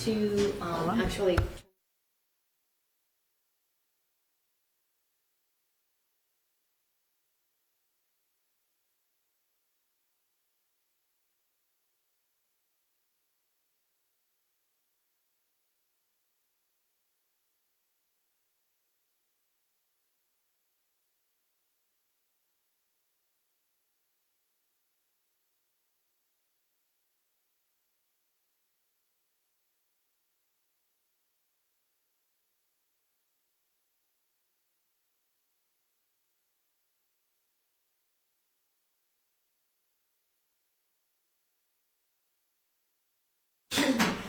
to actually.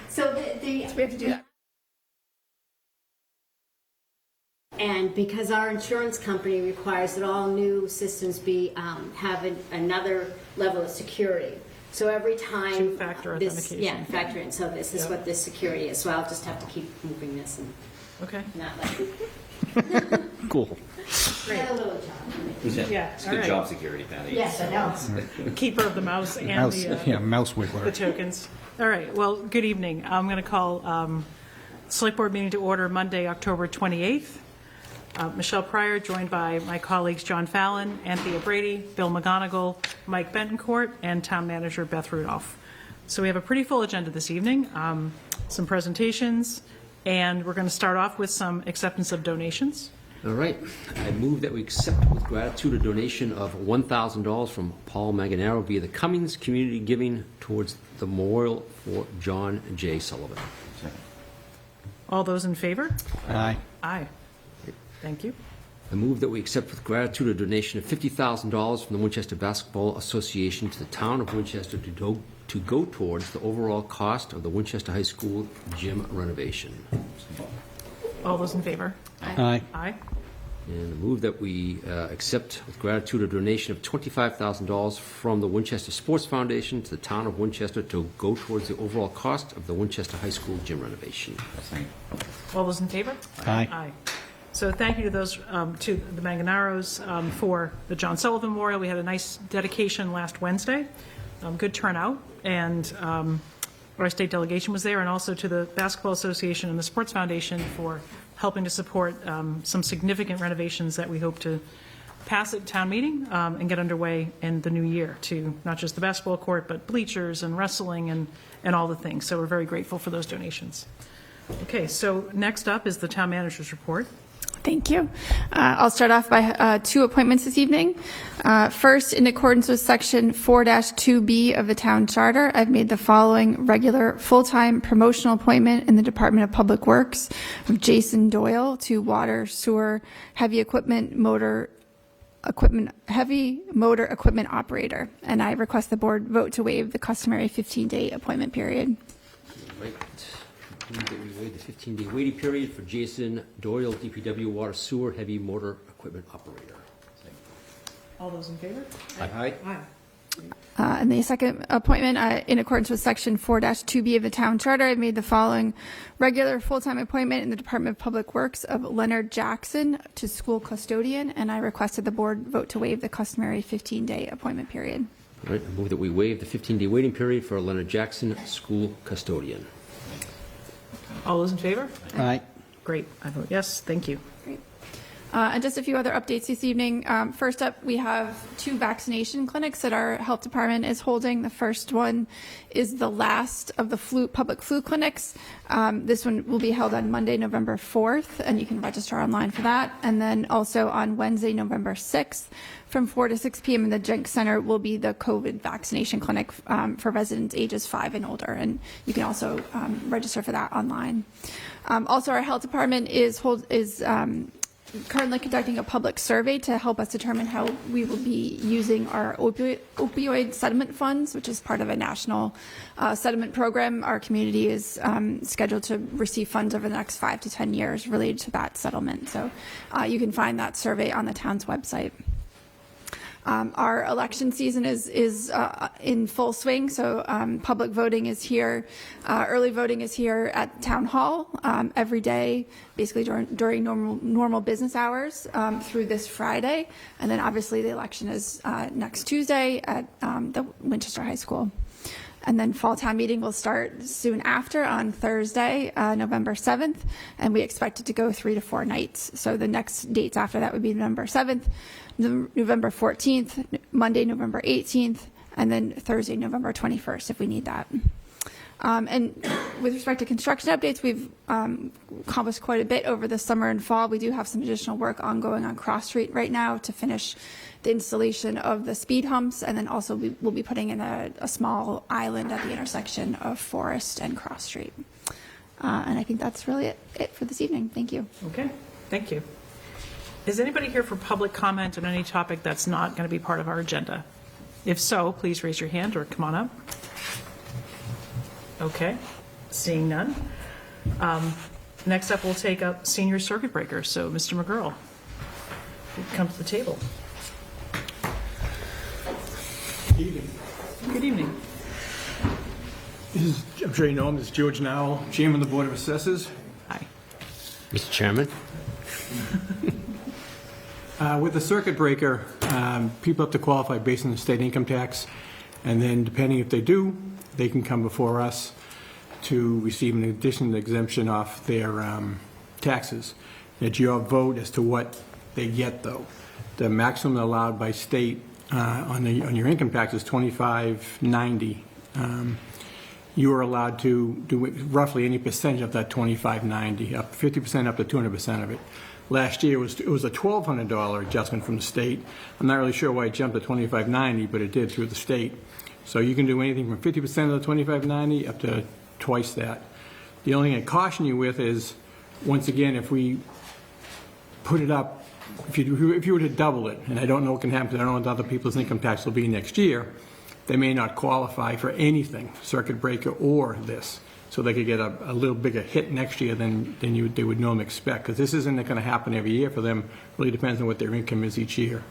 So we have to do that. And because our insurance company requires that all new systems be have another level of security. So every time two-factor authentication. Factor in. So this is what this security is. So I'll just have to keep moving this and not like Cool. Great. A little job. Yeah, It's good job, security, Patty. Yes, I know. Keeper of the mouse and Mouse, the mouse wiggler. tokens. All right. Well, good evening. I'm going to call Select Board meeting to order Monday, October 28th. Michelle Pryor, joined by my colleagues John Fallon, Anthea Brady, Bill McGonigal, Mike Bentoncourt, and Town Manager Beth Rudolph. So we have a pretty full agenda this evening, some presentations, and we're going to start off with some acceptance of donations. All right. I move that we accept with gratitude a donation of $1,000 from Paul Manganaro via the Cummings Community Giving towards the memorial for John J. Sullivan. All those in favor? Aye. Aye. Thank you. I move that we accept with gratitude a donation of $50,000 from the Winchester Basketball Association to the town of Winchester to go towards the overall cost of the Winchester High School gym renovation. All those in favor? Aye. Aye. And I move that we accept with gratitude a donation of $25,000 from the Winchester Sports Foundation to the town of Winchester to go towards the overall cost of the Winchester High School gym renovation. All those in favor? Aye. Aye. So thank you to those, to the Manganaros for the John Sullivan Memorial. We had a nice dedication last Wednesday, good turnout, and our state delegation was there, and also to the Basketball Association and the Sports Foundation for helping to support some significant renovations that we hope to pass at town meeting and get underway in the new year to not just the basketball court, but bleachers and wrestling and all the things. So we're very grateful for those donations. Okay, so next up is the town manager's report. Thank you. I'll start off by two appointments this evening. First, in accordance with Section 4-2B of the Town Charter, I've made the following regular full-time promotional appointment in the Department of Public Works of Jason Doyle to Water, Sewer, Heavy Motor Equipment Operator. And I request the board vote to waive the customary 15-day appointment period. Right. Move that we waive the 15-day waiting period for Jason Doyle, DPW Water Sewer Heavy Motor Equipment Operator. All those in favor? Aye. Aye. And the second appointment, in accordance with Section 4-2B of the Town Charter, I made the following regular full-time appointment in the Department of Public Works of Leonard Jackson to school custodian, and I requested the board vote to waive the customary 15-day appointment period. All right. I move that we waive the 15-day waiting period for Leonard Jackson, school custodian. All those in favor? Aye. Great. I vote yes. Thank you. Great. And just a few other updates this evening. First up, we have 2 vaccination clinics that our health department is holding. The first one is the last of the public flu clinics. This one will be held on Monday, November 4th, and you can register online for that. And then also on Wednesday, November 6th, from 4 to 6 p.m. in the Jenks Center will be the COVID vaccination clinic for residents ages 5 and older. And you can also register for that online. Also, our health department is currently conducting a public survey to help us determine how we will be using our opioid settlement funds, which is part of a national settlement program. Our community is scheduled to receive funds over the next 5 to 10 years related to that settlement. So you can find that survey on the town's website. Our election season is in full swing, so public voting is here. Early voting is here at Town Hall every day, basically during normal business hours through this Friday. And then obviously the election is next Tuesday at the Winchester High School. And then fall town meeting will start soon after on Thursday, November 7th, and we expect it to go 3 to 4 nights. So the next dates after that would be November 7th, November 14th, Monday, November 18th, and then Thursday, November 21st, if we need that. And with respect to construction updates, we've accomplished quite a bit over the summer and fall. We do have some additional work ongoing on Cross Street right now to finish the installation of the speed humps, and then also we'll be putting in a small island at the intersection of Forest and Cross Street. And I think that's really it for this evening. Thank you. Okay, thank you. Is anybody here for public comment on any topic that's not going to be part of our agenda? If so, please raise your hand or come on up. Okay, seeing none. Next up, we'll take up senior circuit breaker. So, Mr. McGurl, come to the table. Good evening. I'm sure you know him, this is George Nowell, Chairman of the Board of Assessors. Hi. Mr. Chairman? With the circuit breaker, people have to qualify based on the state income tax, and then depending if they do, they can come before us to receive an additional exemption off their taxes. It's your vote as to what they get, though. The maximum allowed by state on your income tax is $25.90. You are allowed to do roughly any percentage of that $25.90, up 50% up to 200% of it. Last year it was a $1,200 adjustment from the state. I'm not really sure why it jumped to $25.90, but it did through the state. So you can do anything from 50% of the $25.90 up to twice that. The only thing I caution you with is, once again, if we put it up, if you were to double it, and I don't know what can happen because I don't know what other people's income tax will be next year, they may not qualify for anything, circuit breaker or this. So they could get a little bigger hit next year than they would normally expect, because this isn't going to happen every year for them. It really depends on what their income is each year.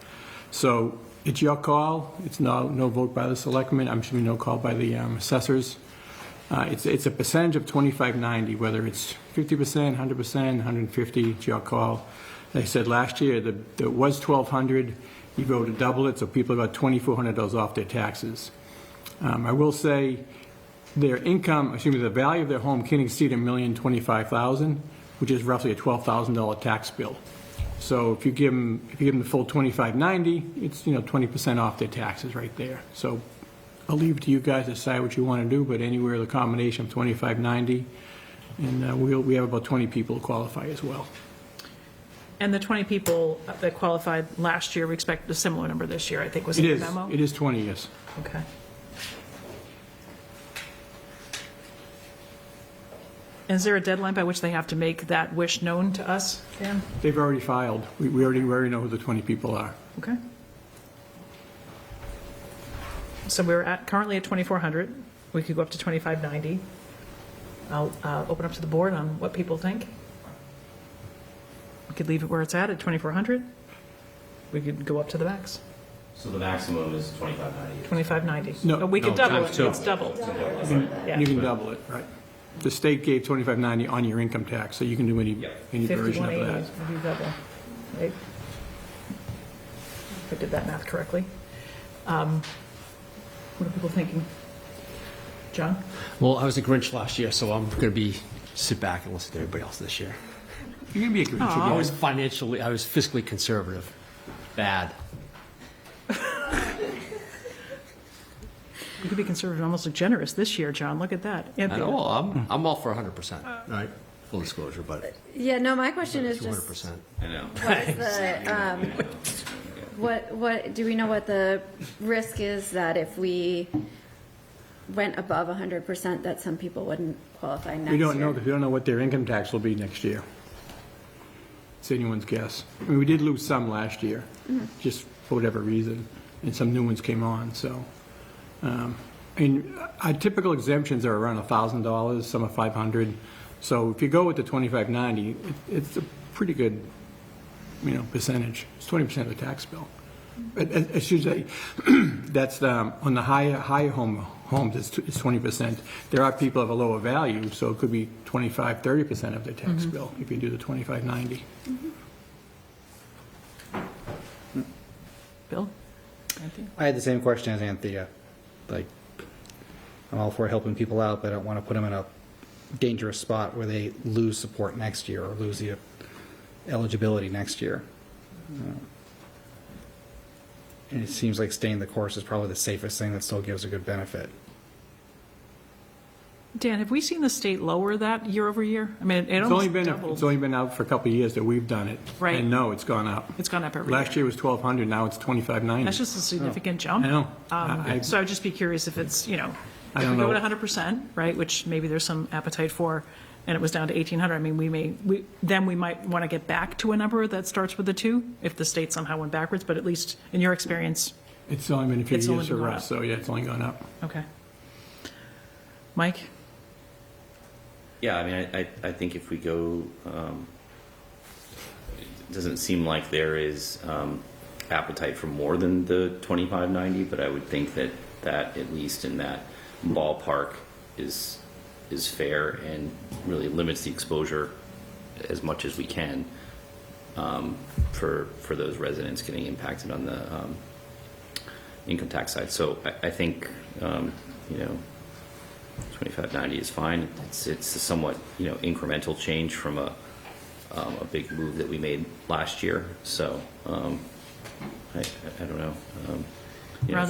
So it's your call. It's no vote by the selectmen. I'm assuming no call by the assessors. It's a percentage of $25.90, whether it's 50%, 100%, 150. It's your call. Like I said, last year there was $1,200. You voted double it, so people got $2,400 off their taxes. I will say their income, the value of their home can exceed $1,025,000, which is roughly a $12,000 tax bill. So if you give them the full $25.90, it's 20% off their taxes right there. So I'll leave it to you guys to decide what you want to do, but anywhere the combination of $25.90, and we have about 20 people who qualify as well. And the 20 people that qualified last year, we expect a similar number this year, I think, was in the memo? It is 20, yes. Okay. Is there a deadline by which they have to make that wish known to us, Dan? They've already filed. We already know who the 20 people are. Okay. So we're currently at 2,400. We could go up to 2,590. I'll open up to the board on what people think. We could leave it where it's at 2,400. We could go up to the max. So the maximum is $25.90. 2,590. No, we could double it. times two. It's doubled. Yeah. You can double it, right. The state gave $25.90 on your income tax, so you can do any version of 5180 that. would be double. Right? If I did that math correctly. What are people thinking? John? Well, I was a Grinch last year, so I'm going to sit back and listen to everybody else this year. You can be a Grinch I again. was fiscally conservative. Bad. You could be conservative, almost like generous this year, John. Look at that. I know, well, I'm all for 100%, right? Full disclosure, but Yeah, no, my question is just, 200%. I know. what is the, what, do we know what the risk is that if we went above 100%, that some people wouldn't qualify next We year? don't know, because we don't know what their income tax will be next year. It's anyone's guess. I mean, we did lose some last year, just for whatever reason, and some new ones came on, so. Our typical exemptions are around $1,000, some are $500. So if you go with the $25.90, it's a pretty good, percentage. It's 20% of the tax bill. Excuse me, that's on the higher homes, it's 20%. There are people of a lower value, so it could be 25, 30% of their tax bill if you do the $25.90. Bill? Anthony? I had the same question as Anthea. Like, I'm all for helping people out, but I don't want to put them in a dangerous spot where they lose support next year or lose the eligibility next year. And it seems like staying the course is probably the safest thing that still gives a good benefit. Dan, have we seen the state lower that year over year? I mean, it almost doubled. It's only been out for a couple of years that we've done it. Right. And no, it's gone up. It's gone up every year. Last year was 1,200, now it's 2,590. That's just a significant jump. I know. So I'd just be curious if it's, if we don't go know. to 100%, right, which maybe there's some appetite for, and it was down to 1,800, I mean, we might want to get back to a number that starts with a 2 if the state somehow went backwards, but at least in your experience, It's only been a few It's only years for been going us, up. so yeah, it's only gone up. okay. Mike? Yeah, I mean, I think if we go, it doesn't seem like there is appetite for more than the 2590, but I would think that at least in that ballpark is fair and really limits the exposure as much as we can for those residents getting impacted on the income tax side. So I think 2590 is fine. It's a somewhat incremental change from a big move that we made last year. So I don't know. Round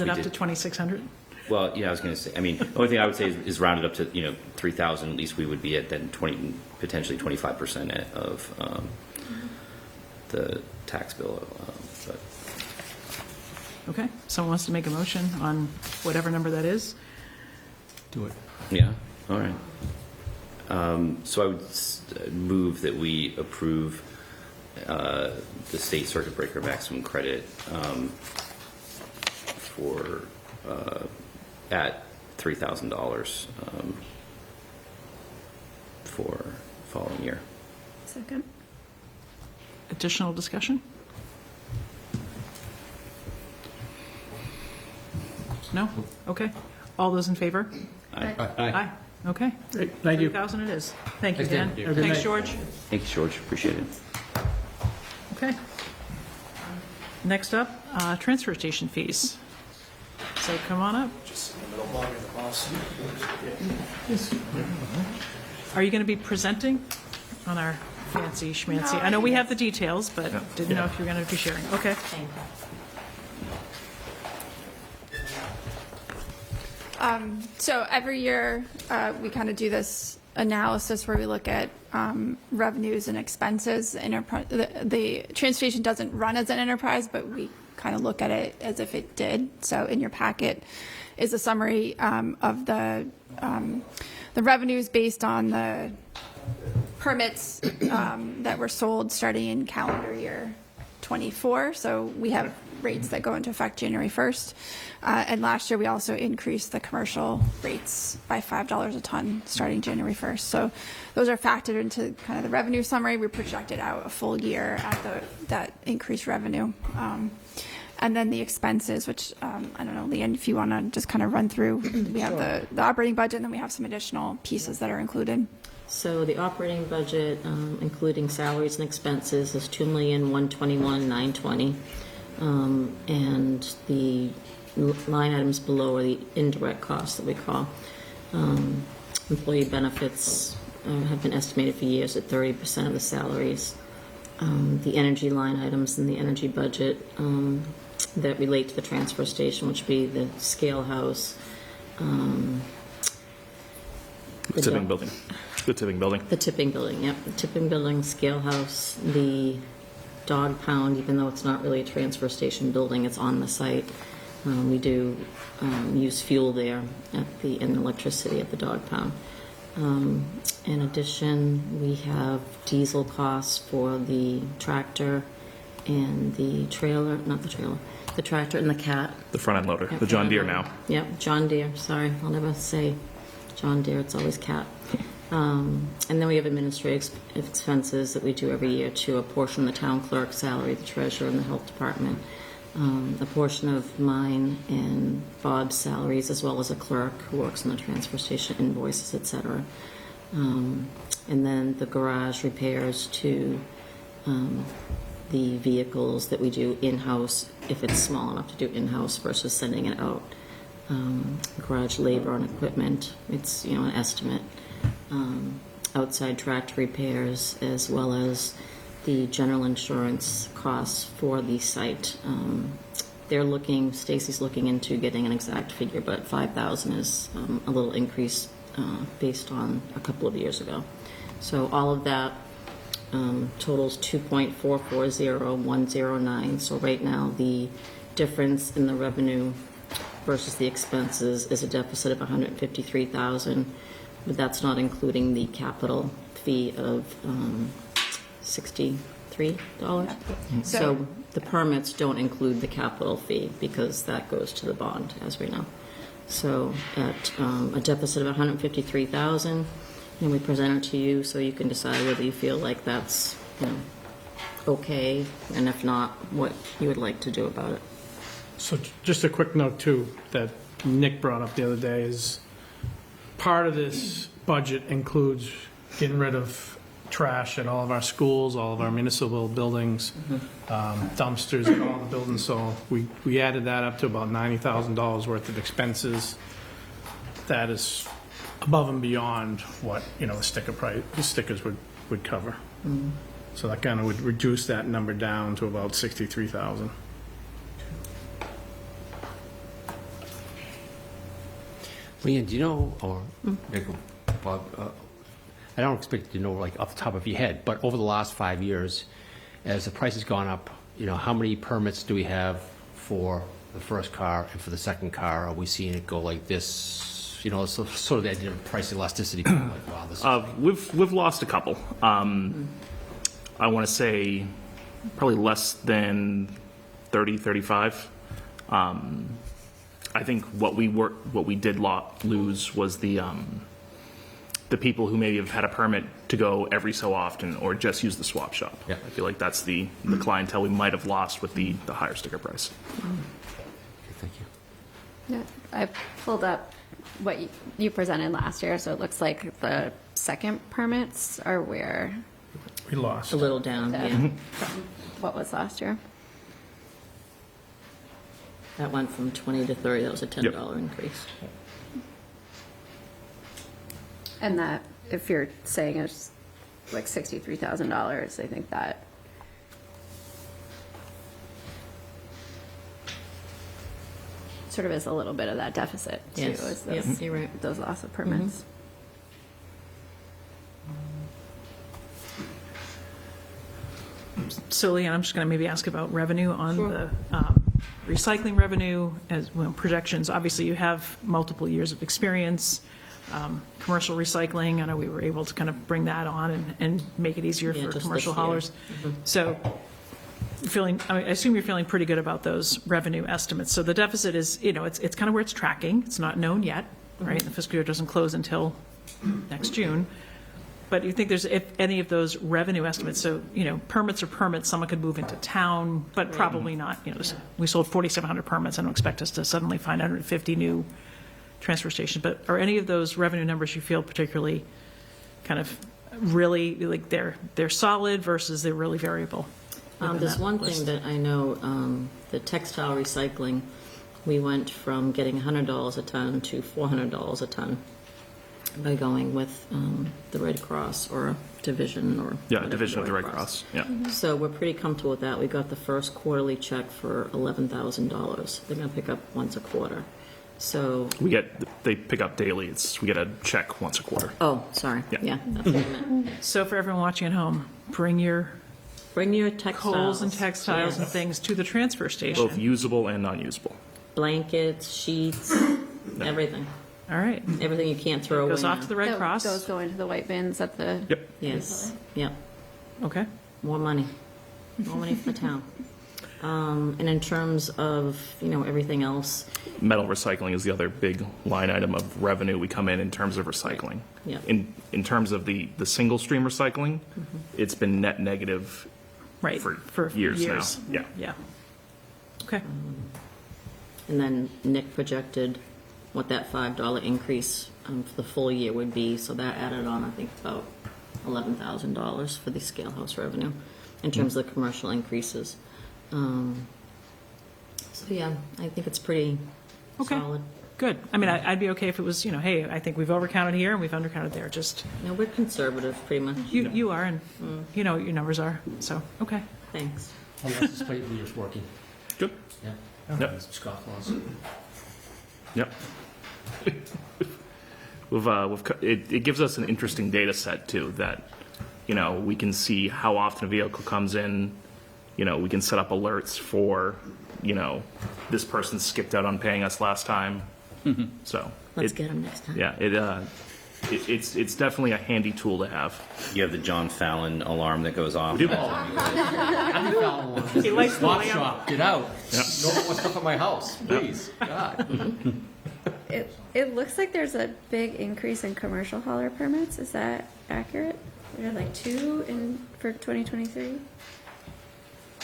if it we up to did- 2,600? Well, yeah, I was going to say. I mean, the only thing I would say is round it up to 3,000. At least we would be at then potentially 25% of the tax bill. But Okay, someone wants to make a motion on whatever number that is? Do it. yeah, all right. So I would move that we approve the state circuit breaker maximum credit for at $3,000 for following year. Second. Additional discussion? No? Okay. All those in favor? Aye. Okay. Great, thank you. 3,000 it is. Thank you, Dan. Thank you. Have a good Thanks, night. George. Thank you, George. Appreciate it. Okay. Next up, transfer station fees. So come on up. Are you going to be presenting on our fancy schmancy? I know we have the details, but didn't know if you were going to be sharing. Okay. So every year, we kind of do this analysis where we look at revenues and expenses. The train station doesn't run as an enterprise, but we kind of look at it as if it did. So in your packet is a summary of the revenues based on the permits that were sold starting in calendar year 24. So we have rates that go into effect January 1st. And last year, we also increased the commercial rates by $5 a ton starting January 1st. So those are factored into kind of the revenue summary. We projected out a full year at that increased revenue. And then the expenses, which, I don't know, Leanne, if you want to just kind of run through. We have the operating budget, and then we have some additional pieces that are included. So the operating budget, including salaries and expenses, is $2,121,920. And the line items below are the indirect costs that we call. Employee benefits have been estimated for years at 30% of the salaries. The energy line items in the energy budget that relate to the transfer station, which would be the scale house. The tipping building. The tipping building. The tipping building, yep. The tipping building, scale house, the dog pound, even though it's not really a transfer station building, it's on the site. We do use fuel there and electricity at the dog pound. In addition, we have diesel costs for the tractor and the trailer, not the trailer, the tractor and the cat. The front end loader. Yep, The John front Deere end now. loader. Yep, John Deere, sorry, I'll never say John Deere, it's always cat. And then we have administrative expenses that we do every year to a portion of the town clerk's salary, the treasurer, and the health department. A portion of mine and Bob's salaries, as well as a clerk who works in the transfer station, invoices, etc. And then the garage repairs to the vehicles that we do in-house, if it's small enough to do in-house versus sending it out. garage labor and equipment, it's, an estimate, outside tractor repairs, as well as the general insurance costs for the site. Stacy's looking into getting an exact figure, but 5,000 is a little increase based on a couple of years ago. So all of that totals 2.440109. So right now, the difference in the revenue versus the expenses is a deficit of 153,000, but that's not including the capital fee of $63. So the permits don't include the capital fee because that goes to the bond, as we know. So at a deficit of 153,000, and we present it to you so you can decide whether you feel like that's, okay, and if not, what you would like to do about it. So just a quick note too, that Nick brought up the other day is part of this budget includes getting rid of trash at all of our schools, all of our municipal buildings, dumpsters at all the buildings. So we added that up to about $90,000 worth of expenses. That is above and beyond what, the stickers would cover. So that kind of would reduce that number down to about 63,000. Leanne, do you know, or Bob, I don't expect you to know like off the top of your head, but over the last 5 years, as the price has gone up, how many permits do we have for the first car and for the second car? Are we seeing it go like this? It's sort of the idea of price elasticity. Like, wow, this is We've lost a couple. I want to say probably less than 30, 35. I think what we did lose was the people who maybe have had a permit to go every so often or just use the swap shop. Yeah. I feel like that's the clientele we might have lost with the higher sticker price. Thank you. Yeah, I pulled up what you presented last year, so it looks like the second permits are where We lost. A little down, the, yeah. from what was last year. That went from 20 to 30, that was a $10 increase. And that, if you're saying it's like $63,000, I think that sort of is a little bit of that deficit too. Yes, Is yep, those, you're right. those loss of permits. So Leanne, I'm just going to maybe ask about revenue on Sure. the recycling revenue as well, projections. Obviously, you have multiple years of experience. Commercial recycling, I know we were able to kind of bring that on and make it easier Yeah, for just commercial this year. haulers. So I assume you're feeling pretty good about those revenue estimates. So the deficit is, it's kind of where it's tracking. It's not known yet, right? The fiscal year doesn't close until next June. But you think there's, if any of those revenue estimates, so, permits are permits, someone could move into town, but probably not, we sold 4,700 permits. I don't expect us to suddenly find 150 new transfer stations. But are any of those revenue numbers you feel particularly kind of really, like they're solid versus they're really variable? There's one thing that I know, the textile recycling, we went from getting $100 a ton to $400 a ton by going with the Red Cross or a division or Yeah, whatever, division of the Red Cross. Yeah. So we're pretty comfortable with that. We got the first quarterly check for $11,000. They're going to pick up once a quarter. So, They pick up daily. We get a check once a quarter. oh, sorry. Yeah. Yeah, that's what I meant. So for everyone watching at home, bring your Bring your textiles. coals and textiles and Yes. things to the transfer station. Both usable and non-usable. Blankets, sheets, everything. All right. Everything you can't throw away. Goes off now. to the Red Cross. Those go into the white bins at the. Yep. Yes, yep. Okay. More money. More money for the town. And in terms of, everything else, Metal recycling is the other big line item of revenue we come in terms of recycling. Yeah. In terms of the single stream recycling, it's been net negative Right. for years now. Yeah. Yeah. Okay. and then Nick projected what that $5 increase for the full year would be, so that added on, I think, about $11,000 for the scale house revenue in terms of the commercial increases. So yeah, I think it's pretty Okay. solid. Good. good. I mean, I'd be okay if it was, hey, I think we've overcounted here and we've undercounted there, just, No, we're conservative, pretty much. you are, and you know what your numbers are, so, okay. Thanks. How else is plate leaders working? Good. Yeah. Yep. Scofflaws. Yep. It gives us an interesting data set too, that, we can see how often a vehicle comes in. We can set up alerts for, this person skipped out on paying us last time. So. Let's get them next time. Yeah, it's definitely a handy tool to have. You have the John Fallon alarm that goes off. We do. He likes the Swap lamp. shop, get out. Yep. No more stuff at my house, please. God. It looks like there's a big increase in commercial hauler permits. Is that accurate? There are like 2 for 2023.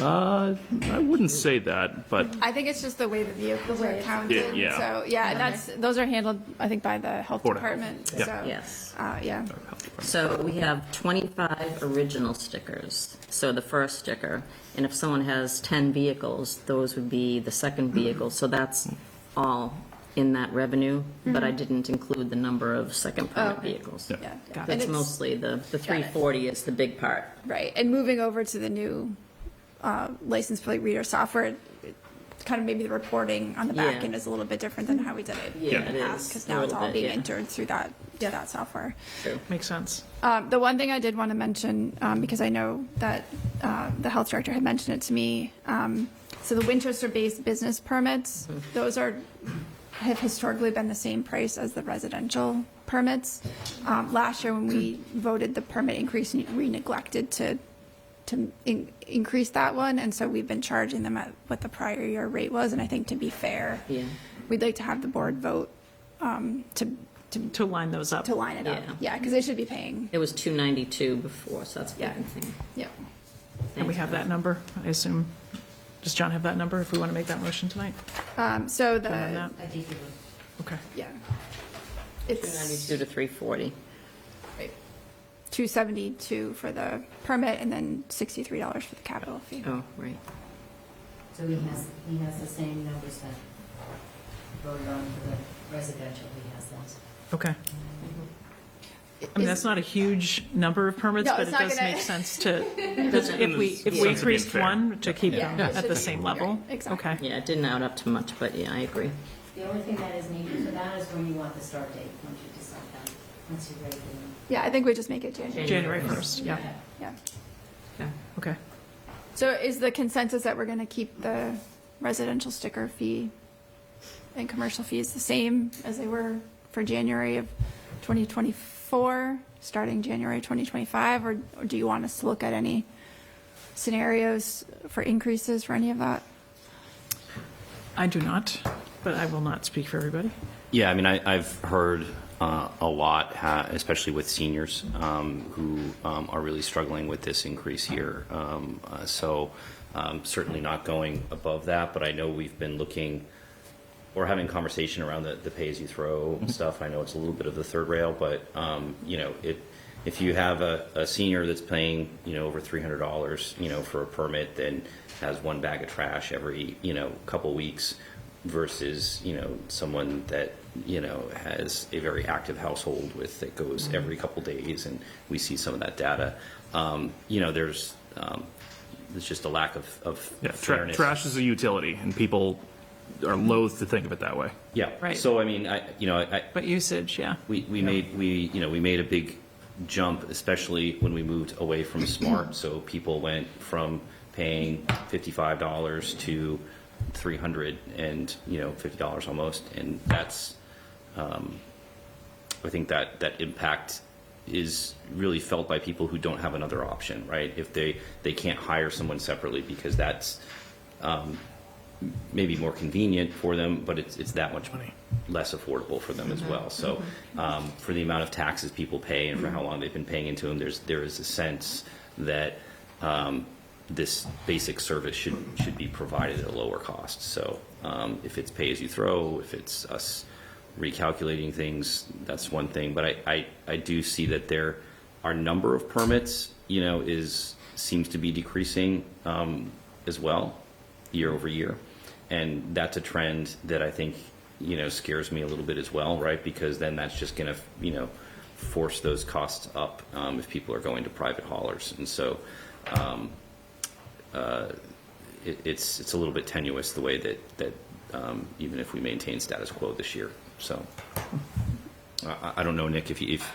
I wouldn't say that, but I think it's just the way the vehicles are counted. Yeah. So, yeah, those are handled, I think, by the health Board of department. Health. So, Yes. yeah. So we have 25 original stickers. So the first sticker, and if someone has 10 vehicles, those would be the second vehicle. So that's all in that revenue, but I didn't include the number of second permit okay. vehicles. Yeah. And That's it's- mostly the 340 is the big part. Right, and moving over to the new license plate reader software, kind of maybe the reporting on the back Yeah. end is a little bit different than how we did it Yeah, in it the past, is. because A now it's little all bit, being yeah. entered through that software. True. Makes sense. The one thing I did want to mention, because I know that the health director had mentioned it to me, so the Winchester-based business permits, those have historically been the same price as the residential permits. Last year when we voted the permit increase, we neglected to increase that one, and so we've been charging them at what the prior year rate was, and I think to be fair, Yeah. we'd like to have the board vote To line those up. to line it up. Yeah. Yeah, because they should be paying. It was 292 before, so that's a Yeah. big thing. Yeah. And we have that number, I assume. Does John have that number if we want to make that motion tonight? So On the, that? Okay. yeah. It's 292 to 340. 272 for the permit and then $63 for the capital fee. Oh, right. So he has the same numbers that voted on for the residential, he has those. Okay. I mean, that's not a huge number of permits, No, but it's it not does gonna- make sense to, if we sense of being increased fair. one, to keep Yeah. them Yeah. at the same level? Right, exactly. Okay. Yeah, it didn't add up to much, but yeah, I agree. The only thing that is needed for that is when you want the start date, once you decide that, once you're ready to. Yeah, I think we just make it January. January 1st, yeah. Yeah. Okay. Okay. So is the consensus that we're going to keep the residential sticker fee and commercial fees the same as they were for January of 2024, starting January 2025, or do you want us to look at any scenarios for increases for any of that? I do not, but I will not speak for everybody. Yeah, I mean, I've heard a lot, especially with seniors who are really struggling with this increase here. So certainly not going above that, but I know we've been looking, or having conversation around the pay-as-you-throw stuff. I know it's a little bit of the third rail, but if you have a senior that's paying over $300 for a permit, then has one bag of trash every couple weeks, versus someone that has a very active household that goes every couple days, and we see some of that data. There's just a lack of fairness. Trash is a utility, and people are loath to think of it that way. Yeah. Right. So I mean, But usage, yeah. we made a big jump, especially when we moved away from smart. So people went from paying $55 to $300 and $50 almost, and that's I think that impact is really felt by people who don't have another option, right? If they can't hire someone separately because that's maybe more convenient for them, but it's that much less affordable for them as well. So for the amount of taxes people pay and for how long they've been paying into them, there is a sense that this basic service should be provided at a lower cost. So if it's pay as you throw, if it's us recalculating things, that's one thing. But I do see that our number of permits, seems to be decreasing as well, year over year. And that's a trend that I think scares me a little bit as well, right? Because then that's just going to, force those costs up if people are going to private haulers. And so it's a little bit tenuous the way that even if we maintain status quo this year. So I don't know, Nick, if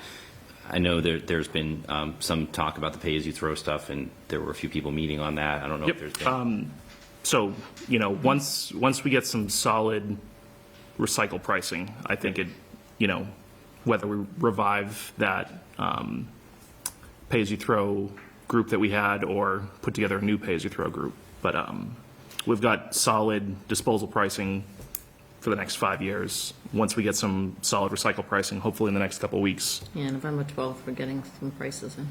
I know there's been some talk about the pay-as-you-throw stuff, and there were a few people meeting on that. I don't know if there's been... So, once we get some solid recycle pricing, I think it, whether we revive that pay-as-you-throw group that we had or put together a new pay-as-you-throw group. But we've got solid disposal pricing for the next 5 years. Once we get some solid recycle pricing, hopefully in the next couple of weeks, Yeah, November 12th, we're getting some prices in.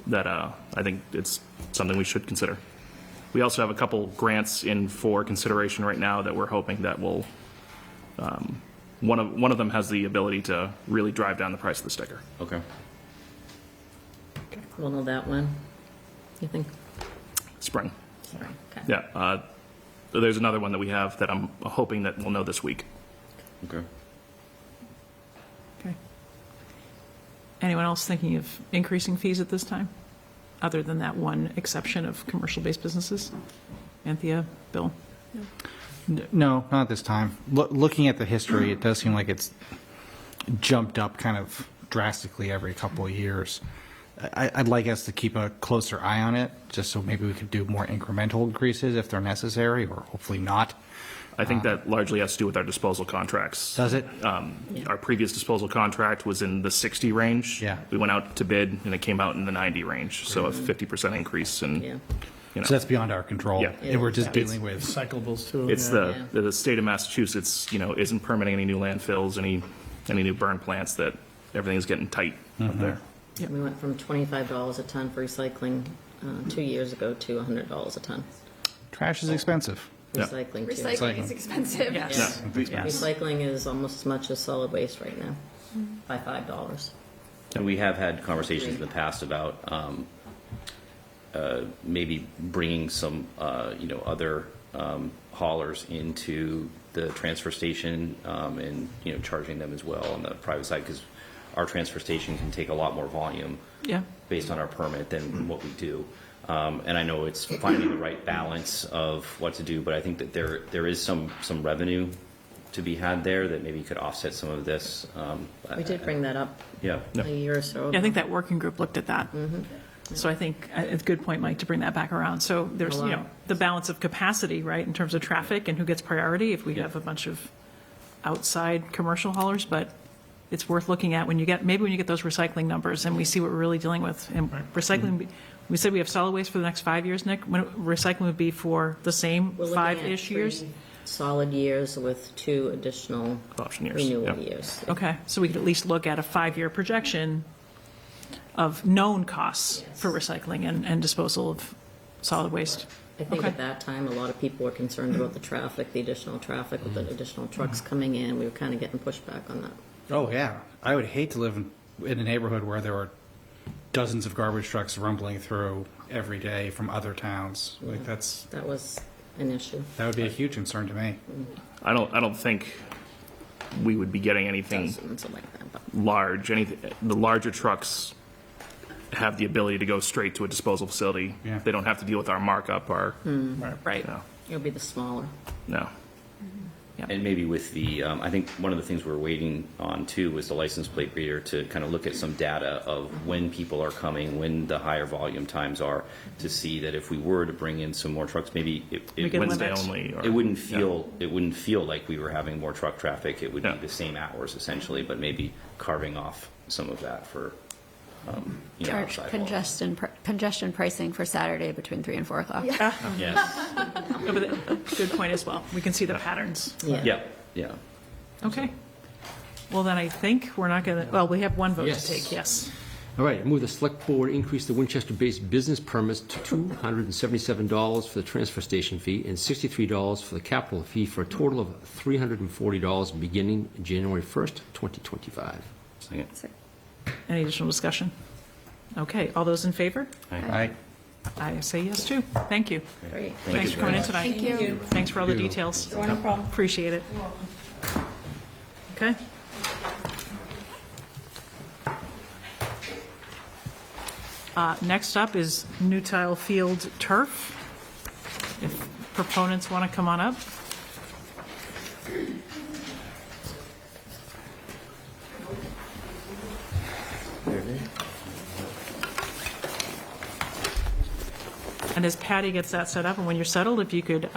that I think it's something we should consider. We also have a couple grants in for consideration right now that we're hoping that will, one of them has the ability to really drive down the price of the sticker. Okay. We'll know that when, you think? Spring. Sorry. Okay. Yeah. There's another one that we have that I'm hoping that we'll know this week. Okay. Okay. Anyone else thinking of increasing fees at this time, other than that one exception of commercial-based businesses? Anthea, Bill? No, not at this time. Looking at the history, it does seem like it's jumped up kind of drastically every couple of years. I'd like us to keep a closer eye on it, just so maybe we could do more incremental increases if they're necessary, or hopefully not. I think that largely has to do with our disposal contracts. Does it? Our previous disposal contract was in the 60 range. Yeah. We went out to bid, and it came out in the 90 range, so a 50% increase. And, Yeah. So that's beyond our control. Yeah. And we're just dealing with. Recyclables too. it's yeah. the state of Massachusetts, isn't permitting any new landfills, any new burn plants, that everything's getting tight up there. We went from $25 a ton for recycling 2 years ago to $100 a ton. Trash is expensive. Yeah. Recycling, too. Recycling is expensive. Yes. Yes. Recycling is almost as much as solid waste right now, by $5. And we have had conversations in the past about maybe bringing some, other haulers into the transfer station and, charging them as well on the private side, because our transfer station can take a lot more volume Yeah. based on our permit than what we do. And I know it's finding the right balance of what to do, but I think that there is some revenue to be had there that maybe could offset some of this. We did bring that up Yeah. a year or so ago. I think that working group looked at that. So I think it's a good point, Mike, to bring that back around. So there's, the balance of capacity, right, in terms of traffic and who gets priority if we have a bunch of outside commercial haulers, but it's worth looking at when you get those recycling numbers and we see what we're really dealing with. And recycling, we said we have solid waste for the next 5 years, Nick. When recycling would be for the same We're looking at 5-ish years? 3 solid years with 2 additional Option years. renewal Yeah. years. Okay, so we could at least look at a 5-year projection of known costs for recycling and disposal of solid waste. I think Okay. at that time, a lot of people were concerned about the traffic, the additional traffic with the additional trucks coming in. We were kind of getting pushback on that. Oh, yeah. I would hate to live in a neighborhood where there were dozens of garbage trucks rumbling through every day from other towns. Like That was an issue. that would be a huge concern to me. I don't think we would be getting anything Something like that, but large. The larger trucks have the ability to go straight to a disposal facility. Yeah. They don't have to deal with our markup or, Right. it'll be the smaller. no. And maybe with the, I think one of the things we're waiting on too was the license plate reader to kind of look at some data of when people are coming, when the higher volume times are, to see that if we were to bring in some more trucks, maybe We can Wednesday limit. only. Or, it wouldn't feel like we were having more truck traffic. It would Yeah. be the same hours essentially, but maybe carving off some of that for, Charge outside haul. congestion pricing for Saturday between 3 and 4 o'clock. Yes. No, but good point as well. We can see the patterns. Yeah. Yeah. Okay. Well, then I think we're not going to, well, we have one vote to Yes. take, yes. All right, I move the select board increase the Winchester-based business permits to $277 for the transfer station fee and $63 for the capital fee, for a total of $340 beginning January 1st, 2025. Second. Any additional discussion? Okay, all those in favor? Right? I say yes, too. Thank you. Great. Thanks for coming in tonight. Thank you. Thanks for all the details. No problem. Appreciate it. Okay. Next up is new tile field turf. If proponents want to come on up. And as Patty gets that set up, and when you're settled, if you could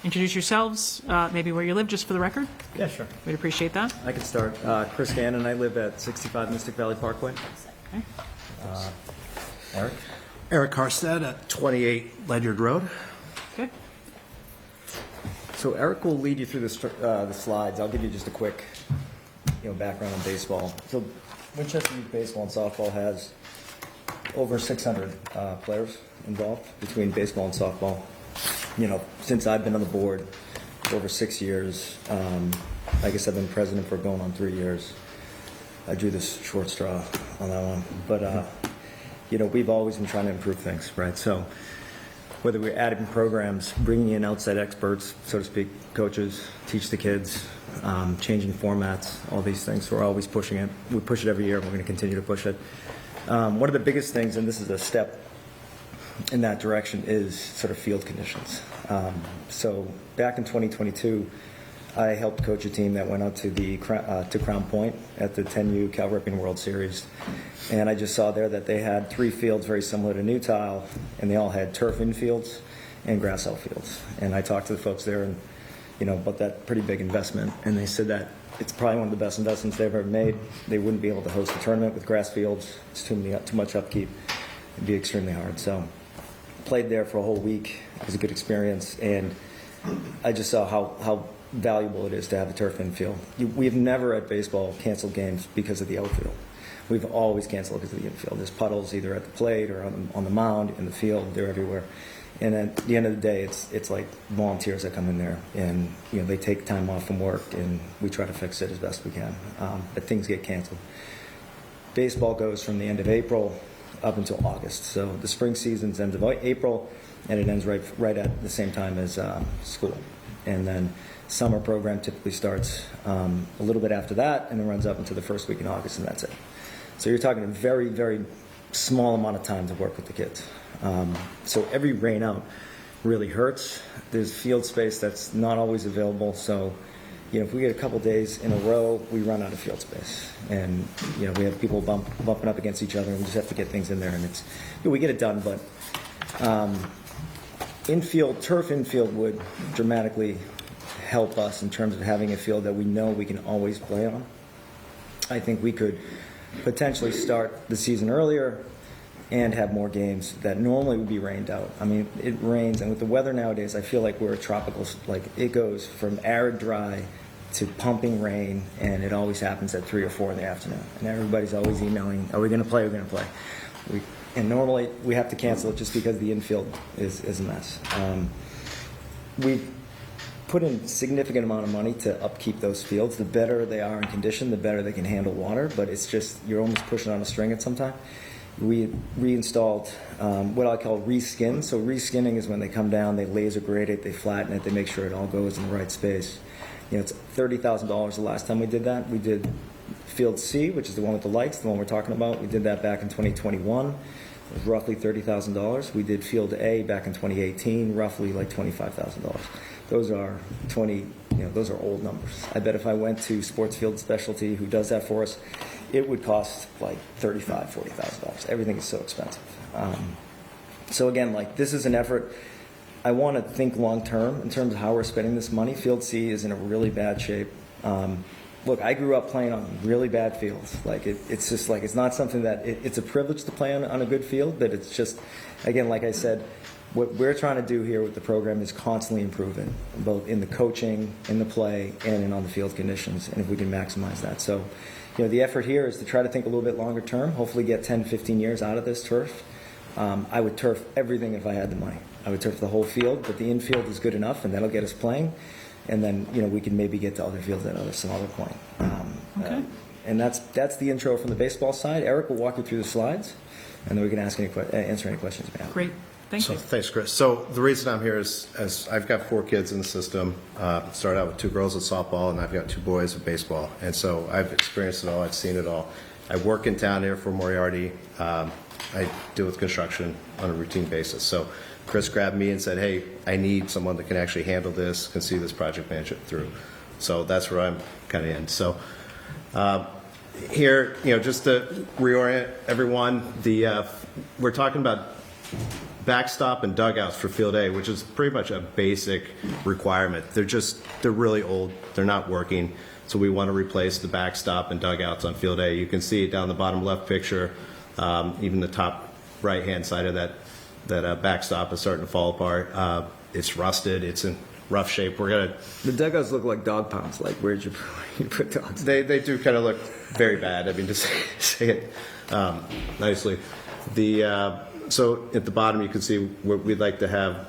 introduce yourselves, maybe where you live, just for the record. Yeah, sure. We'd appreciate that. I can start. Chris Gannon, I live at 65 Mystic Valley Parkway. Okay. Eric? Eric Harstead at 28 Ledyard Road. Okay. So Eric will lead you through the slides. I'll give you just a quick, background on baseball. So Winchester Youth Baseball and Softball has over 600 players involved between baseball and softball. Since I've been on the board, over 6 years. I guess I've been president for going on 3 years. I drew this short straw on that one. But, we've always been trying to improve things, right? So whether we're adding programs, bringing in outside experts, so to speak, coaches, teach the kids, changing formats, all these things, we're always pushing it. We push it every year, and we're going to continue to push it. One of the biggest things, and this is a step in that direction, is sort of field conditions. So back in 2022, I helped coach a team that went out to Crown Point at the 10U Cal Ripken World Series. And I just saw there that they had 3 fields very similar to new tile, and they all had turf infields and grass outfields. And I talked to the folks there and, about that pretty big investment. And they said that it's probably one of the best investments they've ever made. They wouldn't be able to host a tournament with grass fields. It's too much upkeep. It'd be extremely hard. So played there for a whole week. It was a good experience. And I just saw how valuable it is to have a turf infield. We've never at baseball canceled games because of the outfield. We've always canceled because of the infield. There's puddles either at the plate or on the mound, in the field. They're everywhere. And at the end of the day, it's like volunteers that come in there, and they take time off from work, and we try to fix it as best we can. But things get canceled. Baseball goes from the end of April up until August. So the spring season ends of April, and it ends right at the same time as school. And then summer program typically starts a little bit after that, and then runs up until the first week in August, and that's it. So you're talking a very, very small amount of time to work with the kids. So every rain out really hurts. There's field space that's not always available. So, if we get a couple days in a row, we run out of field space. And, we have people bumping up against each other, and we just have to get things in there. And we get it done, but turf infield would dramatically help us in terms of having a field that we know we can always play on. I think we could potentially start the season earlier and have more games that normally would be rained out. I mean, it rains, and with the weather nowadays, I feel like we're a tropical, it goes from arid dry to pumping rain, and it always happens at 3 or 4 in the afternoon. And everybody's always emailing, are we going to play? We're going to play. And normally we have to cancel it just because the infield is a mess. We've put in a significant amount of money to upkeep those fields. The better they are in condition, the better they can handle water, but it's just, you're almost pushing on a string at some time. We reinstalled what I call reskin. So reskinning is when they come down, they laser grade it, they flatten it, they make sure it all goes in the right space. It's $30,000 the last time we did that. We did Field C, which is the one with the lights, the one we're talking about. We did that back in 2021. It was roughly $30,000. We did Field A back in 2018, roughly like $25,000. Those are those are old numbers. I bet if I went to Sports Field Specialty, who does that for us, it would cost like $35,000, $40,000. Everything is so expensive. So again, this is an effort. I want to think long term in terms of how we're spending this money. Field C is in a really bad shape. Look, I grew up playing on really bad fields. It's just it's not something that it's a privilege to play on a good field, but it's just, again, like I said, what we're trying to do here with the program is constantly improving, both in the coaching, in the play, and on the field conditions, and if we can maximize that. So, the effort here is to try to think a little bit longer term, hopefully get 10, 15 years out of this turf. I would turf everything if I had the money. I would turf the whole field, but the infield is good enough, and that'll get us playing. And then, we can maybe get to other fields at some other point. Okay. And that's the intro from the baseball side. Eric will walk you through the slides, and then we can answer any questions you have. Great. Thank So, you. thanks, Chris. So the reason I'm here is, as I've got 4 kids in the system, started out with 2 girls at softball, and I've got 2 boys at baseball. And so I've experienced it all, I've seen it all. I work in town here for Moriarty. I deal with construction on a routine basis. So Chris grabbed me and said, hey, I need someone that can actually handle this, can see this project management through. So that's where I'm kind of in. So here, just to reorient everyone, we're talking about backstop and dugouts for Field A, which is pretty much a basic requirement. They're really old. They're not working. So we want to replace the backstop and dugouts on Field A. You can see it down the bottom left picture, even the top right-hand side of that backstop is starting to fall apart. It's rusted. It's in rough shape. The dugouts look like dog pounds. Like, where'd you put dogs? They do kind of look very bad. I mean, to say it nicely. So at the bottom, you can see we'd like to have,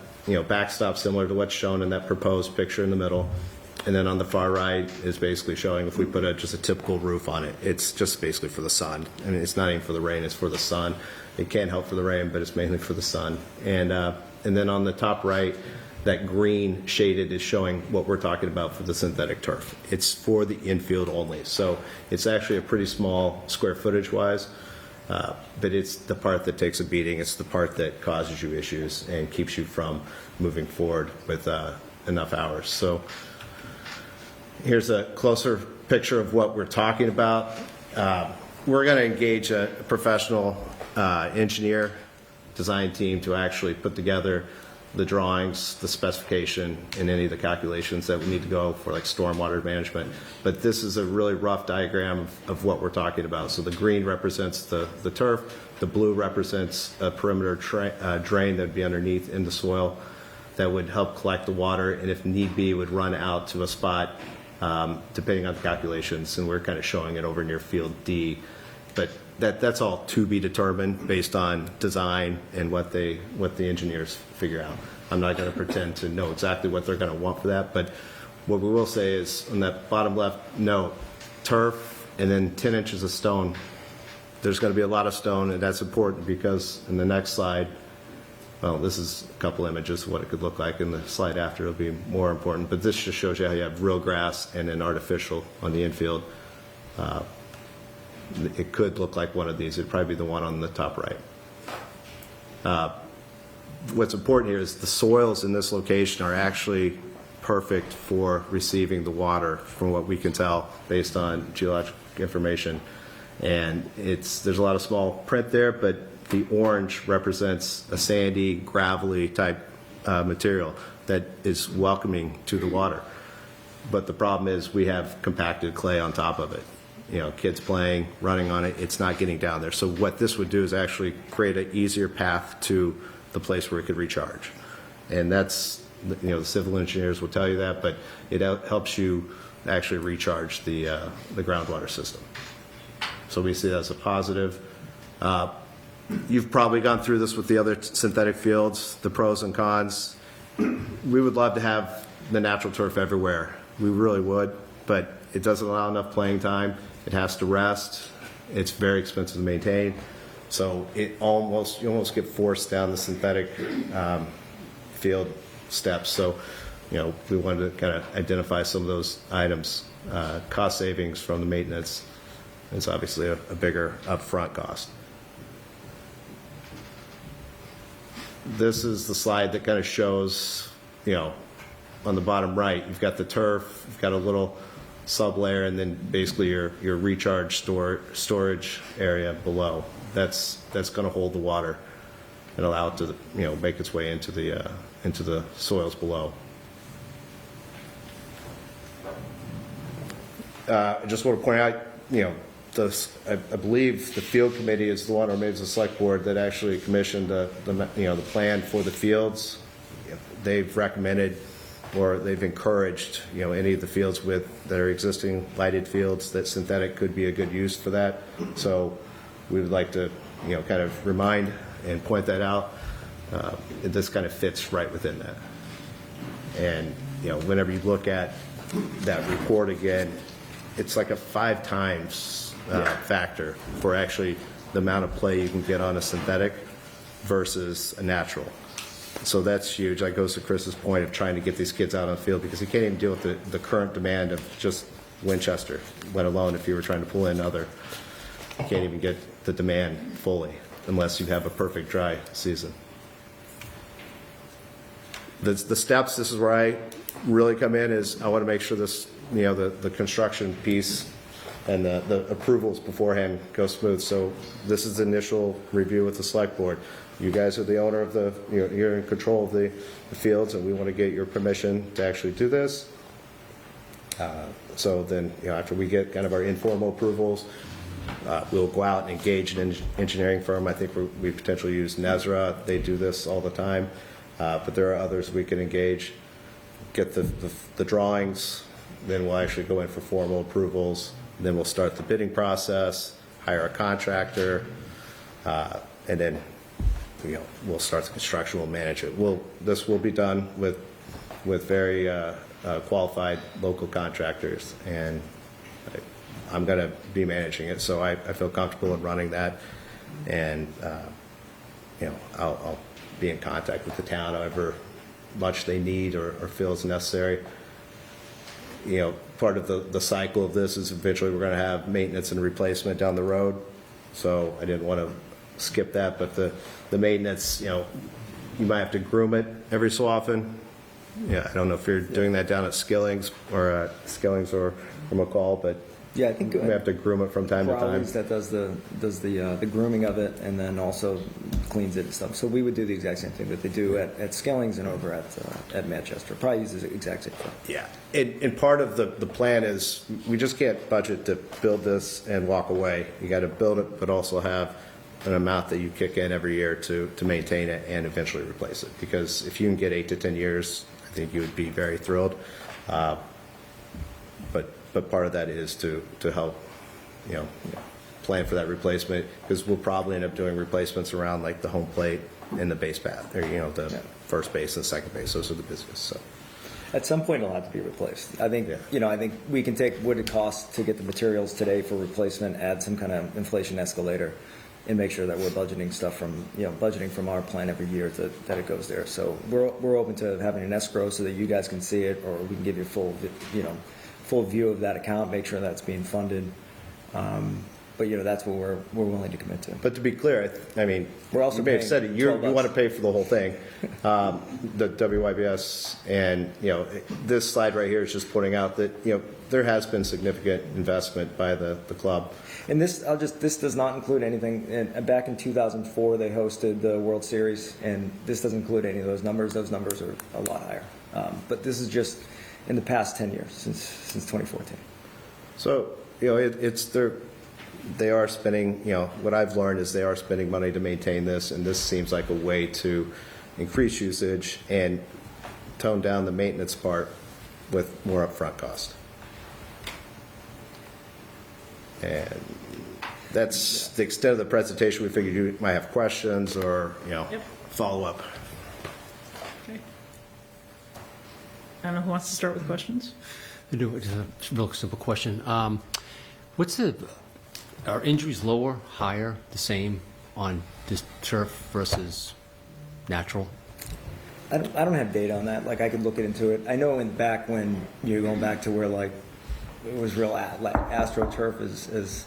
backstop similar to what's shown in that proposed picture in the middle. And then on the far right is basically showing if we put just a typical roof on it. It's just basically for the sun. I mean, it's not even for the rain, it's for the sun. It can help for the rain, but it's mainly for the sun. And then on the top right, that green shaded is showing what we're talking about for the synthetic turf. It's for the infield only. So it's actually a pretty small square footage wise, but it's the part that takes a beating. It's the part that causes you issues and keeps you from moving forward with enough hours. So here's a closer picture of what we're talking about. We're going to engage a professional engineer design team to actually put together the drawings, the specification, and any of the calculations that we need to go for like stormwater management. But this is a really rough diagram of what we're talking about. So the green represents the turf, the blue represents a perimeter drain that would be underneath in the soil that would help collect the water, and if need be would run out to a spot depending on the calculations, and we're kind of showing it over near Field D. But that's all to be determined based on design and what the engineers figure out. I'm not going to pretend to know exactly what they're going to want for that, but what we will say is on that bottom left note, turf and then 10 inches of stone. There's going to be a lot of stone, and that's important because in the next slide, well, this is a couple images of what it could look like. In the slide after, it'll be more important, but this just shows you how you have real grass and then artificial on the infield. It could look like one of these. It'd probably be the one on the top right. What's important here is the soils in this location are actually perfect for receiving the water from what we can tell based on geologic information. And there's a lot of small print there, but the orange represents a sandy, gravelly type material that is welcoming to the water. But the problem is we have compacted clay on top of it. Kids playing, running on it, it's not getting down there. So what this would do is actually create an easier path to the place where it could recharge. And that's, the civil engineers will tell you that, but it helps you actually recharge the groundwater system. So we see that as a positive. You've probably gone through this with the other synthetic fields, the pros and cons. We would love to have the natural turf everywhere. We really would, but it doesn't allow enough playing time. It has to rest. It's very expensive to maintain. So you almost get forced down the synthetic field steps. So, we wanted to kind of identify some of those items. Cost savings from the maintenance is obviously a bigger upfront cost. This is the slide that kind of shows, on the bottom right, you've got the turf, you've got a little sublayer, and then basically your recharge storage area below. That's going to hold the water and allow it to make its way into the soils below. I just want to point out, I believe the field committee is the one, or maybe it's the select board, that actually commissioned the plan for the fields. They've recommended, or they've encouraged, any of the fields that are existing lighted fields, that synthetic could be a good use for that. So we would like to, kind of remind and point that out. This kind of fits right within that. And, whenever you look at that report again, it's like a 5 times factor for actually the amount of play you can get on a synthetic. versus a natural. So that's huge. That goes to Chris's point of trying to get these kids out on the field because he can't even deal with the current demand of just Winchester, let alone if you were trying to pull in other. You can't even get the demand fully unless you have a perfect dry season. The steps, this is where I really come in, is I want to make sure this, the construction piece and the approvals beforehand go smooth. So this is the initial review with the select board. You guys are the owner of you're in control of the fields, and we want to get your permission to actually do this. So then, after we get kind of our informal approvals, we'll go out and engage an engineering firm. I think we potentially use Nezra. They do this all the time. But there are others we can engage, get the drawings, then we'll actually go in for formal approvals. Then we'll start the bidding process, hire a contractor, and then we'll start the construction. We'll manage it. This will be done with very qualified local contractors, and I'm going to be managing it. So I feel comfortable in running that, and I'll be in contact with the town however much they need or feel is necessary. Part of the cycle of this is eventually we're going to have maintenance and replacement down the road. So I didn't want to skip that, but the maintenance, you might have to groom it every so often. Yeah, I don't know if you're doing that down at Skillings or McCall, but yeah, I think we have to groom it from time to time. Crowley's that does the grooming of it and then also cleans it and stuff. So we would do the exact same thing that they do at Skillings and over at Manchester. Probably use the exact same thing. Yeah, and part of the plan is we just can't budget to build this and walk away. You got to build it, but also have an amount that you kick in every year to maintain it and eventually replace it. Because if you can get 8 to 10 years, I think you would be very thrilled. But part of that is to help, plan for that replacement, because we'll probably end up doing replacements around like the home plate and the base path, or the first base and second base. Those are the busiest. So at some point it'll have to be replaced. I think I think we can take what it costs to get the materials today for replacement, add some kind of inflation escalator, and make sure that we're budgeting stuff from our plan every year that it goes there. So we're open to having an escrow so that you guys can see it, or we can give you full view of that account, make sure that's being funded. But that's what we're willing to commit to. But to be clear, I mean, we're also you may have said it. You want to pay for the whole thing, the WYBS, and this slide right here is just pointing out that there has been significant investment by the club. And this does not include anything. And back in 2004, they hosted the World Series, and this doesn't include any of those numbers. Those numbers are a lot higher. But this is just in the past 10 years since 2014. So they are spending. What I've learned is they are spending money to maintain this, and this seems like a way to increase usage and tone down the maintenance part with more upfront cost. And that's the extent of the presentation. We figured you might have questions or follow up. Okay. I don't know who wants to start with questions. I do. Just a real simple question. Are injuries lower, higher, the same on this turf versus natural? I don't have data on that. Like I could look into it. I know back when you're going back to where like it was real like AstroTurf is as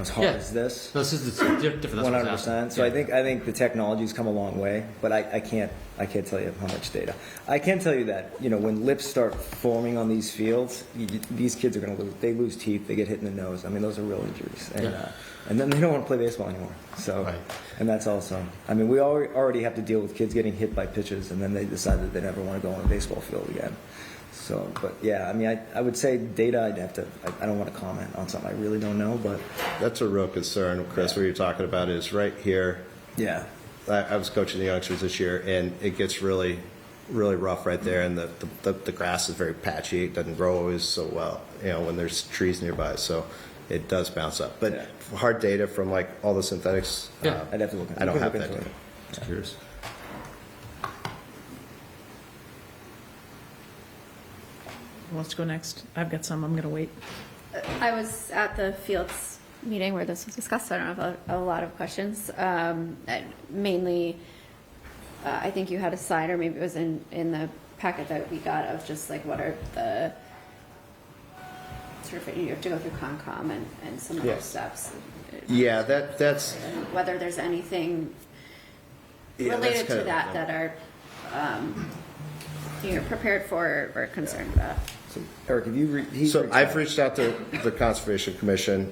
hard as this. No, this is different. 100%. So I think the technology's come a long way, but I can't tell you how much data. I can tell you that when lips start forming on these fields, these kids are going to lose teeth. They get hit in the nose. I mean, those are real injuries, and then they don't want to play baseball anymore. So, and that's also. I mean, we already have to deal with kids getting hit by pitches, and then they decide that they never want to go on a baseball field again. So, but yeah, I mean, I would say data. I don't want to comment on something I really don't know, but that's a real concern, Chris. What you're talking about is right here. Yeah. I was coaching the youngsters this year, and it gets really, really rough right there, and the grass is very patchy. It doesn't grow always so well, when there's trees nearby. So it does bounce up. But hard data from like all the synthetics. I'd have to look. I don't have that data. Just curious. Who wants to go next? I've got some. I'm going to wait. I was at the fields meeting where this was discussed. I don't have a lot of questions. Mainly, I think you had a slide, or maybe it was in the packet that we got, of just like what are the sort of, you have to go through Concom and some of those Yes. steps. Yeah, that's, Whether there's anything Yeah, that's related kind to of- that are you're prepared for or concerned about. So, Eric, have you, so I've reached out to the Conservation Commission,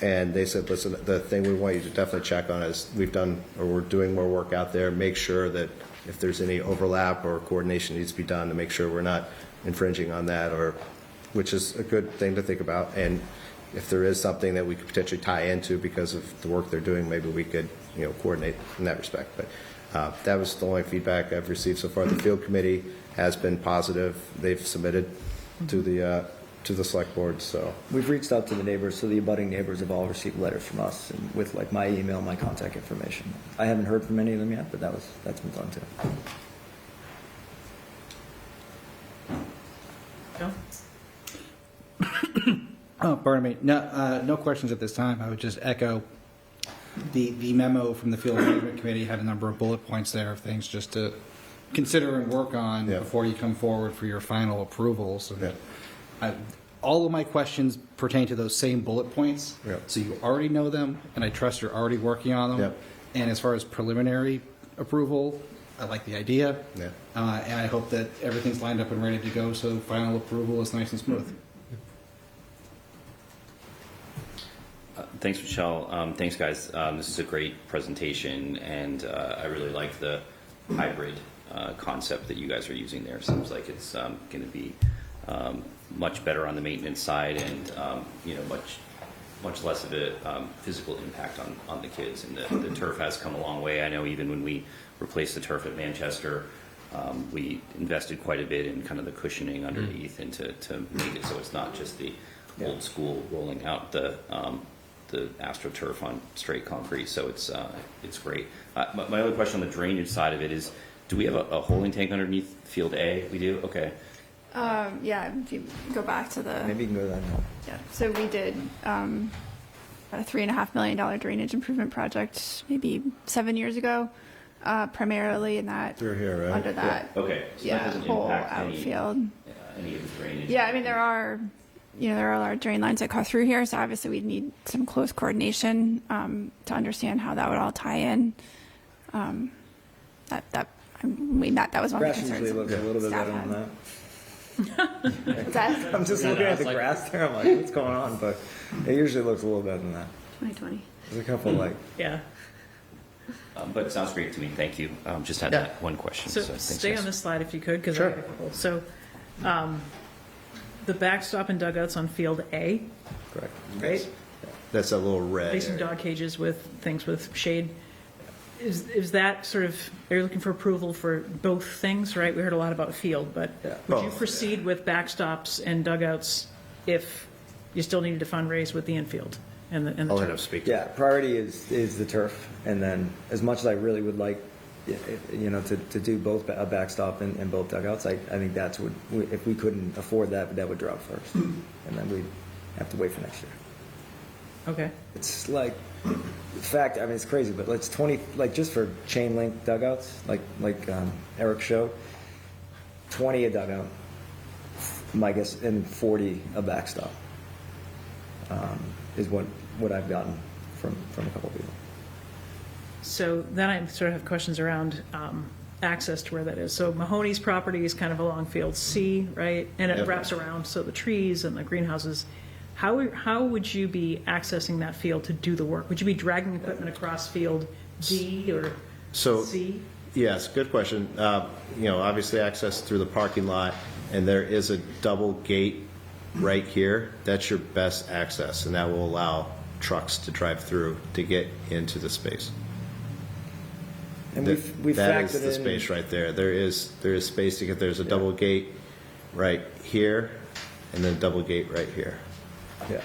and they said, listen, the thing we want you to definitely check on is we're doing more work out there, make sure that if there's any overlap or coordination needs to be done, to make sure we're not infringing on that, which is a good thing to think about. And if there is something that we could potentially tie into because of the work they're doing, maybe we could, coordinate in that respect. But that was the only feedback I've received so far. The field committee has been positive. They've submitted to the select board. So we've reached out to the neighbors, so the abutting neighbors have all received letters from us, and with like my email, my contact information. I haven't heard from any of them yet, but that's been done too. Joe? Oh, pardon me. No, no questions at this time. I would just echo the memo from the Field Management Committee had a number of bullet points there of things just to consider and work on Yeah. before you come forward for your final approvals. And Yeah. all of my questions pertain to those same bullet points. Yeah. So you already know them, and I trust you're already working on them. Yeah. And as far as preliminary approval, I like the idea. Yeah. And I hope that everything's lined up and ready to go, so final approval is nice and smooth. Thanks, Michelle. Thanks, guys. This is a great presentation, and I really like the hybrid concept that you guys are using there. Seems like it's going to be much better on the maintenance side, and much less of a physical impact on the kids. And the turf has come a long way. I know even when we replaced the turf at Manchester, we invested quite a bit in kind of the cushioning underneath, and to make it so it's not just the old school rolling out the AstroTurf on straight concrete. So it's great. My other question on the drainage side of it is, do we have a holding tank underneath field A? We do? Okay. Yeah, if you go back to the. Maybe you can go to that now. Yeah, so we did about a $3.5 million drainage improvement project maybe 7 years ago, primarily in that. Through here, right? Under that. Okay. So that doesn't whole impact outfield. any of the drainage? Yeah, I mean, there are large drain lines that go through here, so obviously we'd need some close coordination to understand how that would all tie in. That was one of Grass the concerns. usually looks a little bit staff better had. than that. What's that? I'm just looking at the grass there. I'm like, what's going on? But it usually looks a little better than that. 2020. There's a couple like. Yeah. But it sounds great to me. Thank you. Just had that one question. So thanks, stay guys. on this slide if you could, because Sure. I have a couple. So the backstop and dugouts on field A, Correct. right? That's a little red. Placing area. dog cages with things with shade. Is that sort of, are you looking for approval for both things, right? We heard a lot about field, but Yeah. would you Both. proceed with backstops and dugouts if you still needed to fundraise with the infield and the I'll let him turf? speak. Yeah, priority is the turf, and then as much as I really would like, to do both a backstop and both dugouts, I think that's what if we couldn't afford that would drop first, and then we'd have to wait for next year. Okay. It's like, in fact, I mean, it's crazy, but it's 20, like just for chain link dugouts, like Eric showed, 20 a dugout, my guess, and 40 a backstop, is what I've gotten from a couple people. So then I sort of have questions around access to where that is. So Mahoney's property is kind of along field C, right? And it Yep. wraps around, so the trees and the greenhouses. How would you be accessing that field to do the work? Would you be dragging equipment across field D or So- C? Yes, good question. Obviously access through the parking lot, and there is a double gate right here. That's your best access, and that will allow trucks to drive through to get into the space. And That- we've that is factored the in. space right there. There is space to get. There's a double gate right here, and then double gate right here. Yeah.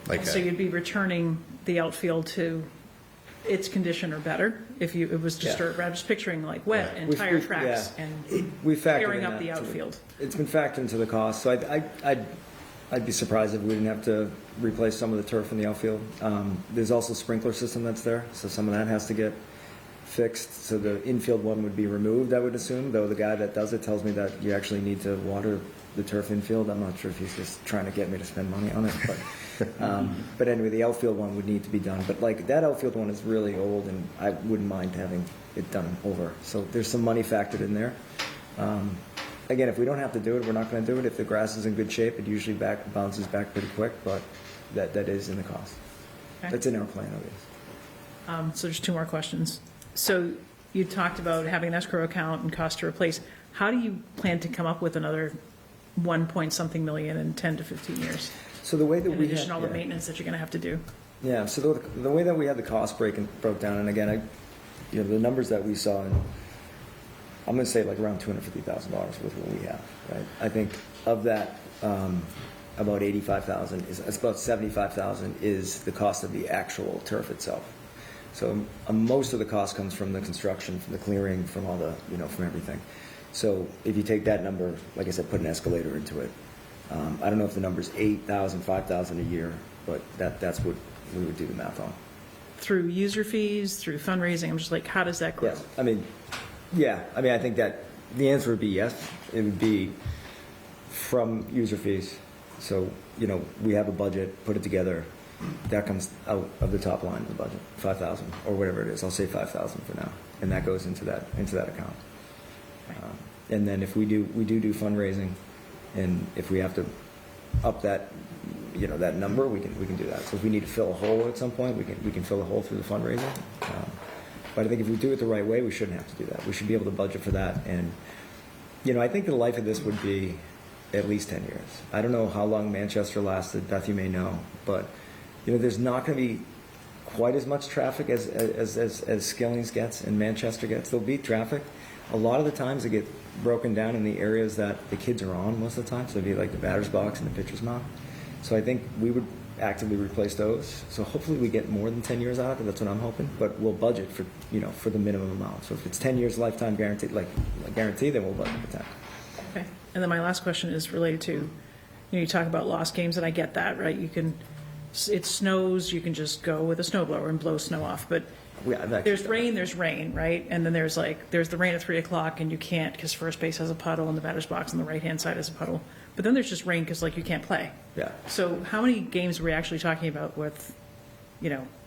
Like So that. you'd be returning the outfield to its condition or better if it was Yeah. disturbed. I'm just picturing like wet Yeah. and We've- tire we've- tracks yeah. and We factored tearing in up that the to outfield. It's been factored into the cost, so I'd be surprised if we didn't have to replace some of the turf in the outfield. There's also a sprinkler system that's there, so some of that has to get fixed. So the infield one would be removed, I would assume, though the guy that does it tells me that you actually need to water the turf infield. I'm not sure if he's just trying to get me to spend money on it, but anyway, the outfield one would need to be done. But like that outfield one is really old, and I wouldn't mind having it done over. So there's some money factored in there. Again, if we don't have to do it, we're not going to do it. If the grass is in good shape, it usually bounces back pretty quick, but that is in the cost. Okay. That's in our plan, at least. So there's two more questions. So you talked about having an escrow account and cost to replace. How do you plan to come up with another 1 point something million in 10 to 15 years? So the way that In we addition to all the yeah. maintenance that you're going to have to do. Yeah, so the way that we had the cost broke down, and again, the numbers that we saw, I'm going to say like around $250,000 with what we have, right? I think of that, about 85,000 it's about 75,000 is the cost of the actual turf itself. So most of the cost comes from the construction, from the clearing, from all the, from everything. So if you take that number, like I said, put an escalator into it. I don't know if the number's 8,000, 5,000 a year, but that's what we would do the math on. Through user fees, through fundraising, I'm just like, how does that grow? Yes, I think that the answer would be yes. It would be from user fees. So, we have a budget, put it together. That comes out of the top line of the budget, 5,000 or whatever it is. I'll say 5,000 for now, and that goes into that account. And then if we do fundraising, and if we have to up that, that number, we can do that. So if we need to fill a hole at some point, we can fill a hole through the fundraising. But I think if we do it the right way, we shouldn't have to do that. We should be able to budget for that. And, I think the life of this would be at least 10 years. I don't know how long Manchester lasted. Beth, you may know. But, there's not going to be quite as much traffic as Skillings gets and Manchester gets. There'll be traffic. A lot of the times it gets broken down in the areas that the kids are on most of the time. So it'd be like the batter's box and the pitcher's mound. So I think we would actively replace those. So hopefully we get more than 10 years out of it. That's what I'm hoping. But we'll budget for, for the minimum amount. So if it's 10 years lifetime guarantee, then we'll budget for 10. Okay. And then my last question is related to, you talk about lost games, and I get that, right? It snows, you can just go with a snowblower and blow snow off. But there's rain, right? And then there's the rain at 3 o'clock, and you can't because first base has a puddle and the batter's box on the right-hand side has a puddle. But then there's just rain because you can't play. Yeah. So how many games are we actually talking about with,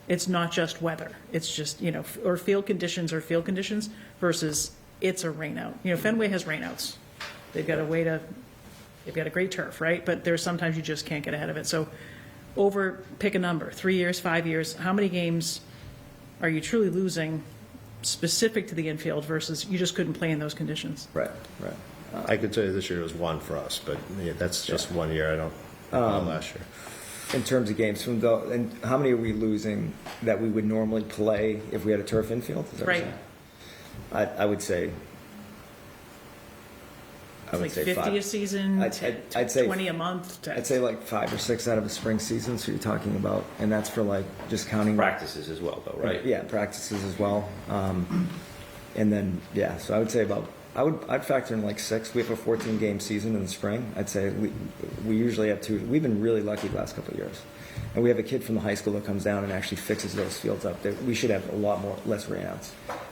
it's not just weather. It's just, or field conditions versus it's a rain out. Fenway has rain outs. They've got a great turf, right? But there's sometimes you just can't get ahead of it. So pick a number, 3 years, 5 years, how many games are you truly losing specific to the infield versus you just couldn't play in those conditions? Right. I could tell you this year was one for us, but that's just 1 year. I don't know last year. In terms of games, and how many are we losing that we would normally play if we had a turf infield? Is that what you're saying? I would say. I would say 50 5. a season, I'd say 20 a month. I'd say 5 or 6 out of a spring season. So you're talking about, and that's for just counting Practices as well, though, right? Yeah, practices as well. And then so I would say I'd factor in 6. We have a 14-game season in the spring. I'd say we usually have 2. We've been really lucky the last couple of years, and we have a kid from the high school that comes down and actually fixes those fields up. We should have less rainouts,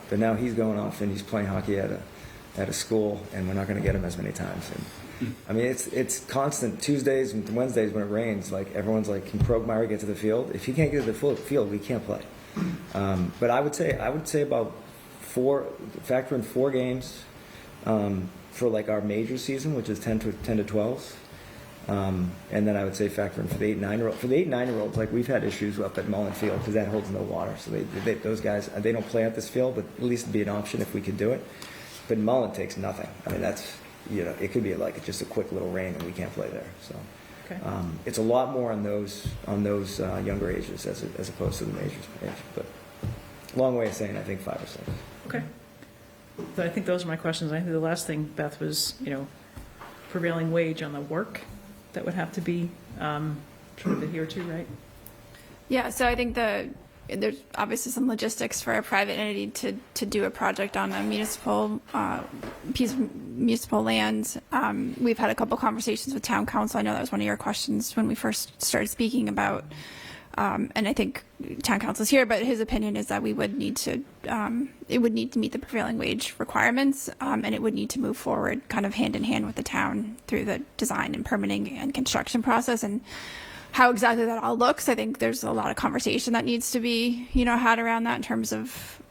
but now he's going off and he's playing hockey at a school, and we're not going to get him as many times. And I mean, it's constant. Tuesdays and Wednesdays when it rains, everyone's like, can Krogmeyer get to the field? If he can't get to the field, we can't play. But I would say about 4. Factor in 4 games for our major season, which is 10 to 12s. And then I would say factor in for the 8 and 9-year-olds. For the 8 and 9-year-olds, we've had issues up at Mullen Field because that holds no water. So those guys, they don't play at this field, but at least it'd be an option if we could do it. But Mullen takes nothing. I mean, that's, it could be just a quick little rain and we can't play there. So Okay. It's a lot more on those younger ages as opposed to the major age. But long way of saying, I think 5 or 6. Okay. So I think those are my questions. I think the last thing, Beth, was, prevailing wage on the work that would have to be sort of adhered to, right? Yeah, so I think there's obviously some logistics for a private entity to do a project on a municipal piece of municipal land. We've had a couple conversations with town council. I know that was one of your questions when we first started speaking about, and I think town council's here, but his opinion is that we would need to, it would need to meet the prevailing wage requirements, and it would need to move forward kind of hand in hand with the town through the design and permitting and construction process. And how exactly that all looks, I think there's a lot of conversation that needs to be, had around that in terms of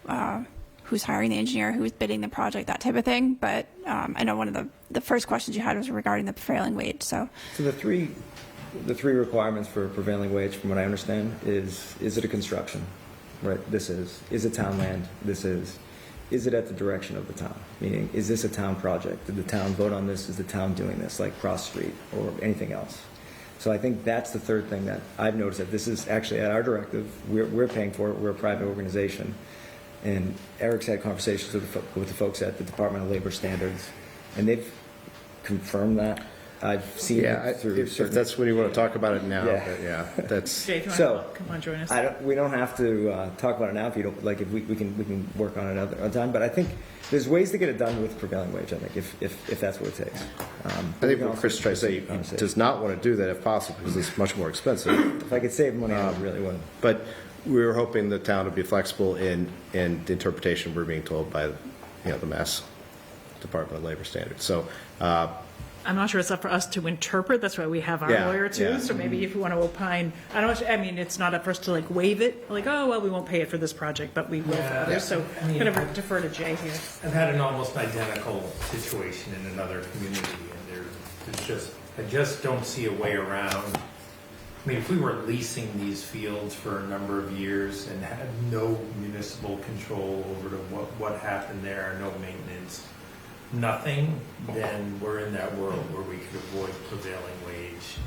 who's hiring the engineer, who's bidding the project, that type of thing. But I know one of the first questions you had was regarding the prevailing wage. So the three requirements for prevailing wage, from what I understand, is it a construction? Right, this is it town land? This is it at the direction of the town? Meaning, is this a town project? Did the town vote on this? Is the town doing this, like Cross Street or anything else? So I think that's the third thing that I've noticed, that this is actually at our directive. We're paying for it. We're a private organization. And Eric's had conversations with the folks at the Department of Labor Standards, and they've confirmed that. I've seen it through if that's when you want to talk about it now. Yeah. But that's Jay, if you want to come on, join us. we don't have to talk about it now if you don't like. If we can work on it another time. But I think there's ways to get it done with prevailing wage. I think if that's what it takes. I think what Chris tried to say, he does not want to do that if possible because it's much more expensive. If I could save money, I really would. But we were hoping the town would be flexible in the interpretation we're being told by the Mass Department of Labor Standards. So. I'm not sure it's up for us to interpret. That's why we have our Yeah, lawyer too. yeah. So maybe if we want to opine, I mean, it's not up for us to like waive it. Like, oh, well, we won't pay it for this project, but we will for others. So I'm going to defer to Jay here. I've had an almost identical situation in another community, and I just don't see a way around. I mean, if we were leasing these fields for a number of years and had no municipal control over to what happened there, no maintenance, nothing, then we're in that world where we could avoid prevailing wage.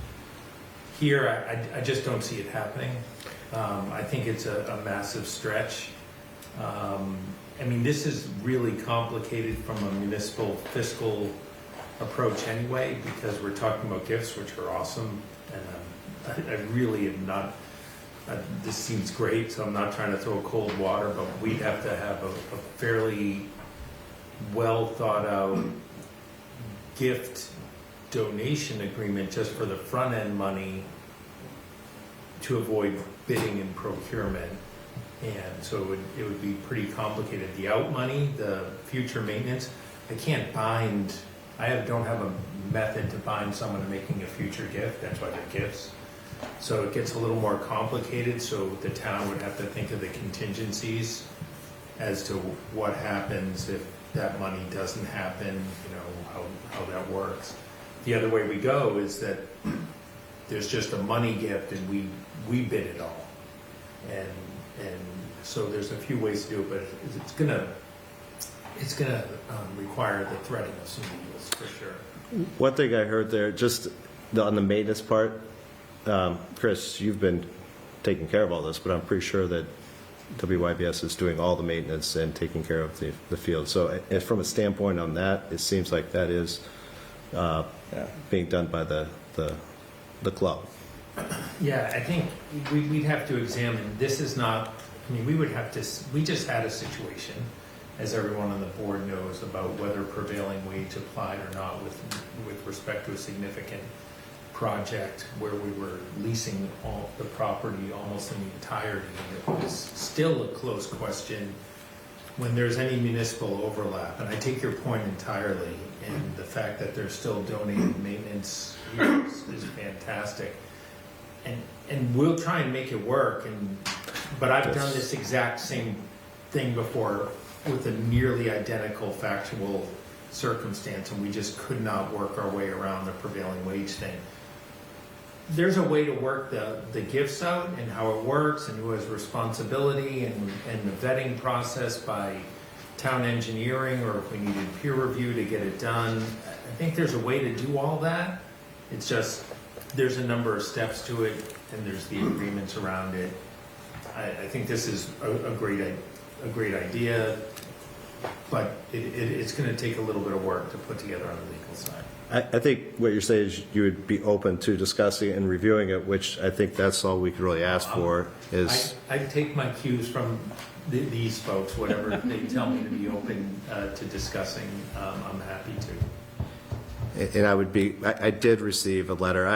Here, I just don't see it happening. I think it's a massive stretch. I mean, this is really complicated from a municipal fiscal approach anyway, because we're talking about gifts, which are awesome, and I really am not, this seems great, so I'm not trying to throw cold water, but we'd have to have a fairly well thought out gift donation agreement just for the front end money to avoid bidding and procurement. And so it would be pretty complicated. The out money, the future maintenance, I can't bind, don't have a method to bind someone to making a future gift. That's why they're gifts. So it gets a little more complicated. So the town would have to think of the contingencies as to what happens if that money doesn't happen, how that works. The other way we go is that there's just a money gift and we bid it all. And so there's a few ways to do it, but it's gonna require the threading of some needles for sure. One thing I heard there, just on the maintenance part, Chris, you've been taking care of all this, but I'm pretty sure that WYBS is doing all the maintenance and taking care of the field. So from a standpoint on that, it seems like that is being done by the club. Yeah, I think we'd have to examine, this is not, I mean, we just had a situation, as everyone on the board knows, about whether prevailing wage applied or not with respect to a significant project where we were leasing all the property almost in the entirety, and it was still a close question when there's any municipal overlap. And I take your point entirely, and the fact that they're still donating maintenance here is fantastic. And we'll try and make it work. But I've done this exact same thing before with a nearly identical factual circumstance, and we just could not work our way around the prevailing wage thing. There's a way to work the gifts out and how it works and who has responsibility and the vetting process by town engineering, or if we needed peer review to get it done. I think there's a way to do all that. It's just there's a number of steps to it, and there's the agreements around it. I think this is a great idea, but it's going to take a little bit of work to put together on the legal side. I think what you're saying is you would be open to discussing and reviewing it, which I think that's all we could really ask for is, I take my cues from these folks, whatever they tell me to be open to discussing, I'm happy to. and I did receive a letter.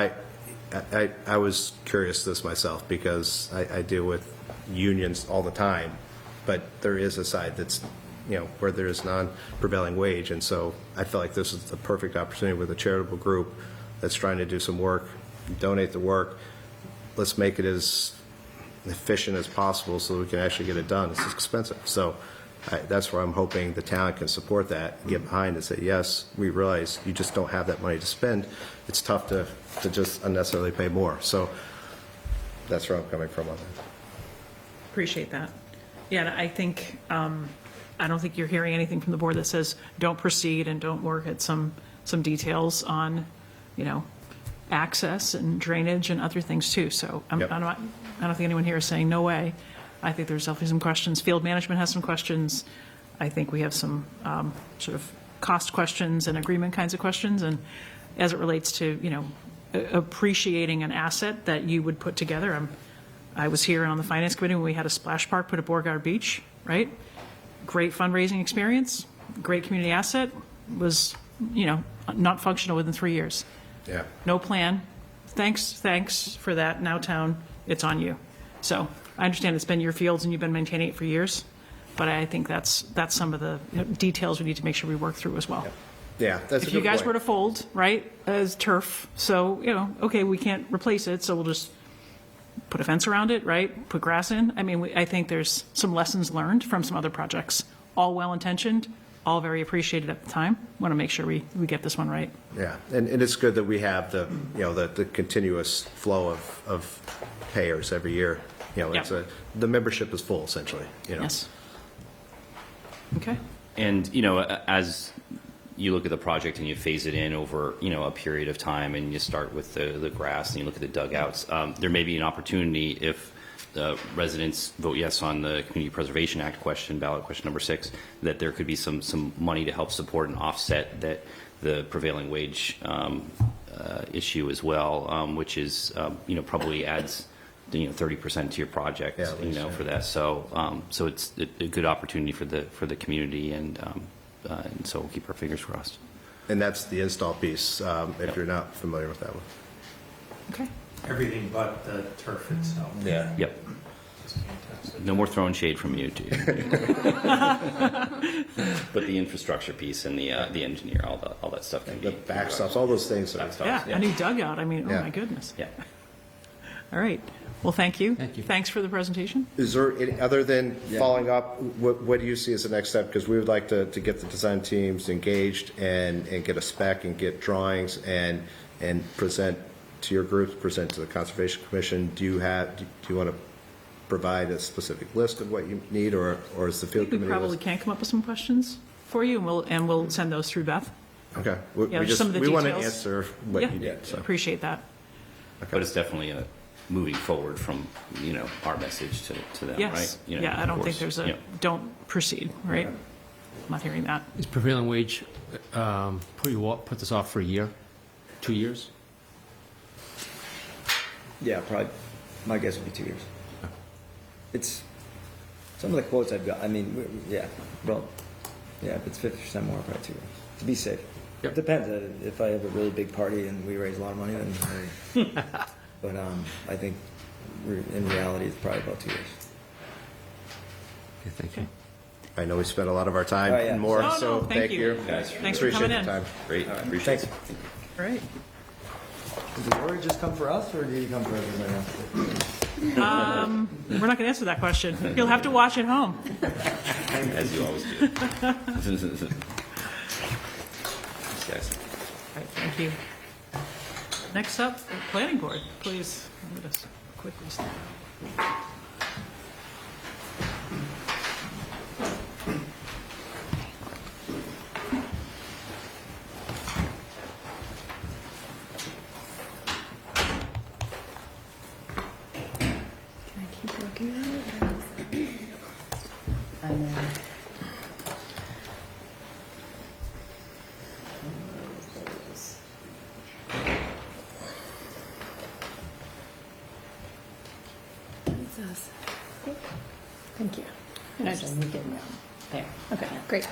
I was curious this myself because I deal with unions all the time, but there is a side that's, where there is non-prevailing wage. And so I felt like this is the perfect opportunity with a charitable group that's trying to do some work, donate the work. Let's make it as efficient as possible so we can actually get it done. It's expensive. So that's where I'm hoping the town can support that, get behind and say, yes, we realize you just don't have that money to spend. It's tough to just unnecessarily pay more. So that's where I'm coming from on that. Appreciate that. Yeah, and I think, I don't think you're hearing anything from the board that says, don't proceed and don't work at some details on, access and drainage and other things too. So I don't think anyone here is saying no way. I think there's definitely some questions. Field management has some questions. I think we have some sort of cost questions and agreement kinds of questions. And as it relates to, appreciating an asset that you would put together, I was here on the finance committee when we had a splash park put at Beauregard Beach, right? Great fundraising experience, great community asset, was, not functional within 3 years. Yeah. No plan. Thanks for that. Now town, it's on you. So I understand it's been your fields and you've been maintaining it for years, but I think that's some of the details we need to make sure we work through as well. Yeah, that's a If you good guys point. were to fold, right, as turf, so, okay, we can't replace it, so we'll just put a fence around it, right, put grass in. I mean, I think there's some lessons learned from some other projects, all well-intentioned, all very appreciated at the time. Want to make sure we get this one right. Yeah, and it's good that we have the, the continuous flow of payers every year. It's the membership is full essentially, Yes. Okay. And, as you look at the project and you phase it in over, a period of time and you start with the grass and you look at the dugouts, there may be an opportunity if the residents vote yes on the Community Preservation Act question, ballot question number 6, that there could be some money to help support and offset that the prevailing wage issue as well, which is, probably adds 30% to your project, for that. So, so it's a good opportunity for the community, and so we'll keep our fingers crossed. And that's the install piece, if you're not familiar with that one. Okay. Everything but the turf itself. Yeah. Yep. It's fantastic. No more throwing shade from you, too. But the infrastructure piece and the engineer, all that stuff can The be backstops, all those things. Yeah, a new dugout. I mean, Yeah. oh my goodness. Yeah. All right. Well, thank you. Thank you. Thanks for the presentation. Is there any, other than following up, what do you see as the next step? Because we would like to get the design teams engaged and get a spec and get drawings and present to your groups, present to the Conservation Commission. Do you want to provide a specific list of what you need, or is the field We committee probably list? can come up with some questions for you, and we'll send those through Beth. Okay. Yeah, just some of the we want to details. answer what Yeah. you need. So. Appreciate that. But it's definitely a moving forward from, our message to them, Yes. right? Yeah, I don't think course. there's Yeah. don't proceed, right? I'm not hearing that. Is prevailing wage, put this off for a year, 2 years? Yeah, probably, my guess would be 2 years. It's, some of the quotes I've got, I mean, if it's 50% more, probably 2 years, to be safe. Yep. It depends, if I have a really big party and we raise a lot of money, then, but I think in reality, it's probably about 2 years. Okay, thank you. I know we spent a lot of our time Oh, yeah. and more, No, so thank thank you. you. Guys, Thanks for Appreciate coming the in. time. great. Appreciate it. All right. Did Rory just come for us, or did he come for everybody else? We're not going to answer that question. You'll have to watch at home. As you always do. Thanks, guys. All right, thank you. Next up, the planning board, please. Let us quickly start. Can I keep looking at it? I know. says. Thank you. And I just you get there. okay, great.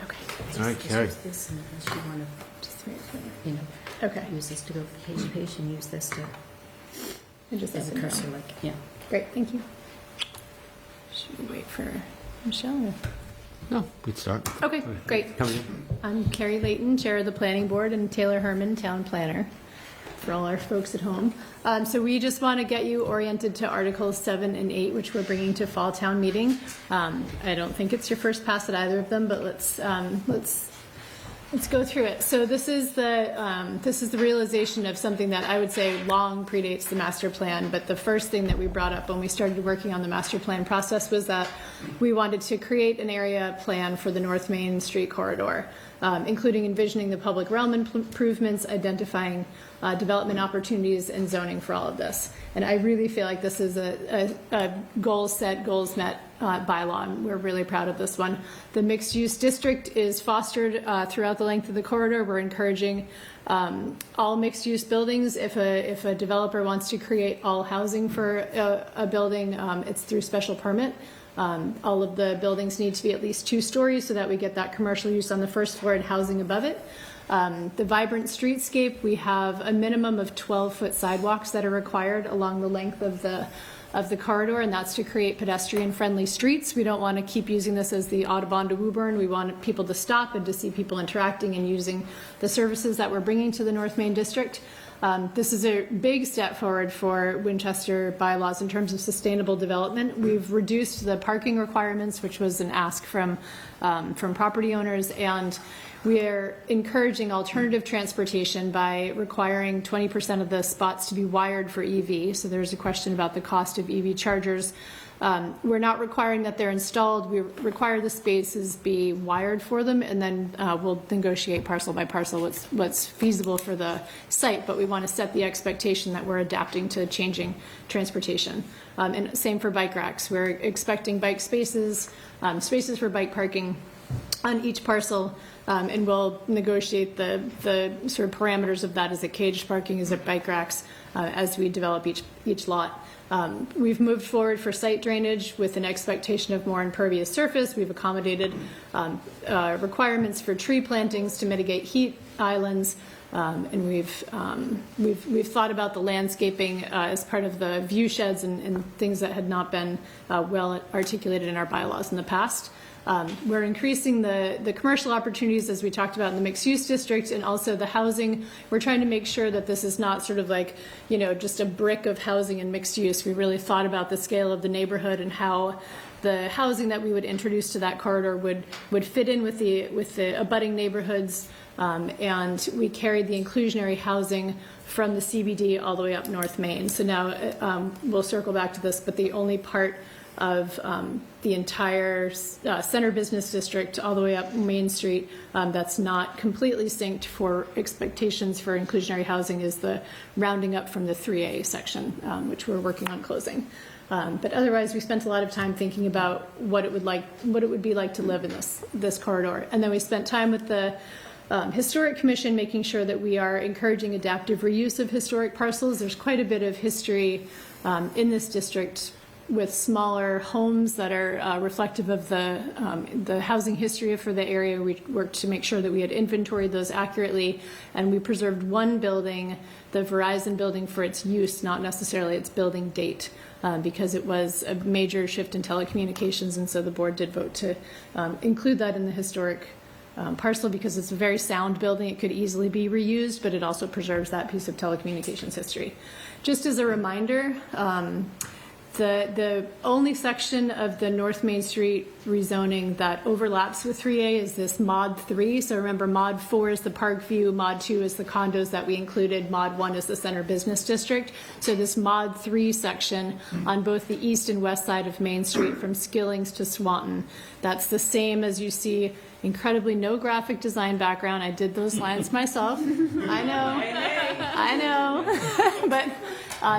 Okay, All right, Carrie. This, and unless you want to, you know, okay. use this to go from page to page and use this to, I just as a let it cursor, go. like, yeah. Great, thank you. Should we wait for Michelle? No, we'd start. Okay, great. Come in. I'm Carrie Layton, Chair of the Planning Board, and Taylor Herman, Town Planner, for all our folks at home. So we just want to get you oriented to Articles 7 and 8, which we're bringing to Fall Town Meeting. I don't think it's your first pass at either of them, but let's go through it. So this is the realization of something that I would say long predates the master plan, but the first thing that we brought up when we started working on the master plan process was that we wanted to create an area plan for the North Main Street corridor, including envisioning the public realm improvements, identifying development opportunities, and zoning for all of this. And I really feel like this is a goals set, goals met bylaw, and we're really proud of this one. The mixed-use district is fostered throughout the length of the corridor. We're encouraging all mixed-use buildings. If a developer wants to create all housing for a building, it's through special permit. All of the buildings need to be at least 2 stories so that we get that commercial use on the first floor and housing above it. The vibrant streetscape, we have a minimum of 12-foot sidewalks that are required along the length of the corridor, and that's to create pedestrian-friendly streets. We don't want to keep using this as the Audubon to Woburn. We want people to stop and to see people interacting and using the services that we're bringing to the North Main District. This is a big step forward for Winchester bylaws in terms of sustainable development. We've reduced the parking requirements, which was an ask from property owners, and we are encouraging alternative transportation by requiring 20% of the spots to be wired for EV. So there's a question about the cost of EV chargers. We're not requiring that they're installed. We require the spaces be wired for them, and then we'll negotiate parcel by parcel what's feasible for the site, but we want to set the expectation that we're adapting to changing transportation. And same for bike racks. We're expecting bike spaces, spaces for bike parking on each parcel, and we'll negotiate the sort of parameters of that. Is it caged parking? Is it bike racks? As we develop each lot. We've moved forward for site drainage with an expectation of more impervious surface. We've accommodated requirements for tree plantings to mitigate heat islands, and we've thought about the landscaping as part of the view sheds and things that had not been well articulated in our bylaws in the past. We're increasing the commercial opportunities, as we talked about in the mixed-use district, and also the housing. We're trying to make sure that this is not sort of like, just a brick of housing and mixed use. We really thought about the scale of the neighborhood and how the housing that we would introduce to that corridor would fit in with the abutting neighborhoods, and we carried the inclusionary housing from the CBD all the way up North Main. So now we'll circle back to this, but the only part of the entire center business district all the way up Main Street that's not completely synced for expectations for inclusionary housing is the rounding up from the 3A section, which we're working on closing. But otherwise, we spent a lot of time thinking about what it would be like to live in this corridor. And then we spent time with the Historic Commission, making sure that we are encouraging adaptive reuse of historic parcels. There's quite a bit of history in this district with smaller homes that are reflective of the housing history for the area. We worked to make sure that we had inventoried those accurately, and we preserved one building, the Verizon building, for its use, not necessarily its building date, because it was a major shift in telecommunications, and so the board did vote to include that in the historic parcel because it's a very sound building. It could easily be reused, but it also preserves that piece of telecommunications history. Just as a reminder, the only section of the North Main Street rezoning that overlaps with 3A is this Mod 3. So remember, Mod 4 is the Parkview, Mod 2 is the condos that we included, Mod 1 is the Center Business District. So this Mod 3 section on both the east and west side of Main Street from Skillings to Swanton, that's the same as you see. Incredibly no graphic design background. I did those lines myself. I know. But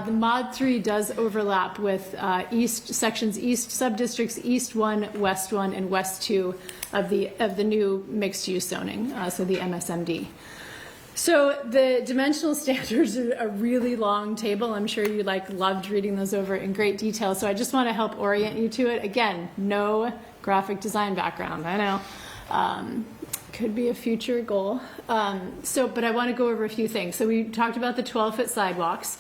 the Mod 3 does overlap with sections east subdistricts, East 1, West 1, and West 2 of the new mixed-use zoning, so the MSMD. So the dimensional standards are a really long table. I'm sure you loved reading those over in great detail. So I just want to help orient you to it. Again, no graphic design background. I know. Could be a future goal. But I want to go over a few things. So we talked about the 12-foot sidewalks.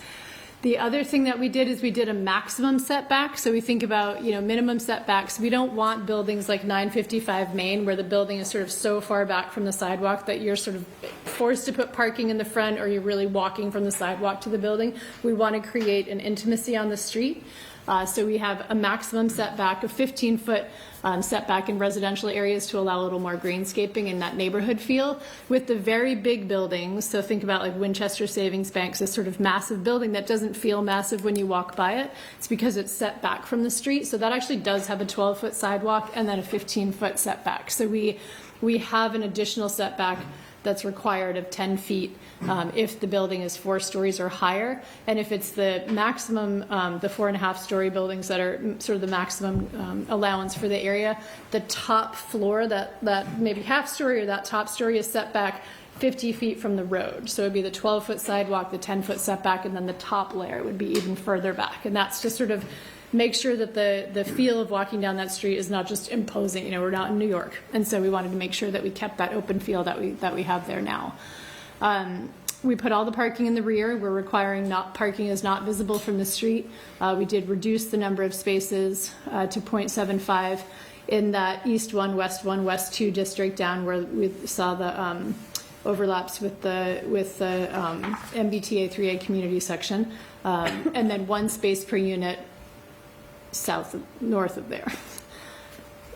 The other thing that we did is we did a maximum setback. So we think about, minimum setbacks. We don't want buildings like 955 Main where the building is sort of so far back from the sidewalk that you're sort of forced to put parking in the front or you're really walking from the sidewalk to the building. We want to create an intimacy on the street. So we have a maximum setback of 15-foot setback in residential areas to allow a little more greenscaping in that neighborhood feel. With the very big buildings, so think about like Winchester Savings Bank, this sort of massive building that doesn't feel massive when you walk by it. It's because it's set back from the street. So that actually does have a 12-foot sidewalk and then a 15-foot setback. So we have an additional setback that's required of 10 feet if the building is 4 stories or higher. And if it's the maximum, the 4.5-story buildings that are sort of the maximum allowance for the area, the top floor, that maybe half story or that top story is set back 50 feet from the road. So it would be the 12-foot sidewalk, the 10-foot setback, and then the top layer would be even further back. And that's to sort of make sure that the feel of walking down that street is not just imposing. We're not in New York. And so we wanted to make sure that we kept that open feel that we have there now. We put all the parking in the rear. We're requiring parking is not visible from the street. We did reduce the number of spaces to 0.75 in that East 1, West 1, West 2 district down where we saw the overlaps with the MBTA 3A community section, and then 1 space per unit north of there.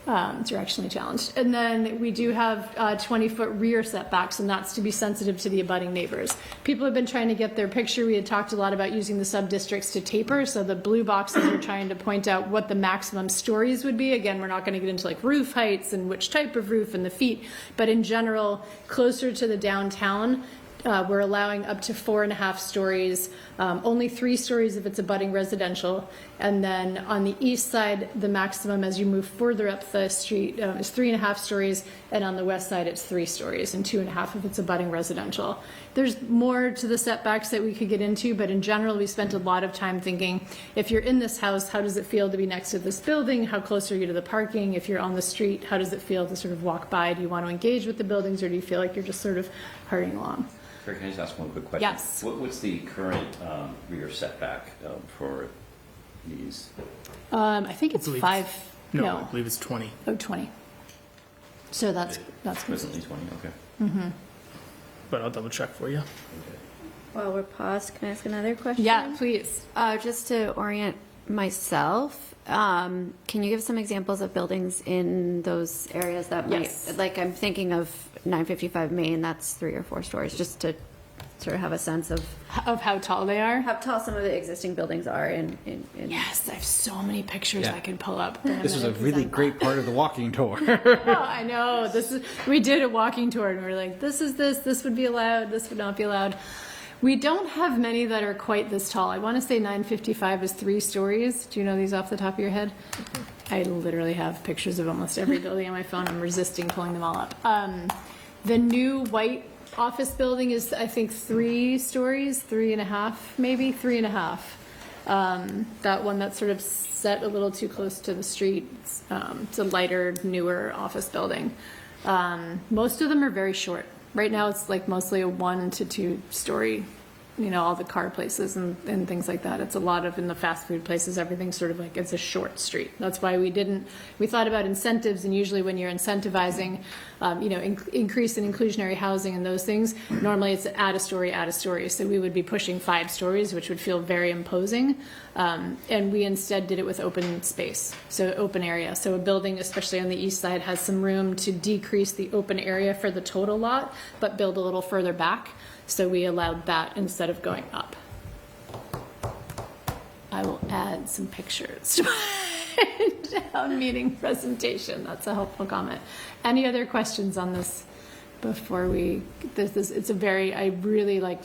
Directionally challenged. And then we do have 20-foot rear setbacks, and that's to be sensitive to the abutting neighbors. People have been trying to get their picture. We had talked a lot about using the sub-districts to taper, so the blue boxes are trying to point out what the maximum stories would be. Again, we're not going to get into like roof heights and which type of roof and the feet, but in general, closer to the downtown, we're allowing up to 4.5 stories, only 3 stories if it's abutting residential. And then on the east side, the maximum as you move further up the street is 3.5 stories. And on the west side, it's 3 stories and 2.5 if it's abutting residential. There's more to the setbacks that we could get into, but in general, we spent a lot of time thinking, if you're in this house, how does it feel to be next to this building? How close are you to the parking? If you're on the street, how does it feel to sort of walk by? Do you want to engage with the buildings, or do you feel like you're just sort of hurrying along? Can I just ask one quick question? Yes. What's the current rear setback for these? I think it's 5. No, I believe it's 20. Oh, 20. So that's Presently 20, okay. Mm-hmm. But I'll double check for you. While we're paused, can I ask another question? Yeah, please. Just to orient myself, can you give some examples of buildings in those areas that Yes. might, like I'm thinking of 955 Main, that's 3 or 4 stories, just to sort of have a sense of how tall they are? How tall some of the existing buildings are in Yes, I have so many pictures Yeah. I could pull up. This was a really great part of the walking tour. Oh, I know. We did a walking tour and we were like, this would be allowed, this would not be allowed. We don't have many that are quite this tall. I want to say 955 is 3 stories. Do you know these off the top of your head? I literally have pictures of almost every building on my phone. I'm resisting pulling them all up. The new white office building is, I think, 3 stories, 3.5, maybe 3.5. That one that's sort of set a little too close to the street. It's a lighter, newer office building. Most of them are very short. Right now it's like mostly a 1 to 2 story, all the car places and things like that. It's a lot of in the fast food places, everything's sort of like it's a short street. That's why we thought about incentives, and usually when you're incentivizing, increase in inclusionary housing and those things, normally it's add a story. So we would be pushing 5 stories, which would feel very imposing. And we instead did it with open space, so open area. So a building, especially on the east side, has some room to decrease the open area for the total lot, but build a little further back. So we allowed that instead of going up. I will add some pictures to my town meeting presentation. That's a helpful comment. Any other questions on this before we, I really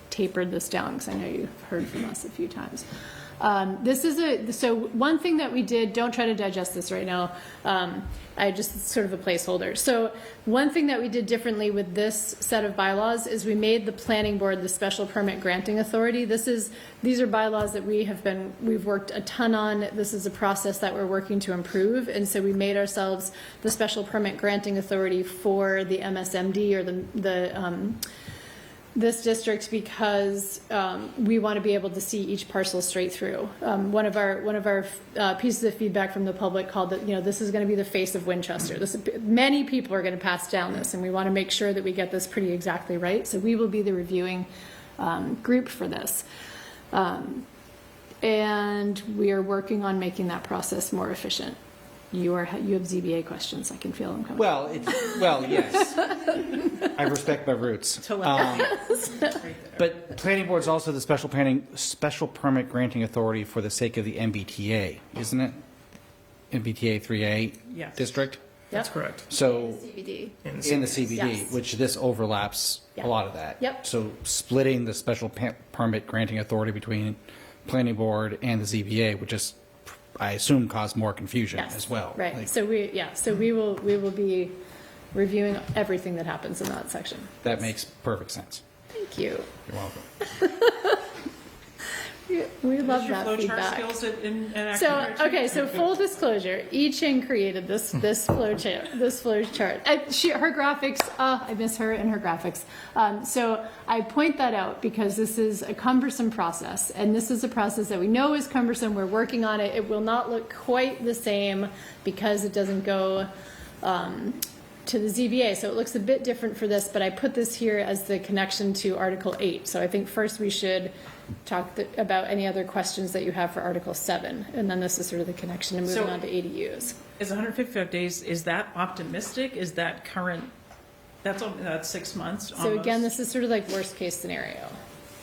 tapered this down because I know you've heard from us a few times. So one thing that we did, don't try to digest this right now. I just sort of a placeholder. So one thing that we did differently with this set of bylaws is we made the planning board the special permit granting authority. These are bylaws that we've worked a ton on. This is a process that we're working to improve. And so we made ourselves the special permit granting authority for the MSMD or this district because we want to be able to see each parcel straight through. One of our pieces of feedback from the public called that, this is going to be the face of Winchester. Many people are going to pass down this, and we want to make sure that we get this pretty exactly right. So we will be the reviewing group for this. And we are working on making that process more efficient. You have ZBA questions. I can feel them coming. Well, yes. I respect my roots. But planning board's also the special permit granting authority for the sake of the MBTA, isn't it? MBTA 3A Yes. district? That's correct. So CBD. in the CBD, Yes. which this overlaps a lot of that. Yep. So splitting the special permit granting authority between planning board and the ZBA would just, I assume, cause more confusion Yes. as well. Right. Like, So we will be reviewing everything that happens in that section. that makes perfect sense. Thank you. You're welcome. We love Your that flowchart feedback. skills in So, action. okay, so full disclosure, I-Ching created this flow chart. Her graphics, I miss her and her graphics. So I point that out because this is a cumbersome process, and this is a process that we know is cumbersome. We're working on it. It will not look quite the same because it doesn't go to the ZBA, so it looks a bit different for this, but I put this here as the connection to Article 8. So I think first we should talk about any other questions that you have for Article 7, and then this is sort of the connection to moving on to ADUs. Is 155 days, is that optimistic? Is that current, that's 6 months almost? So again, this is sort of like worst case scenario.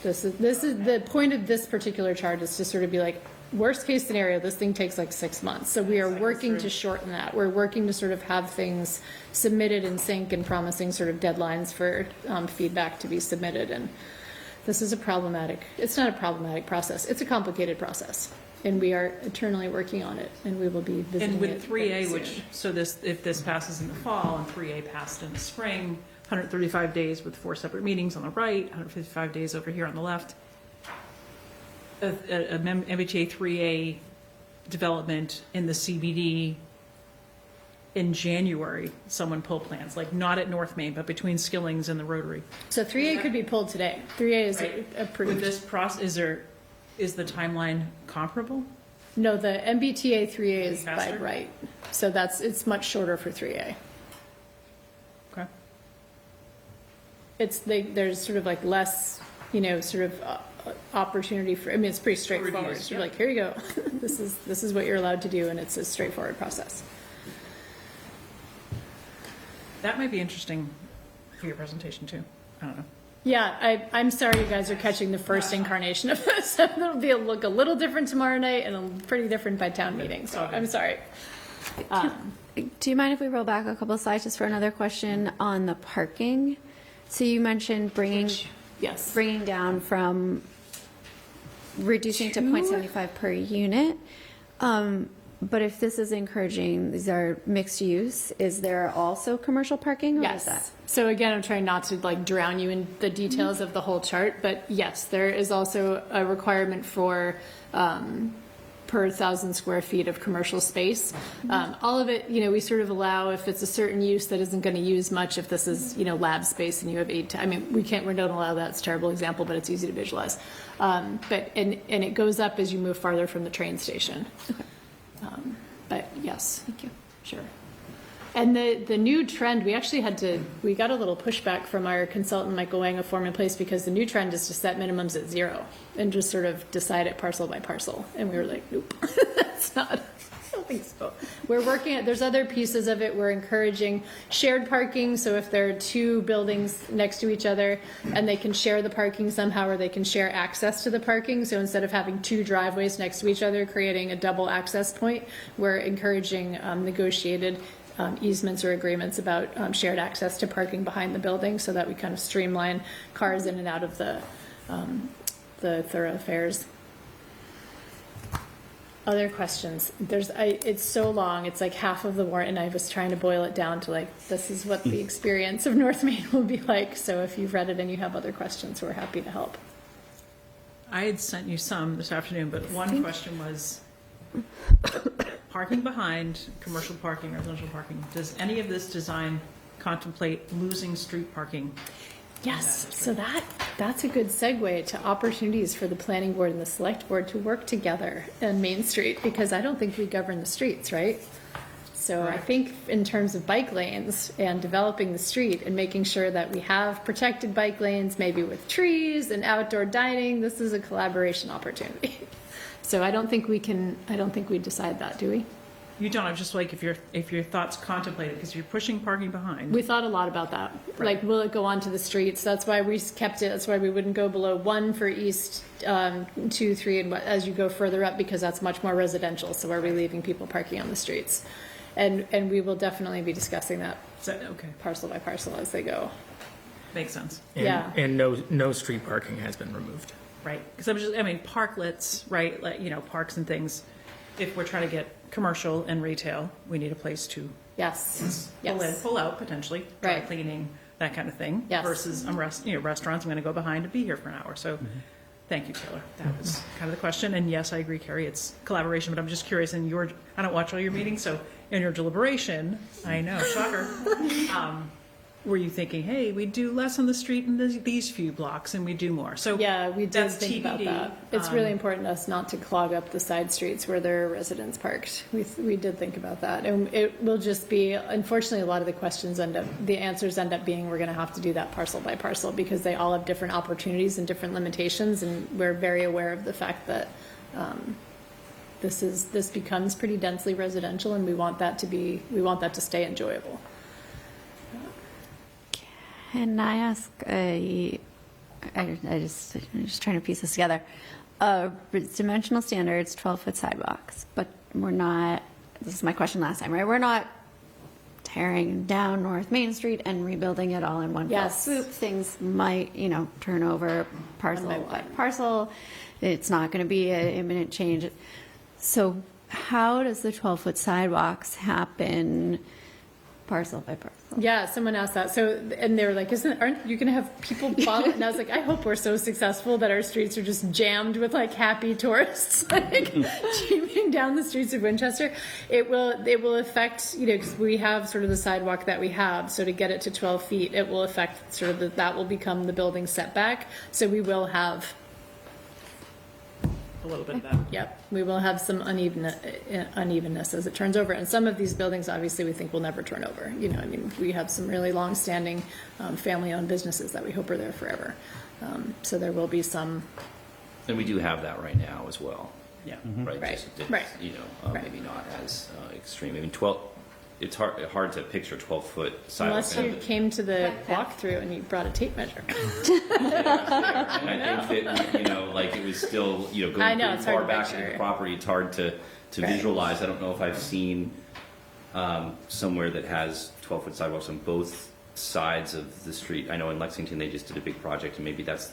This is the point of this particular chart is to sort of be like, worst case scenario, this thing takes like 6 months. So we are working to shorten that. We're working to sort of have things submitted in sync and promising sort of deadlines for feedback to be submitted. And this is it's not a problematic process. It's a complicated process. And we are eternally working on it, and we will be visiting And with it 3A, soon. if this passes in the fall and 3A passed in the spring, 135 days with 4 separate meetings on the right, 155 days over here on the left. A MBTA 3A development in the CBD in January, someone pull plans, like not at North Main, but between Skillings and the Rotary. So 3A could be pulled today. 3A is Right. approved. With this process, is the timeline comparable? No, the MBTA 3A is by Faster? right. So it's much shorter for 3A. Okay. There's sort of like less, sort of opportunity for, it's pretty straightforward. Reviews, You're yeah. like, here you go. This is what you're allowed to do, and it's a straightforward process. That might be interesting for your presentation too. I don't know. Yeah, I'm sorry you guys are catching the first incarnation of this. It'll look a little different tomorrow night and pretty different by town meeting, so I'm sorry. Do you mind if we roll back a couple of slides just for another question on the parking? So you mentioned bringing down from reducing to 0.75 per unit. But if this is encouraging, these are mixed use, is there also commercial parking? Or Yes. is that? So again, I'm trying not to like drown you in the details of the whole chart, but yes, there is also a requirement for per 1,000 square feet of commercial space. All of it, we sort of allow if it's a certain use that isn't going to use much. If this is, lab space and you have 8, we don't allow that. It's a terrible example, but it's easy to visualize. But it goes up as you move farther from the train station. Okay. But yes. Thank you. Sure. And the new trend, we got a little pushback from our consultant, Michael Wang of Form in Place, because the new trend is to set minimums at 0 and just sort of decide it parcel by parcel. And we were like, nope, that's not, I don't think so. We're working there's other pieces of it. We're encouraging shared parking. So if there are 2 buildings next to each other and they can share the parking somehow, or they can share access to the parking. So instead of having 2 driveways next to each other, creating a double access point, we're encouraging negotiated easements or agreements about shared access to parking behind the building, so that we kind of streamline cars in and out of the thoroughfares. Other questions? It's so long, it's like half of the warrant, and I was trying to boil it down to like, this is what the experience of North Main will be like. So if you've read it and you have other questions, we're happy to help. I had sent you some this afternoon, but one question was parking behind, commercial parking, residential parking. Does any of this design contemplate losing street parking? Yes, so that's a good segue to opportunities for the planning board and the select board to work together on Main Street, because I don't think we govern the streets, right? So I think in terms of bike lanes and developing the street and making sure that we have protected bike lanes, maybe with trees and outdoor dining, this is a collaboration opportunity. So I don't think we decide that, do we? You don't. I'm just like, if your thoughts contemplated, because you're pushing parking behind. We thought a lot about that. Like, will it go onto the streets? That's why we kept it. That's why we wouldn't go below 1 for east, 2, 3, and as you go further up, because that's much more residential. So are we leaving people parking on the streets? And we will definitely be discussing that Okay. parcel by parcel as they go. Makes sense. Yeah. And no street parking has been removed. Right. Because parklets, right, like, parks and things, if we're trying to get commercial and retail, we need a place to Yes. pull in, pull out, potentially, dry cleaning, that kind of thing. Yes. Versus restaurants, I'm going to go behind and be here for an hour. So thank you, Taylor. That was kind of the question. And yes, I agree, Carrie, it's collaboration, but I'm just curious, I don't watch all your meetings, so in your deliberation, I know, shocker, were you thinking, hey, we do less on the street in these few blocks and we do more? So Yeah, we did that's think about TBD. that. It's really important to us not to clog up the side streets where there are residents parked. We did think about that. And it will just be, unfortunately, a lot of the answers end up being, we're going to have to do that parcel by parcel, because they all have different opportunities and different limitations. And we're very aware of the fact that this becomes pretty densely residential, and we want that to stay enjoyable. Can I ask I'm just trying to piece this together. Dimensional standards, 12-foot sidewalks, but we're not, this is my question last time, right? We're not tearing down North Main Street and rebuilding it all in one fell swoop. Things might, turn over parcel by parcel. It's not going to be an imminent change. So how does the 12-foot sidewalks happen parcel by parcel? Yeah, someone asked that. So, and they were like, aren't you going to have people follow? And I was like, I hope we're so successful that our streets are just jammed with like happy tourists, like streaming down the streets of Winchester. It will affect, because we have sort of the sidewalk that we have. So to get it to 12 feet, it will affect sort of that will become the building setback. So we will have a little bit of that. Yep, we will have some unevenness as it turns over. And some of these buildings, obviously, we think will never turn over. We have some really long-standing family-owned businesses that we hope are there forever. So there will be some. And we do have that right now as well. Yeah. Right. Right. Just, Right. Maybe not as extreme. I mean, 12. It's hard to picture 12-foot sidewalks. Unless you came to the walkthrough and you brought a tape measure. And I think that, like it was still, going I know, pretty it's far hard to back picture. into the property, it's hard to visualize. I don't know if I've seen somewhere that has 12-foot sidewalks on both sides of the street. I know in Lexington they just did a big project, and maybe that's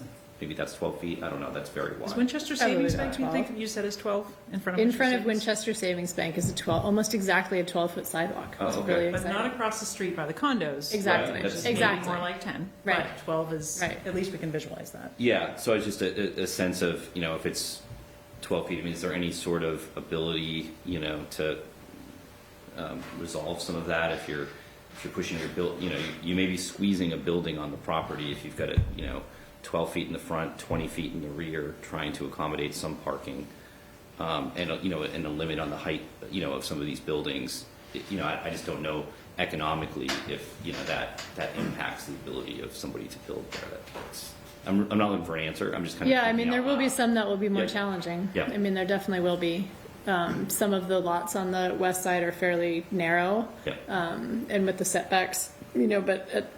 12 feet. I don't know. That's very wide. Is Winchester Savings Bank, do you think you said is 12 in front of Winchester Winchester Savings Bank is almost exactly a 12-foot sidewalk. Oh, It's okay. really But exciting. not across the street by the condos. Exactly. Right, that's Exactly. More like 10. Right. But 12 is, Right. at least we can visualize that. Yeah, so it's just a sense of, if it's 12 feet, I mean, is there any sort of ability, to resolve some of that if you're pushing your you may be squeezing a building on the property if you've got it, 12 feet in the front, 20 feet in the rear, trying to accommodate some parking, and a limit on the height, of some of these buildings. I just don't know economically if, that impacts the ability of somebody to build there. I'm not looking for an answer. I'm just kind of. Yeah, I mean, there will be some that will be more Yeah. challenging. Yeah. I mean, there definitely will be. Some of the lots on the west side are fairly narrow, Yeah. and with the setbacks, but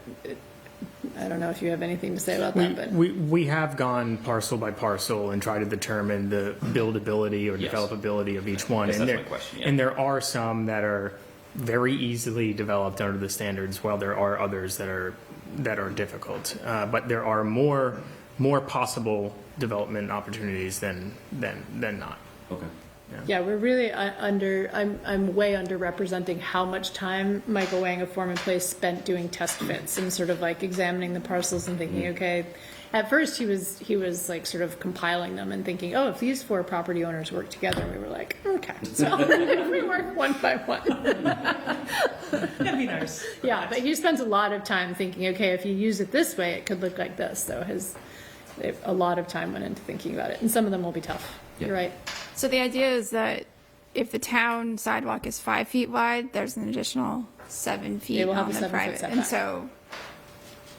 I don't know if you have anything to say about that. But We have gone parcel by parcel and tried to determine the buildability or Yes. developability of each one. Yes, and that's there, my question, yeah. And there are some that are very easily developed under the standards, while there are others that are difficult. But there are more possible development opportunities than not. Okay. Yeah, we're really I'm way underrepresenting how much time Michael Wang of Form and Place spent doing test fits and sort of like examining the parcels and thinking, okay, at first he was like sort of compiling them and thinking, oh, if these 4 property owners work together, we were like, okay, so we work one by one. That'd be nice. Yeah, but he spends a lot of time thinking, okay, if you use it this way, it could look like this. So a lot of time went into thinking about it, and some of them will be tough. Yeah. You're right. So the idea is that if the town sidewalk is 5 feet wide, there's an additional 7 feet They will have on a the 7-foot private. setback. And so,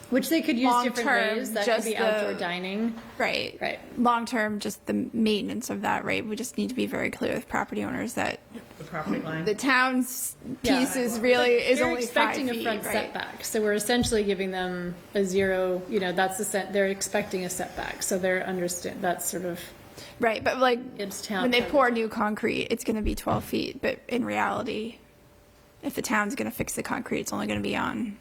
Which they could use different long-term, ways. That could just be outdoor dining. right, Right. long-term, just the maintenance of that, right? We just need to be very clear with property owners that The property line. the town's Yeah. piece is really, is They're only 5 expecting feet, a front right? setback, so we're essentially giving them a 0. That's they're expecting a setback, so that's sort of Right, but like, it's town. when they pour new concrete, it's gonna be 12 feet, but in reality, if the town's gonna fix the concrete, it's only gonna be on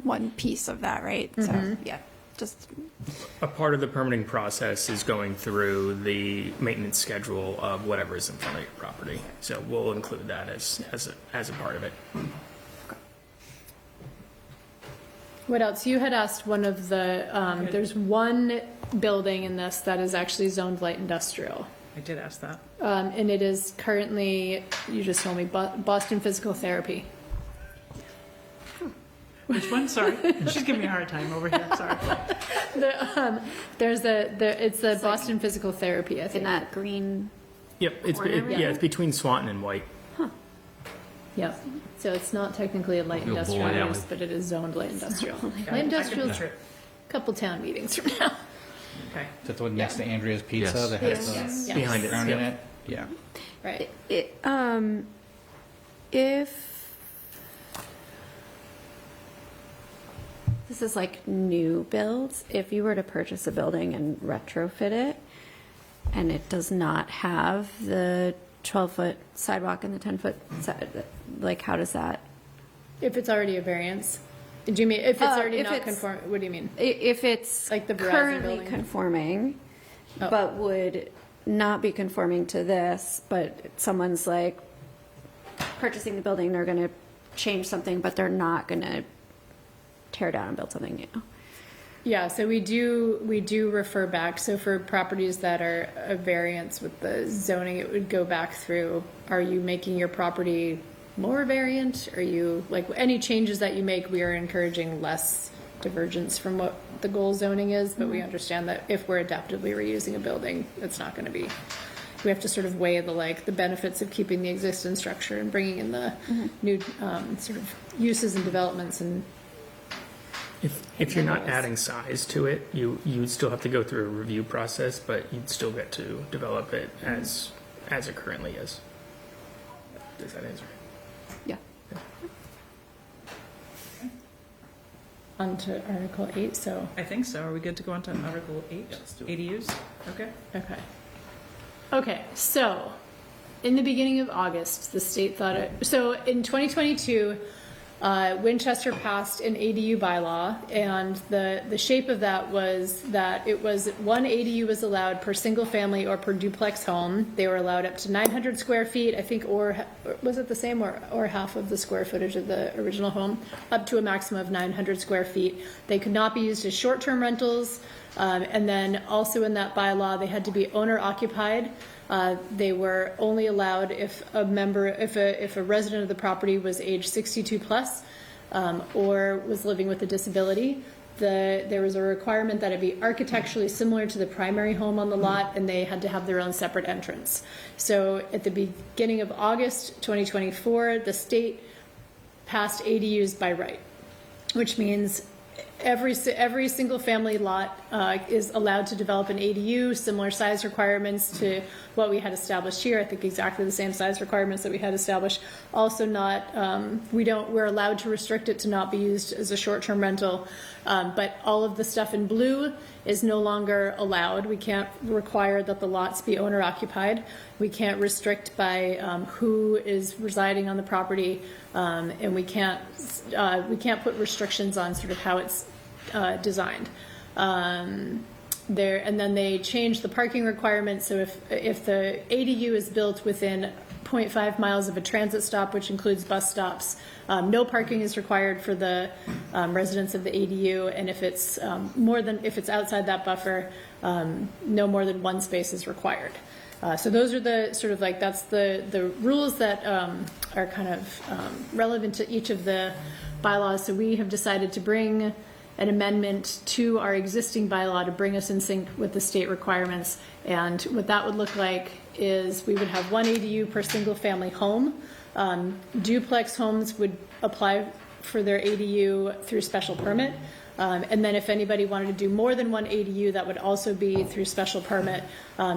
one piece of that, right? So, yeah, just, A part of the permitting process is going through the maintenance schedule of whatever is in front of your property. So we'll include that as a part of it. What else? You had asked one of the. There's one building in this that is actually zoned light industrial. I did ask that. And it is currently, you just told me, Boston Physical Therapy. Which one? Sorry. She's giving me a hard time over here. Sorry. It's the Boston Physical Therapy, I think. In that green, Yep, it's between Swanton and White. Yep. So it's not technically a light Real industrial bowling use, alley. but it is zoned light industrial. I Light can industrial, picture it. couple town meetings from now. Okay. Is that the one next to Andrea's Pizza Yes. that has Yes. the Behind it, crown in yep. it? Yeah. Right. if this is like new builds, if you were to purchase a building and retrofit it, and it does not have the 12-foot sidewalk and the 10-foot side, like how does that? If it's already a variance. Do you mean if it's already if not it's- conform? What do you mean? If it's Like the Verizon currently building? conforming, Oh. but would not be conforming to this, but someone's like purchasing the building, they're gonna change something, but they're not gonna tear down and build something new. Yeah, so we do refer back. So for properties that are a variance with the zoning, it would go back through, are you making your property more variant? Are you, like, any changes that you make, we are encouraging less divergence from what the goal zoning is, but we understand that if we're adaptively reusing a building, it's not gonna be, we have to sort of weigh the benefits of keeping the existing structure and bringing in the new, sort of uses and developments and If you're not adding size to it, you would still have to go through a review process, but you'd still get to develop it as it currently is. Does that answer? Yeah. on to Article 8, so. I think so. Are we good to go on to Article 8? ADUs? Okay. Okay, so in the beginning of August, the state thought so in 2022, Winchester passed an ADU bylaw, and the shape of that was that it was one ADU was allowed per single family or per duplex home. They were allowed up to 900 square feet, I think, or was it the same or half of the square footage of the original home, up to a maximum of 900 square feet. They could not be used as short-term rentals, and then also in that bylaw, they had to be owner occupied. They were only allowed if a resident of the property was age 62 plus, or was living with a disability. There was a requirement that it be architecturally similar to the primary home on the lot, and they had to have their own separate entrance. So at the beginning of August 2024, the state passed ADUs by right, which means every single family lot is allowed to develop an ADU, similar size requirements to what we had established here. I think exactly the same size requirements that we had established. Also not, we're allowed to restrict it to not be used as a short-term rental, but all of the stuff in blue is no longer allowed. We can't require that the lots be owner occupied. We can't restrict by who is residing on the property, and we can't put restrictions on sort of how it's designed. and then they changed the parking requirement, so if the ADU is built within 0.5 miles of a transit stop, which includes bus stops, no parking is required for the residents of the ADU, and if it's if it's outside that buffer, no more than one space is required. So those are the sort of like, that's the rules that are kind of relevant to each of the bylaws. So we have decided to bring an amendment to our existing bylaw to bring us in sync with the state requirements. And what that would look like is we would have one ADU per single family home. Duplex homes would apply for their ADU through special permit. And then if anybody wanted to do more than one ADU, that would also be through special permit.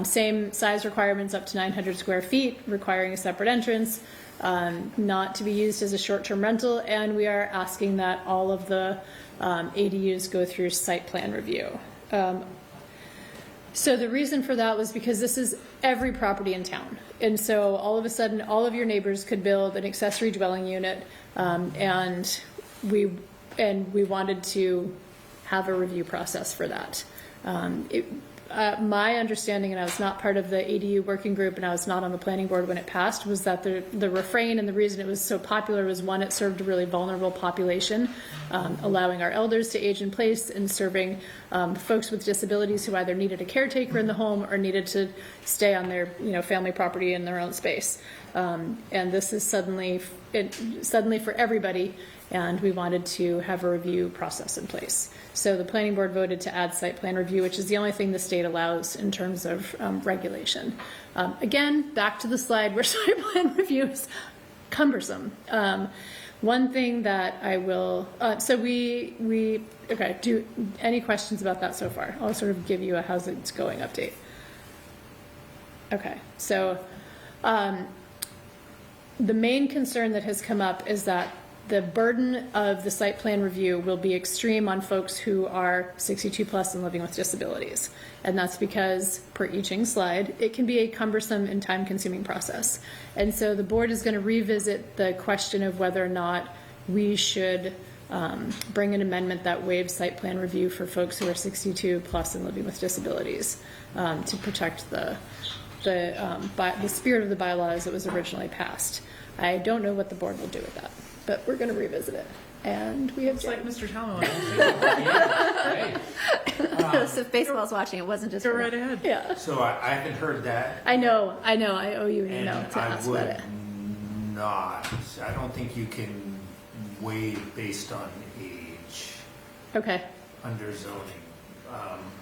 Same size requirements up to 900 square feet, requiring a separate entrance, not to be used as a short-term rental. And we are asking that all of the ADUs go through site plan review. So the reason for that was because this is every property in town. And so all of a sudden, all of your neighbors could build an accessory dwelling unit, and we wanted to have a review process for that. My understanding, and I was not part of the ADU working group, and I was not on the planning board when it passed, was that the refrain and the reason it was so popular was, one, it served a really vulnerable population, allowing our elders to age in place and serving folks with disabilities who either needed a caretaker in the home or needed to stay on their family property in their own space. And this is suddenly for everybody, and we wanted to have a review process in place. So the planning board voted to add site plan review, which is the only thing the state allows in terms of regulation. Again, back to the slide where site plan review is cumbersome. One thing that I will, okay, any questions about that so far? I'll sort of give you a how's it's going update. Okay, so the main concern that has come up is that the burden of the site plan review will be extreme on folks who are 62 plus and living with disabilities. And that's because, per I Ching's slide, it can be a cumbersome and time-consuming process. And so the board is going to revisit the question of whether or not we should bring an amendment that waives site plan review for folks who are 62 plus and living with disabilities to protect the spirit of the bylaw as it was originally passed. I don't know what the board will do with that, but we're going to revisit it. And we have It's like Mr. Talon. So if baseball's watching, it wasn't just Go right ahead. Yeah. So I haven't heard that. I know. I owe you an email And to I ask about it. would not, I don't think you can waive based on age Okay. under zoning.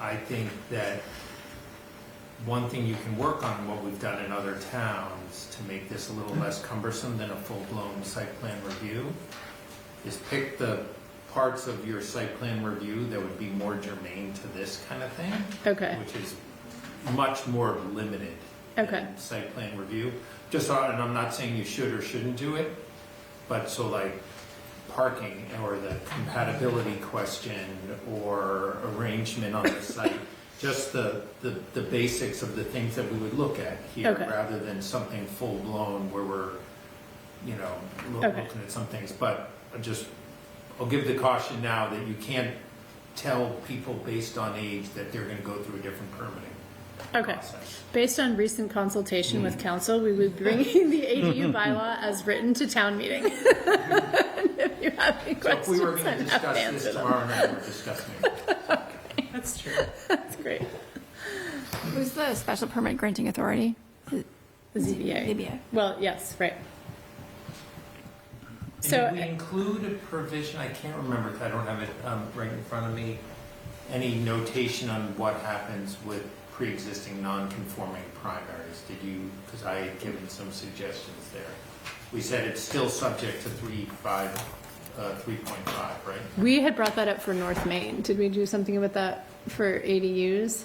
I think that one thing you can work on, what we've done in other towns to make this a little less cumbersome than a full-blown site plan review, is pick the parts of your site plan review that would be more germane to this kind of thing. Okay. Which is much more limited. Okay. than site plan review. And I'm not saying you should or shouldn't do it, but so like parking or the compatibility question or arrangement on the site, just the basics of the things that we would look at here, Okay. rather than something full-blown where we're, Okay. looking at some things. But I'll give the caution now that you can't tell people based on age that they're going to go through a different permitting Okay. process. Based on recent consultation with council, we would be bringing the ADU bylaw as written to town meeting. If you have any So if questions, we were going to I'm happy discuss to this answer them. tomorrow night, we're discussing it. That's true. That's great. Who's the special permit granting authority? The ZBA. ZBA. Well, yes, right. And So- did we include a provision, I can't remember, 'cause I don't have it right in front of me, any notation on what happens with pre-existing non-conforming primaries? Did you, because I had given some suggestions there. We said it's still subject to 3.5, right? We had brought that up for North Main. Did we do something about that for ADUs?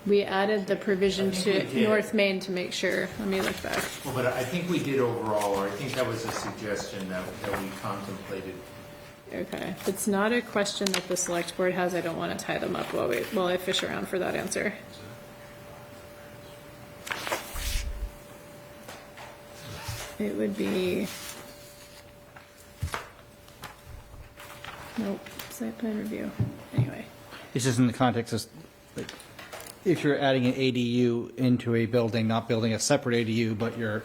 We added the provision I think to we did. North Main to make sure. Let me look back. Well, but I think we did overall, or I think that was a suggestion that we contemplated. Okay. If it's not a question that the select board has, I don't want to tie them up while I fish around for that answer. It would be, nope, site plan review. Anyway, It's just in the context of, like, if you're adding an ADU into a building, not building a separate ADU, but you're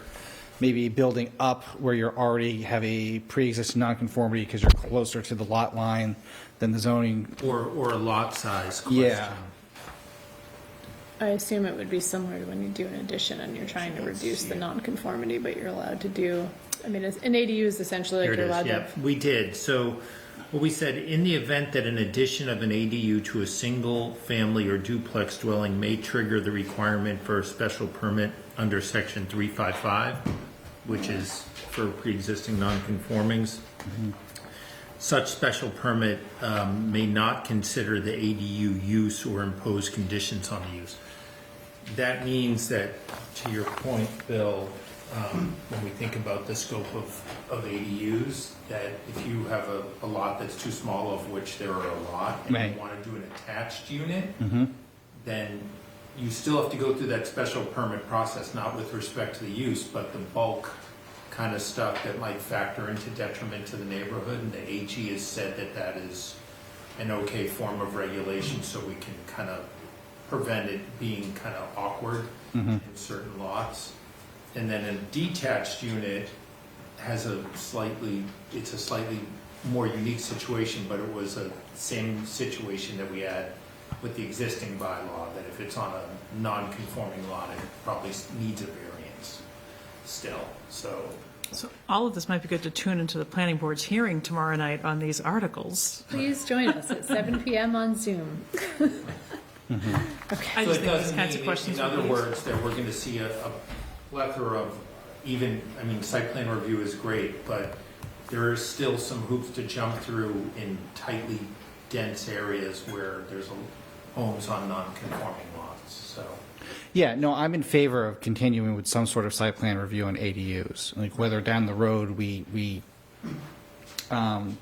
maybe building up where you already have a pre-existing nonconformity because you're closer to the lot line than the zoning. Or a lot size question. Yeah. I assume it would be similar to when you do an addition and you're trying to reduce the nonconformity, but you're allowed to do, I mean, an ADU is essentially like There you're it allowed is, yeah, to. we did. So what we said, in the event that an addition of an ADU to a single family or duplex dwelling may trigger the requirement for a special permit under section 355, which is for pre-existing nonconformings, such special permit may not consider the ADU use or impose conditions on the use. That means that, to your point, Bill, when we think about the scope of ADUs, that if you have a lot that's too small, of which there are a lot, and Right. you want to do an attached unit, then you still have to go through that special permit process, not with respect to the use, but the bulk kind of stuff that might factor into detriment to the neighborhood. And the AG has said that that is an okay form of regulation, so we can kind of prevent it being kind of awkward in certain lots. And then a detached unit has it's a slightly more unique situation, but it was a same situation that we had with the existing bylaw, that if it's on a non-conforming lot, it probably needs a variance still, so. So all of this might be good to tune into the planning board's hearing tomorrow night on these articles. Please join us at 7 p.m. on Zoom. Okay. I So just it think these doesn't kinds of mean, questions in would other be- words, that we're going to see a plethora of even, I mean, site plan review is great, but there is still some hoops to jump through in tightly dense areas where there's homes on non-conforming lots, so. Yeah, no, I'm in favor of continuing with some sort of site plan review on ADUs. Like whether down the road we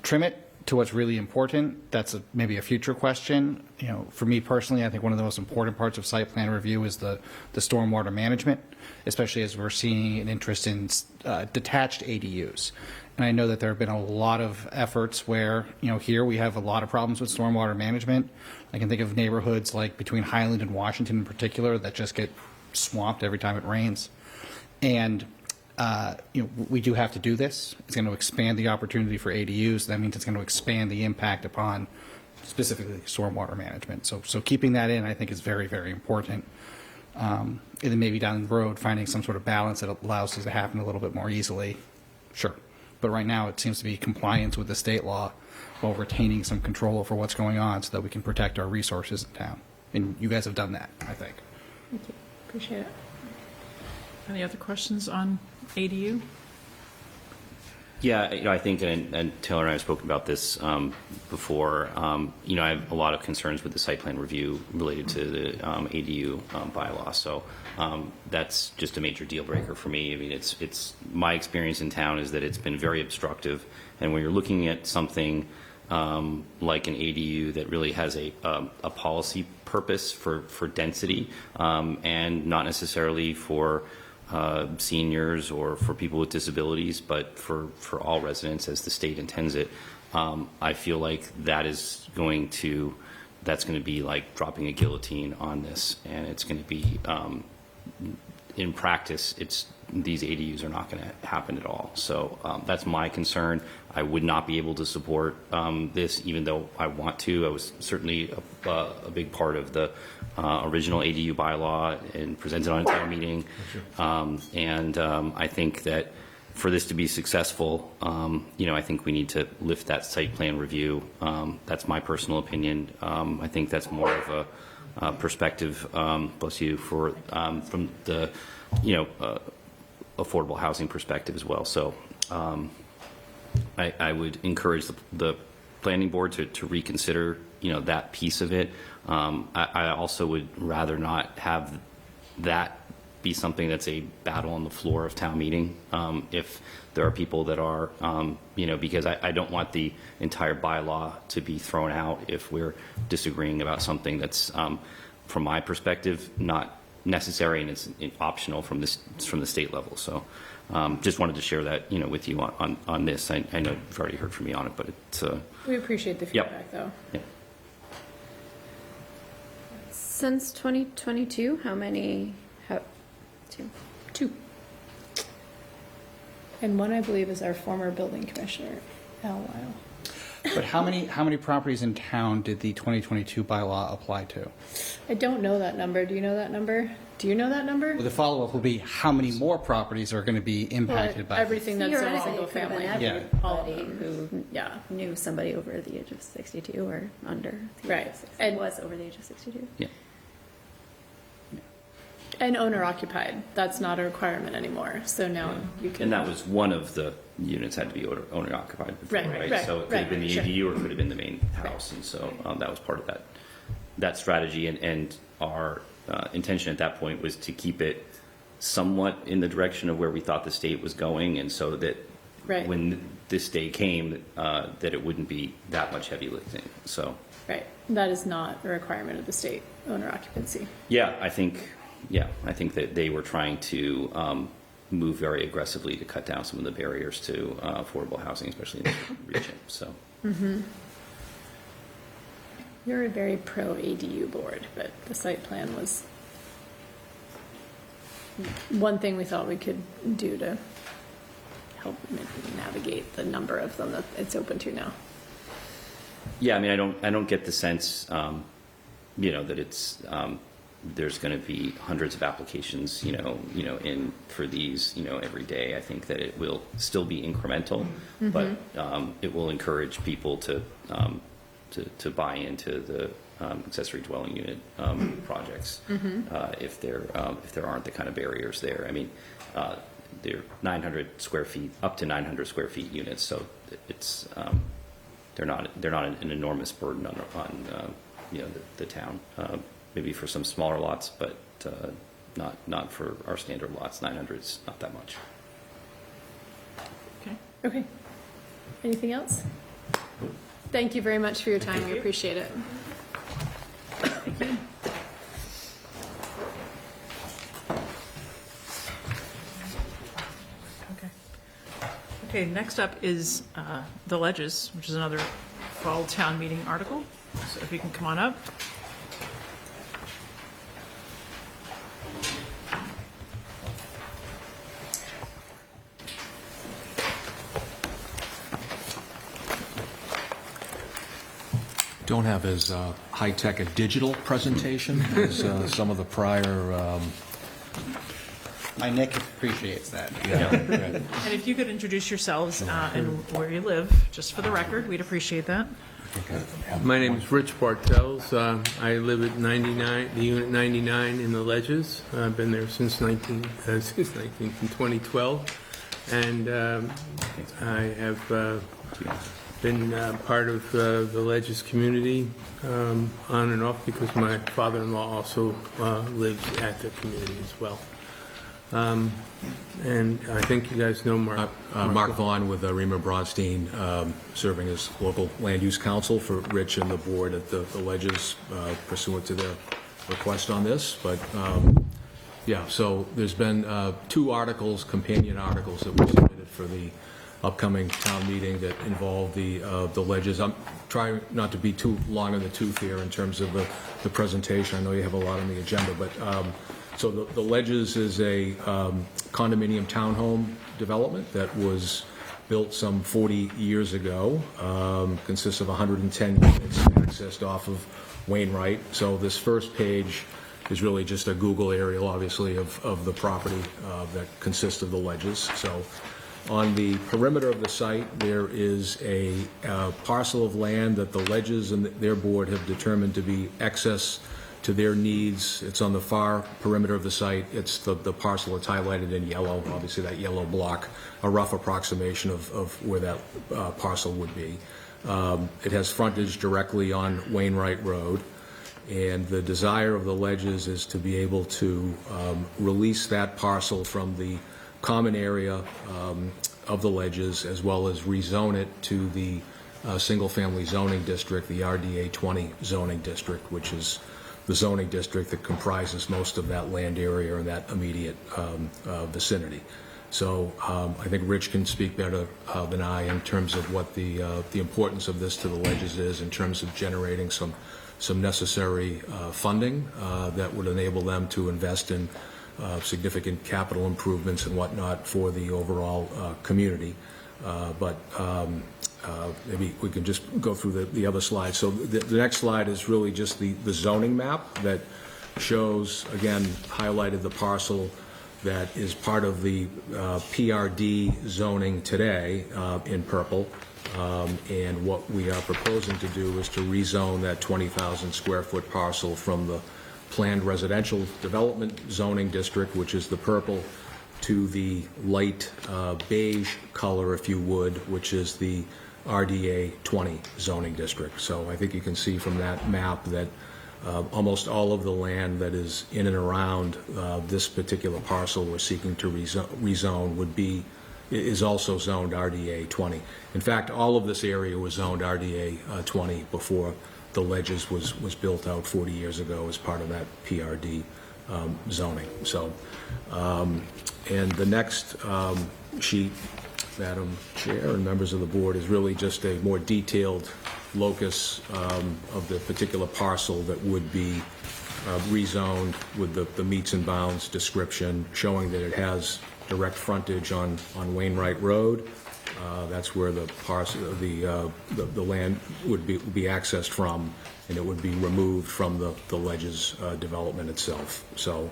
trim it to what's really important, that's maybe a future question. You know, for me personally, I think one of the most important parts of site plan review is the stormwater management, especially as we're seeing an interest in detached ADUs. And I know that there have been a lot of efforts where, you know, here we have a lot of problems with stormwater management. I can think of neighborhoods like between Highland and Washington in particular that just get swamped every time it rains. And you know, we do have to do this. It's going to expand the opportunity for ADUs. That means it's going to expand the impact upon specifically stormwater management. So keeping that in, I think, is very, very important. And then maybe down the road, finding some sort of balance that allows it to happen a little bit more easily. Sure. But right now, it seems to be compliance with the state law while retaining some control over what's going on so that we can protect our resources in town. And you guys have done that, I think. Thank you. Appreciate it. Any other questions on ADU? Yeah, you know, I think, and Taylor and I have spoken about this before, you know, I have a lot of concerns with the site plan review related to the ADU bylaw. So that's just a major deal breaker for me. I mean, it's my experience in town is that it's been very obstructive. And when you're looking at something like an ADU that really has a policy purpose for density and not necessarily for seniors or for people with disabilities, but for all residents as the state intends it, I feel like that's going to be like dropping a guillotine on this, and it's going to be, in practice, these ADUs are not going to happen at all. So that's my concern. I would not be able to support this, even though I want to. I was certainly a big part of the original ADU bylaw and presented on a town meeting. I think that for this to be successful, you know, I think we need to lift that site plan review. That's my personal opinion. I think that's more of a perspective, bless you, for from the, you know, affordable housing perspective as well. So I would encourage the planning board to reconsider, you know, that piece of it. I also would rather not have that be something that's a battle on the floor of town meeting. If there are people that are, you know, because I don't want the entire bylaw to be thrown out if we're disagreeing about something that's, from my perspective, not necessary and it's optional from the state level. So just wanted to share that, you know, with you on this. I know you've already heard from me on it, but it's We appreciate the feedback, though. Yep. Since 2022, how many? Two. And one, I believe, is our former building commissioner, Al Weil. But how many properties in town did the 2022 bylaw apply to? I don't know that number. Do you know that number? Do you know that number? Well, the follow-up will be how many more properties are going to be impacted by everything that's a Theoretically, single it could have been family. everybody who knew somebody over the age of 62 or under the age of 62. And was over the age of 62. Yeah. And owner occupied. That's not a requirement anymore. So now you can. And that was one of the units had to be owner occupied before, right? So it could have been the ADU or it could have been the main house, and so that was part of that strategy. And our intention at that point was to keep it somewhat in the direction of where we thought the state was going, and so that when this day came, that it wouldn't be that much heavy lifting. So That is not a requirement of the state, owner occupancy. I think that they were trying to move very aggressively to cut down some of the barriers to affordable housing, especially in this region. So, You're a very pro ADU board, but the site plan was one thing we thought we could do to help navigate the number of them that it's open to now. yeah, I mean, I don't get the sense, that it's there's going to be hundreds of applications, in for these, every day. I think that it will still be incremental, but it will encourage people to buy into the accessory dwelling unit projects if there aren't the kind of barriers there. I mean, they're 900 square feet, up to 900 square feet units, so it's they're not an enormous burden on the town. Maybe for some smaller lots, but not for our standard lots. 900 is not that much. Okay. Anything else? Thank you very much for your time. We appreciate it. Okay, next up is the ledges, which is another fall town meeting article. So if you can come on up. Don't have as high-tech a digital presentation as some of the prior. My Nick appreciates that. And if you could introduce yourselves and where you live, just for the record, we'd appreciate that. My name is Rich Bartels. I live at 99, the unit 99 in the Ledges. I've been there since 2012, and I have been part of the Ledges community on and off because my father-in-law also lives at the community as well. And I think you guys know Mark. Mark Vaughn with Rima Bronstein, serving as local land use counsel for Rich and the board at the Ledges pursuant to their request on this. But so there's been two companion articles that were submitted for the upcoming town meeting that involve the Ledges. I'm trying not to be too long in the tooth here in terms of the presentation. I know you have a lot on the agenda, but so the Ledges is a condominium townhome development that was built some 40 years ago. Consists of 110 units accessed off of Wainwright. So this first page is really just a Google aerial, obviously, of the property that consists of the Ledges. So on the perimeter of the site, there is a parcel of land that the Ledges and their board have determined to be excess to their needs. It's on the far perimeter of the site. It's the parcel that's highlighted in yellow, obviously that yellow block, a rough approximation of where that parcel would be. It has frontage directly on Wainwright Road, and the desire of the Ledges is to be able to release that parcel from the common area of the Ledges, as well as rezone it to the single-family zoning district, the RDA 20 zoning district, which is the zoning district that comprises most of that land area in that immediate vicinity. So I think Rich can speak better than I in terms of what the importance of this to the ledges is in terms of generating some necessary funding that would enable them to invest in significant capital improvements and whatnot for the overall community. But maybe we can just go through the other slide. So the next slide is really just the zoning map that shows, again, highlighted the parcel that is part of the PRD zoning today in purple. And what we are proposing to do is to rezone that 20,000 square foot parcel from the planned residential development zoning district, which is the purple, to the light beige color, if you would, which is the RDA 20 zoning district. So I think you can see from that map that almost all of the land that is in and around this particular parcel we're seeking to rezone is also zoned RDA 20. In fact, all of this area was zoned RDA 20 before the Ledges was built out 40 years ago as part of that PRD zoning. So, and the next sheet, Madam Chair and members of the board, is really just a more detailed locus of the particular parcel that would be rezoned with the meets and bounds description, showing that it has direct frontage on Wainwright Road. That's where the parcel, the land would be accessed from, and it would be removed from the Ledges development itself. So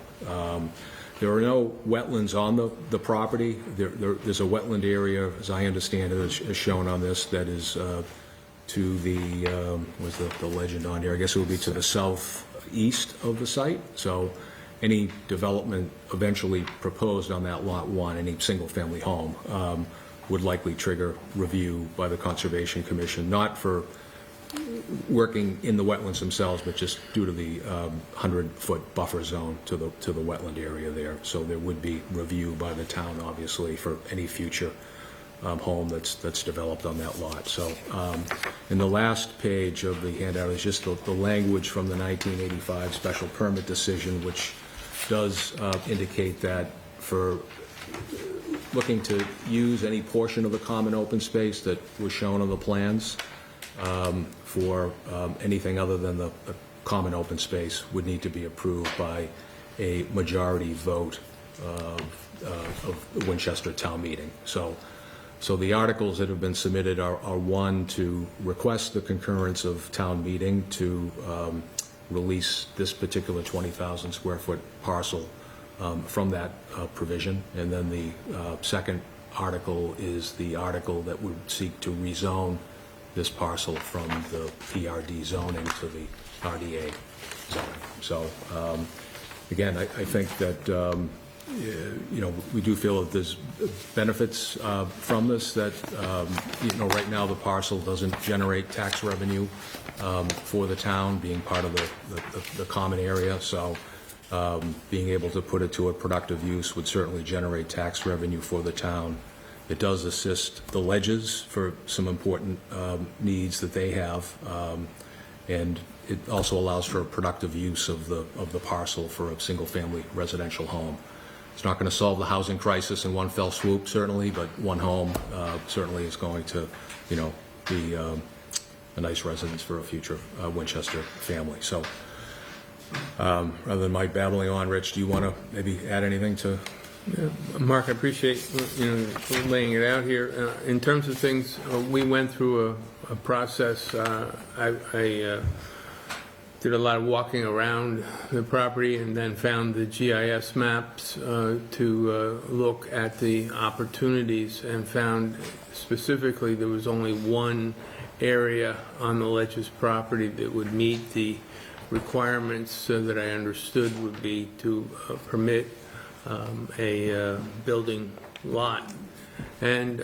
there are no wetlands on the property. There's a wetland area, as I understand it, as shown on this, that is to the, what's the legend on here? I guess it would be to the southeast of the site. So any development eventually proposed on that lot 1, any single-family home, would likely trigger review by the Conservation Commission, not for working in the wetlands themselves, but just due to the 100-foot buffer zone to the wetland area there. So there would be review by the town, obviously, for any future home that's developed on that lot. So in the last page of the handout is just the language from the 1985 special permit decision, which does indicate that for looking to use any portion of the common open space that was shown on the plans for anything other than the common open space would need to be approved by a majority vote of the Winchester Town Meeting. So the articles that have been submitted are one, to request the concurrence of town meeting to release this particular 20,000 square foot parcel from that provision. And then the second article is the article that would seek to rezone this parcel from the PRD zoning to the RDA zoning. So again, I think that we do feel that there's benefits from this, that right now the parcel doesn't generate tax revenue for the town, being part of the common area. So being able to put it to a productive use would certainly generate tax revenue for the town. It does assist the Ledges for some important needs that they have, and it also allows for a productive use of the parcel for a single-family residential home. It's not going to solve the housing crisis in one fell swoop, certainly, but one home certainly is going to, be a nice residence for a future Winchester family. So rather than my babbling on, Rich, do you want to maybe add anything to? Yeah, Mark, I appreciate laying it out here. In terms of things, we went through a process. I did a lot of walking around the property and then found the GIS maps to look at the opportunities, and found specifically there was only one area on the Ledges property that would meet the requirements that I understood would be to permit a building lot. And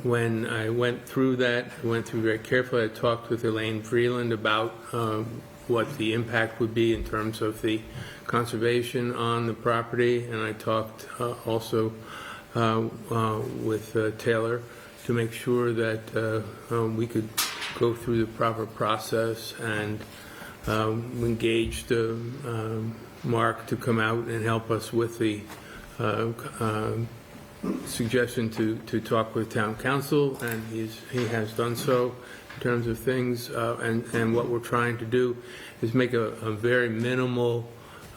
when I went through that, I went through very carefully. I talked with Elaine Freeland about what the impact would be in terms of the conservation on the property, and I talked also with Taylor to make sure that we could go through the proper process, and engaged Mark to come out and help us with the suggestion to talk with town council, and he has done so in terms of things. And what we're trying to do is make a very minimal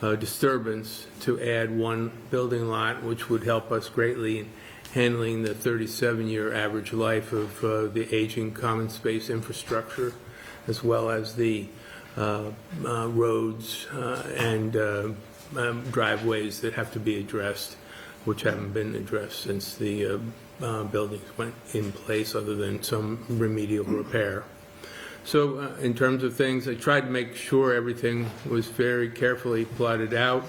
disturbance to add one building lot, which would help us greatly in handling the 37-year average life of the aging common space infrastructure, as well as the roads and driveways that have to be addressed, which haven't been addressed since the buildings went in place, other than some remedial repair. So in terms of things, I tried to make sure everything was very carefully plotted out.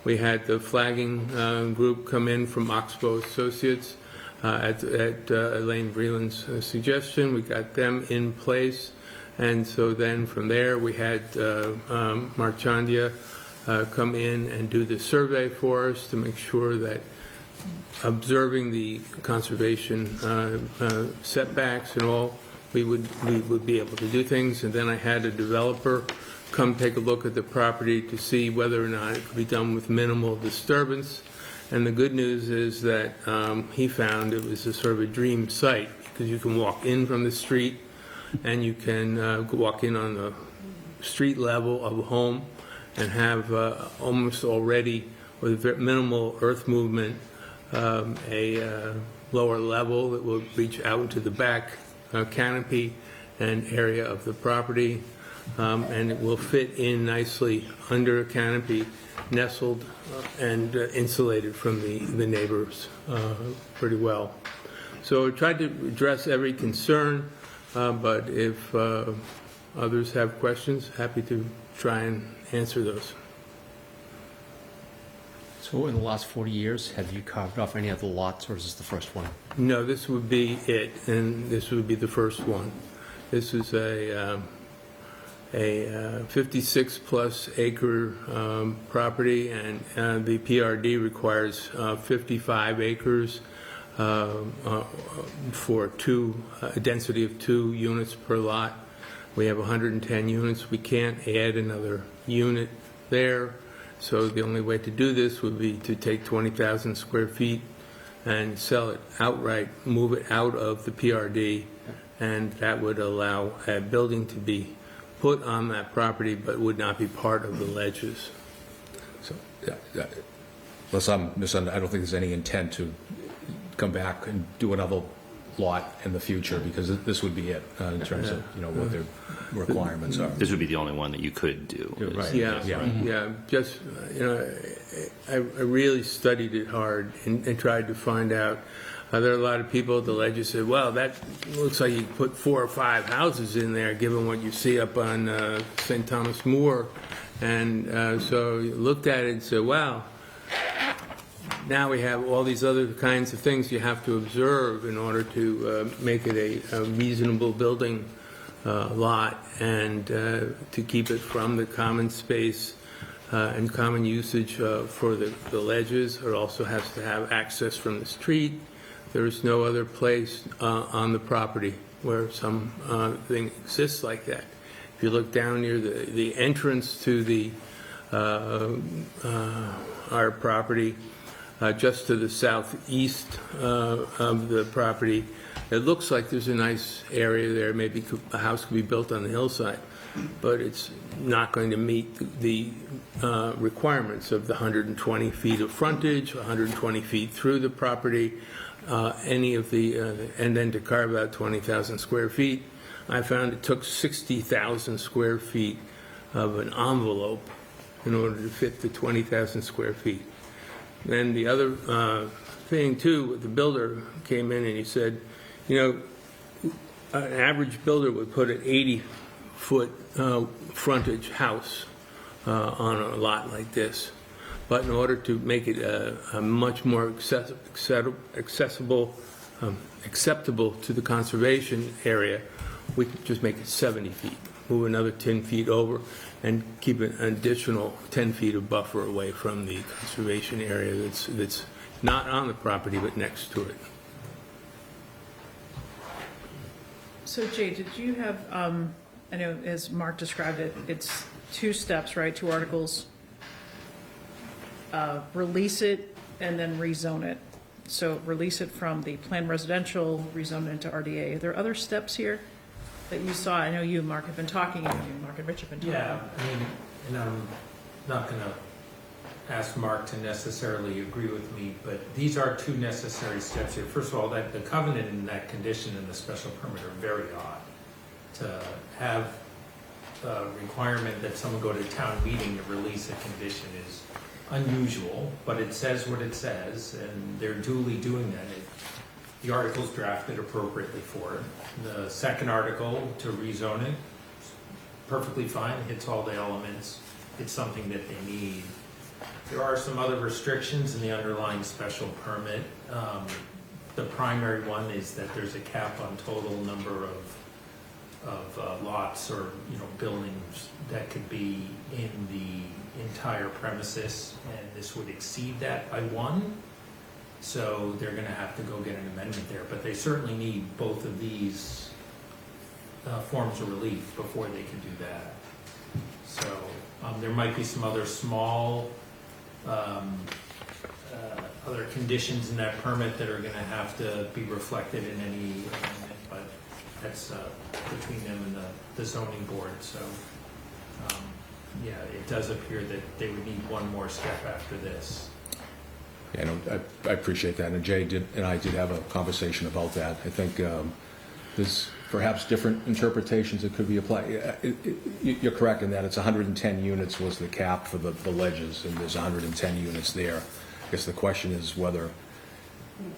We had the flagging group come in from Oxbow Associates at Elaine Vreeland's suggestion. We got them in place. And so then from there, we had Mark Chandia come in and do the survey for us to make sure that observing the conservation setbacks and all, we would be able to do things. And then I had a developer come take a look at the property to see whether or not it could be done with minimal disturbance. And the good news is that he found it was a sort of a dream site, because you can walk in from the street and you can walk in on the street level of a home and have almost already, with minimal earth movement, a lower level that will reach out into the back canopy and area of the property, and it will fit in nicely under a canopy, nestled and insulated from the neighbors pretty well. So I tried to address every concern, but if others have questions, happy to try and answer those. So in the last 40 years, have you carved off any other lots, or is this the first one? No, this would be it, and this would be the first one. This is a 56-plus acre property, and the PRD requires 55 acres for a density of 2 units per lot. We have 110 units. We can't add another unit there. So the only way to do this would be to take 20,000 square feet and sell it outright, move it out of the PRD, and that would allow a building to be put on that property, but would not be part of the ledges. So, unless I'm misunderstanding, I don't think there's any intent to come back and do another lot in the future, because this would be it in terms of what their requirements are. This would be the only one that you could do. Right. Yeah. Just I really studied it hard and tried to find out. There are a lot of people at the ledge said, "Well, that looks like you put 4 or 5 houses in there, given what you see up on St. Thomas Moor." And so you looked at it and said, "Wow." Now we have all these other kinds of things you have to observe in order to make it a reasonable building lot, and to keep it from the common space and common usage for the ledges. It also has to have access from the street. There is no other place on the property where something exists like that. If you look down near the entrance to our property, just to the southeast of the property, it looks like there's a nice area there. Maybe a house could be built on the hillside, but it's not going to meet the requirements of the 120 feet of frontage, 120 feet through the property, and then to carve out 20,000 square feet. I found it took 60,000 square feet of an envelope in order to fit the 20,000 square feet. Then the other thing, too, the builder came in and he said, an average builder would put an 80-foot frontage house on a lot like this. But in order to make it a much more acceptable to the conservation area, we could just make it 70 feet, move another 10 feet over, and keep an additional 10 feet of buffer away from the conservation area that's not on the property but next to it. So Jay, did you have, I know as Mark described it, it's 2 steps, right? 2 articles, release it and then rezone it. So release it from the planned residential, rezone it into RDA. Are there other steps here that you saw? I know you and Mark have been talking, and you, Mark and Rich have been talking. Yeah, I mean, and I'm not going to ask Mark to necessarily agree with me, but these are two necessary steps here. First of all, that the covenant and that condition in the special permit are very odd. To have a requirement that someone go to town meeting to release a condition is unusual, but it says what it says, and they're duly doing that. The article's drafted appropriately for it. The second article to rezone it, perfectly fine, hits all the elements. It's something that they need. There are some other restrictions in the underlying special permit. The primary one is that there's a cap on total number of lots or buildings that could be in the entire premises, and this would exceed that by one. So they're going to have to go get an amendment there, but they certainly need both of these forms of relief before they can do that. So there might be some other small other conditions in that permit that are going to have to be reflected in any amendment, but that's between them and the zoning board. So yeah, it does appear that they would need one more step after this. Yeah, no, I appreciate that, and Jay and I did have a conversation about that. I think there's perhaps different interpretations that could be applied. You're correct in that it's 110 units was the cap for the ledges, and there's 110 units there. I guess the question is whether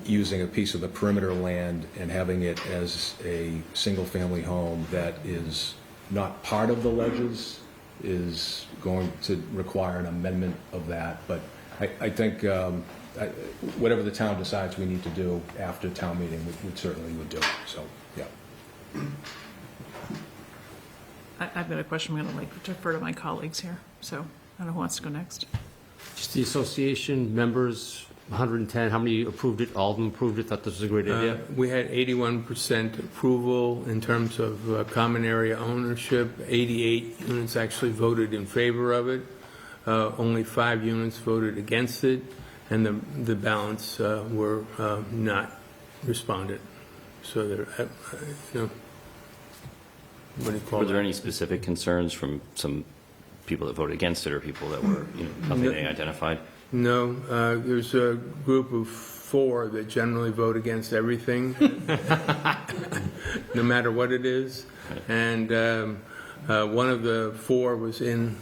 using a piece of the perimeter land and having it as a single-family home that is not part of the ledges is going to require an amendment of that. But I think whatever the town decides we need to do after town meeting, we certainly would do. So, yeah. I've got a question. I'm going to defer to my colleagues here. So I don't know who wants to go next. Just the association members, 110, how many approved it? All of them approved it, thought this was a great idea? We had 81% approval in terms of common area ownership. 88 units actually voted in favor of it. Only 5 units voted against it, and the balance were not responded. So there, what do you call Were there that? any specific concerns from some people that voted against it, or people that were, nothing they identified? No, there's a group of 4 that generally vote against everything, no matter what it is. And one of the 4 was in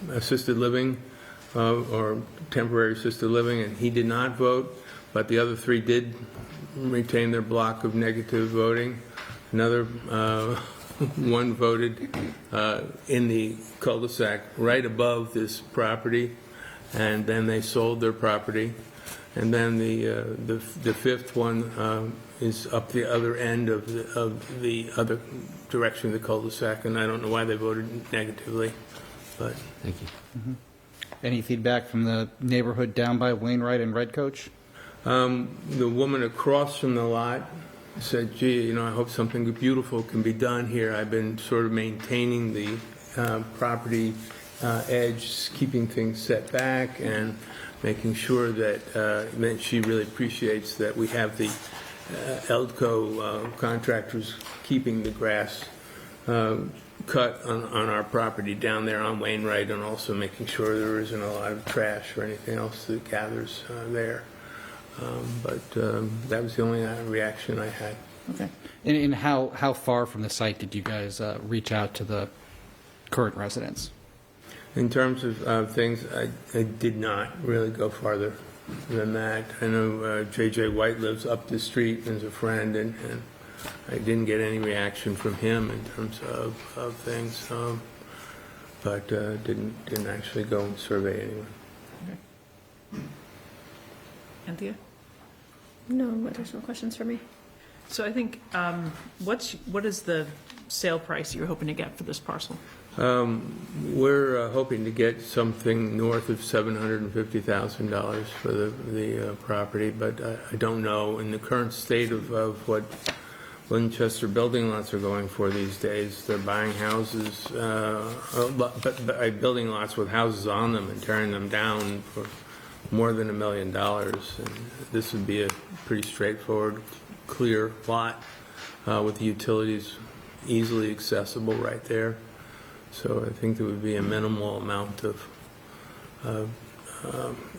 assisted living or temporary assisted living, and he did not vote, but the other 3 did retain their block of negative voting. Another one voted in the cul-de-sac right above this property, and then they sold their property. And then the 5th one is up the other end of the other direction of the cul-de-sac, and I don't know why they voted negatively, but. Thank you. Mm-hmm. Any feedback from the neighborhood down by Wainwright and Red Coach? The woman across from the lot said, gee, I hope something beautiful can be done here. I've been sort of maintaining the property edge, keeping things set back, and making sure that she really appreciates that we have the Eldco contractors keeping the grass cut on our property down there on Wainwright, and also making sure there isn't a lot of trash or anything else that gathers there. But that was the only reaction I had. Okay. And how far from the site did you guys reach out to the current residents? In terms of things, I did not really go farther than that. I know J.J. White lives up the street and is a friend, and I didn't get any reaction from him in terms of things, but didn't actually go and survey anyone. Okay. Anthea? No, there's no questions for me. So I think, what is the sale price you're hoping to get for this parcel? We're hoping to get something north of $750,000 for the property, but I don't know. In the current state of what Winchester building lots are going for these days, they're buying houses, building lots with houses on them and tearing them down for more than $1 million. And this would be a pretty straightforward, clear lot with the utilities easily accessible right there. So I think there would be a minimal amount of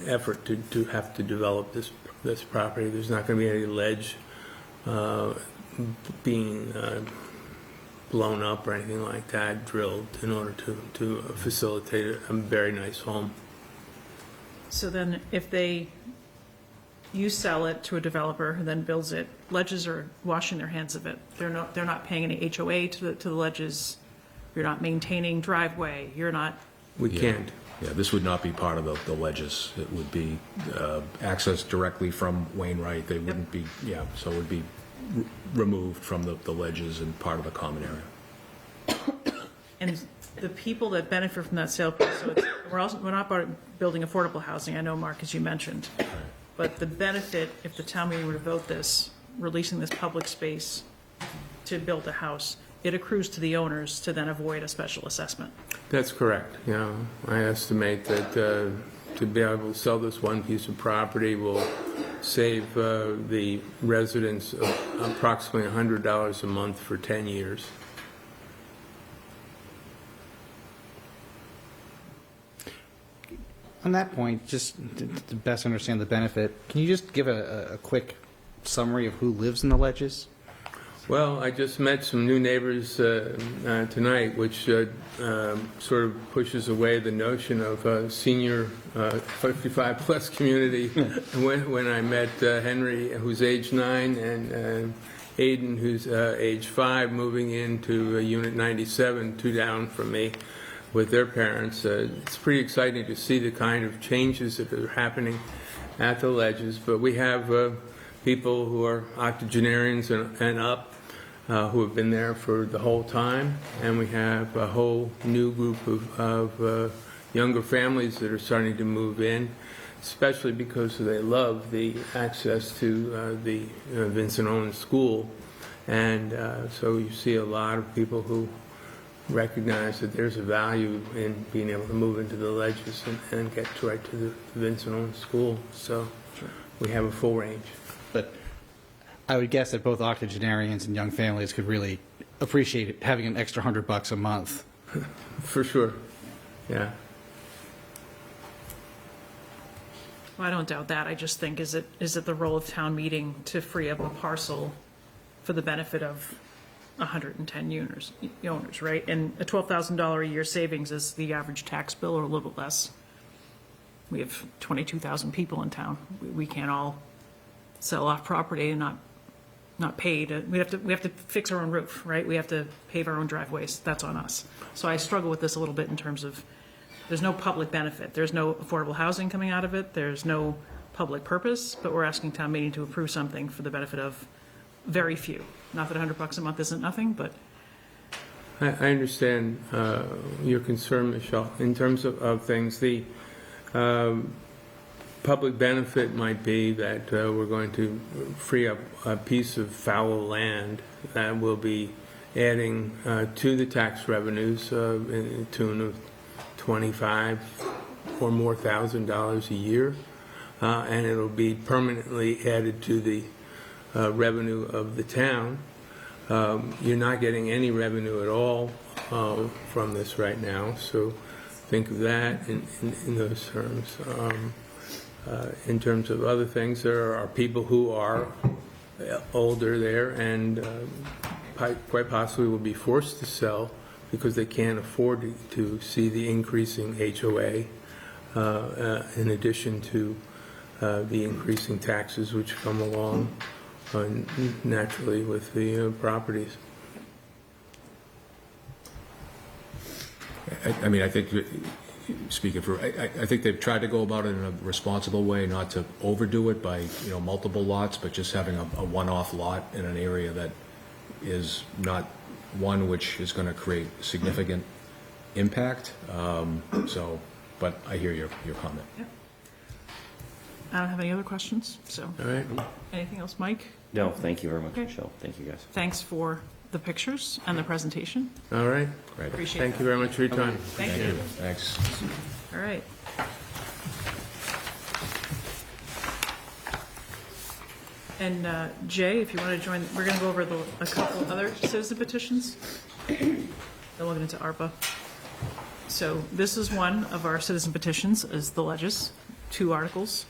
effort to have to develop this property. There's not going to be any ledge being blown up or anything like that, drilled in order to facilitate a very nice home. So then if you sell it to a developer who then builds it, ledges are washing their hands of it. They're not paying any HOA to the ledges. You're not maintaining driveway. You're not. We can't. Yeah, this would not be part of the ledges. It would be accessed directly from Wainwright. They wouldn't be, so it would be removed from the ledges and part of the common area. And the people that benefit from that sale price, so we're not building affordable housing, I know, Mark, as you mentioned, but the benefit, if the town meeting were to vote this, releasing this public space to build a house, it accrues to the owners to then avoid a special assessment. That's correct. Yeah, I estimate that to be able to sell this one piece of property will save the residents approximately $100 a month for 10 years. On that point, just to best understand the benefit, can you just give a quick summary of who lives in the ledges? Well, I just met some new neighbors tonight, which sort of pushes away the notion of a senior 55-plus community. When I met Henry, who's age 9, and Aiden, who's age 5, moving into Unit 97, 2 down from me, with their parents. It's pretty exciting to see the kind of changes that are happening at the ledges. But we have people who are octogenarians and up who have been there for the whole time. And we have a whole new group of younger families that are starting to move in, especially because they love the access to the Vincent Owens School. And so you see a lot of people who recognize that there's a value in being able to move into the ledges and get right to the Vincent Owens School. So we have a full range. But I would guess that both octogenarians and young families could really appreciate having an extra $100 a month. For sure, yeah. Well, I don't doubt that. I just think, is it the role of town meeting to free up a parcel for the benefit of 110 owners, right? And a $12,000 a year savings is the average tax bill, or a little less. We have 22,000 people in town. We can't all sell off property and not pay to. We have to fix our own roof, right? We have to pave our own driveways. That's on us. So I struggle with this a little bit in terms of there's no public benefit. There's no affordable housing coming out of it. There's no public purpose, but we're asking town meeting to approve something for the benefit of very few. Not that $100 a month isn't nothing, but. I understand your concern, Michelle, in terms of things. The public benefit might be that we're going to free up a piece of fallow land that will be adding to the tax revenues in the tune of $25,000 or more a year, and it'll be permanently added to the revenue of the town. You're not getting any revenue at all from this right now, so think of that in those terms. In terms of other things, there are people who are older there and quite possibly will be forced to sell because they can't afford to see the increasing HOA in addition to the increasing taxes which come along naturally with the properties. I mean, I think, speaking for, I think they've tried to go about it in a responsible way, not to overdo it by, multiple lots, but just having a one-off lot in an area that is not one which is going to create significant impact. But I hear your comment. Yep. I don't have any other questions, so. All right. Anything else, Mike? No, thank you very much, Okay. Michelle. Thank you, guys. Thanks for the pictures and the presentation. All right. Great. Appreciate Thank you very much for your time. Thank you. Thanks. All right. And Jay, if you want to join, we're going to go over a couple other citizen petitions. Then we'll get into ARPA. So this is one of our citizen petitions, is the Ledges, 2 articles.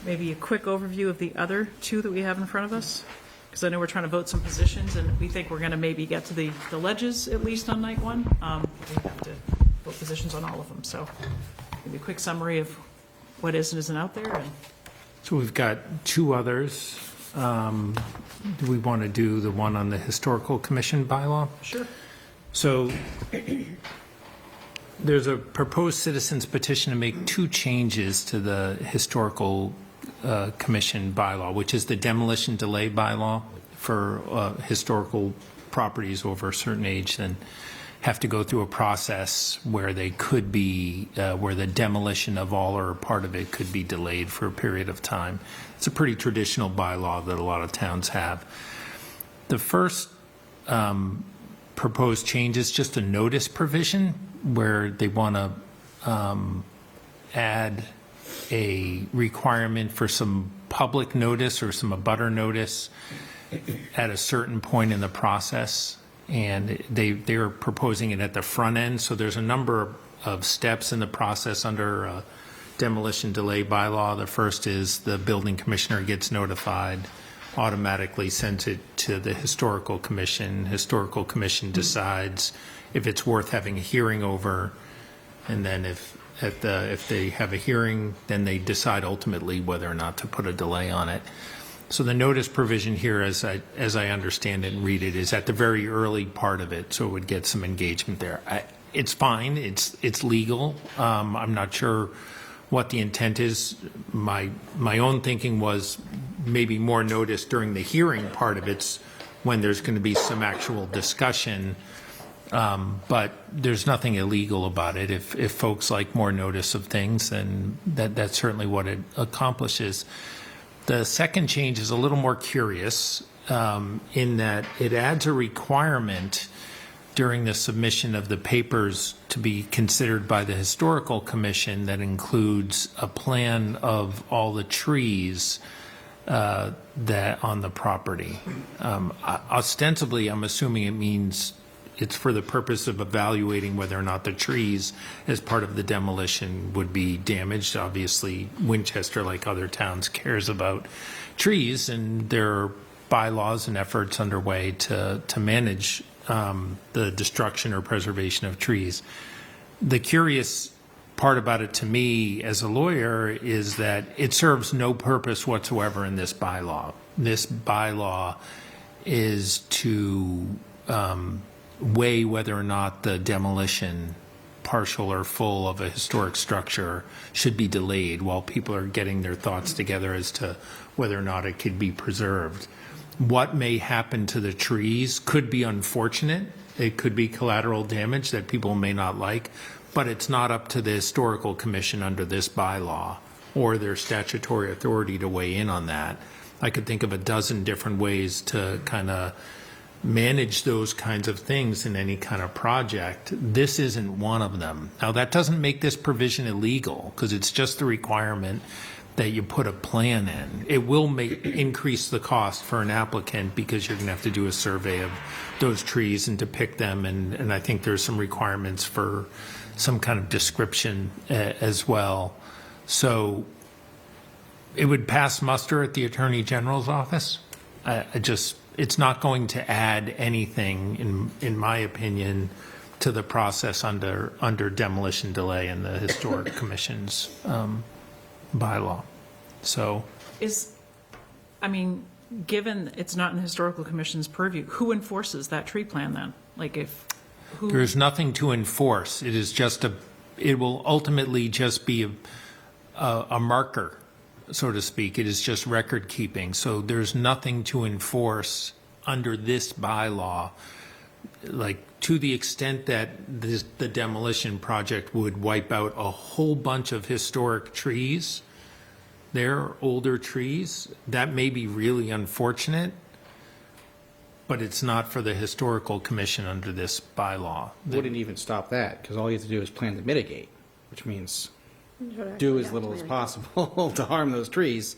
Maybe a quick overview of the other 2 that we have in front of us, because I know we're trying to vote some positions, and we think we're going to maybe get to the Ledges at least on night 1. We have to vote positions on all of them. So maybe a quick summary of what is and isn't out there. And So we've got 2 others. Do we want to do the one on the Historical Commission bylaw? Sure. So there's a proposed citizens petition to make 2 changes to the Historical Commission bylaw, which is the demolition delay bylaw for historical properties over a certain age, and have to go through a process where they could be, where the demolition of all or part of it could be delayed for a period of time. It's a pretty traditional bylaw that a lot of towns have. The first proposed change is just a notice provision where they want to add a requirement for some public notice or some abutter notice at a certain point in the process. And they're proposing it at the front end. So there's a number of steps in the process under demolition delay bylaw. The first is the building commissioner gets notified, automatically sends it to the historical commission. Historical commission decides if it's worth having a hearing over, and then if they have a hearing, then they decide ultimately whether or not to put a delay on it. So the notice provision here, as I understand it and read it, is at the very early part of it, so it would get some engagement there. It's fine. It's legal. I'm not sure what the intent is. My own thinking was maybe more notice during the hearing part of it, when there's going to be some actual discussion. But there's nothing illegal about it. If folks like more notice of things, then that's certainly what it accomplishes. The second change is a little more curious in that it adds a requirement during the submission of the papers to be considered by the Historical Commission that includes a plan of all the trees that on the property. Ostensibly, I'm assuming it means it's for the purpose of evaluating whether or not the trees as part of the demolition would be damaged. Obviously, Winchester, like other towns, cares about trees, and there are bylaws and efforts underway to manage the destruction or preservation of trees. The curious part about it to me as a lawyer is that it serves no purpose whatsoever in this bylaw. This bylaw is to weigh whether or not the demolition, partial or full, of a historic structure should be delayed while people are getting their thoughts together as to whether or not it could be preserved. What may happen to the trees could be unfortunate. It could be collateral damage that people may not like, but it's not up to the Historical Commission under this bylaw or their statutory authority to weigh in on that. I could think of a dozen different ways to kind of manage those kinds of things in any kind of project. This isn't one of them. Now, that doesn't make this provision illegal, because it's just the requirement that you put a plan in. It will increase the cost for an applicant because you're going to have to do a survey of those trees and depict them, and I think there's some requirements for some kind of description as well. So it would pass muster at the Attorney General's office. It's not going to add anything, in my opinion, to the process under demolition delay in the Historic Commission's bylaw. So, given it's not in the Historical Commission's purview, who enforces that tree plan then? There's nothing to enforce. It is just it will ultimately just be a marker, so to speak. It is just record keeping. So there's nothing to enforce under this bylaw, to the extent that the demolition project would wipe out a whole bunch of historic trees. They're older trees. That may be really unfortunate, but it's not for the Historical Commission under this bylaw. Wouldn't even stop that, because all you have to do is plan to mitigate, which means do as little as possible to harm those trees.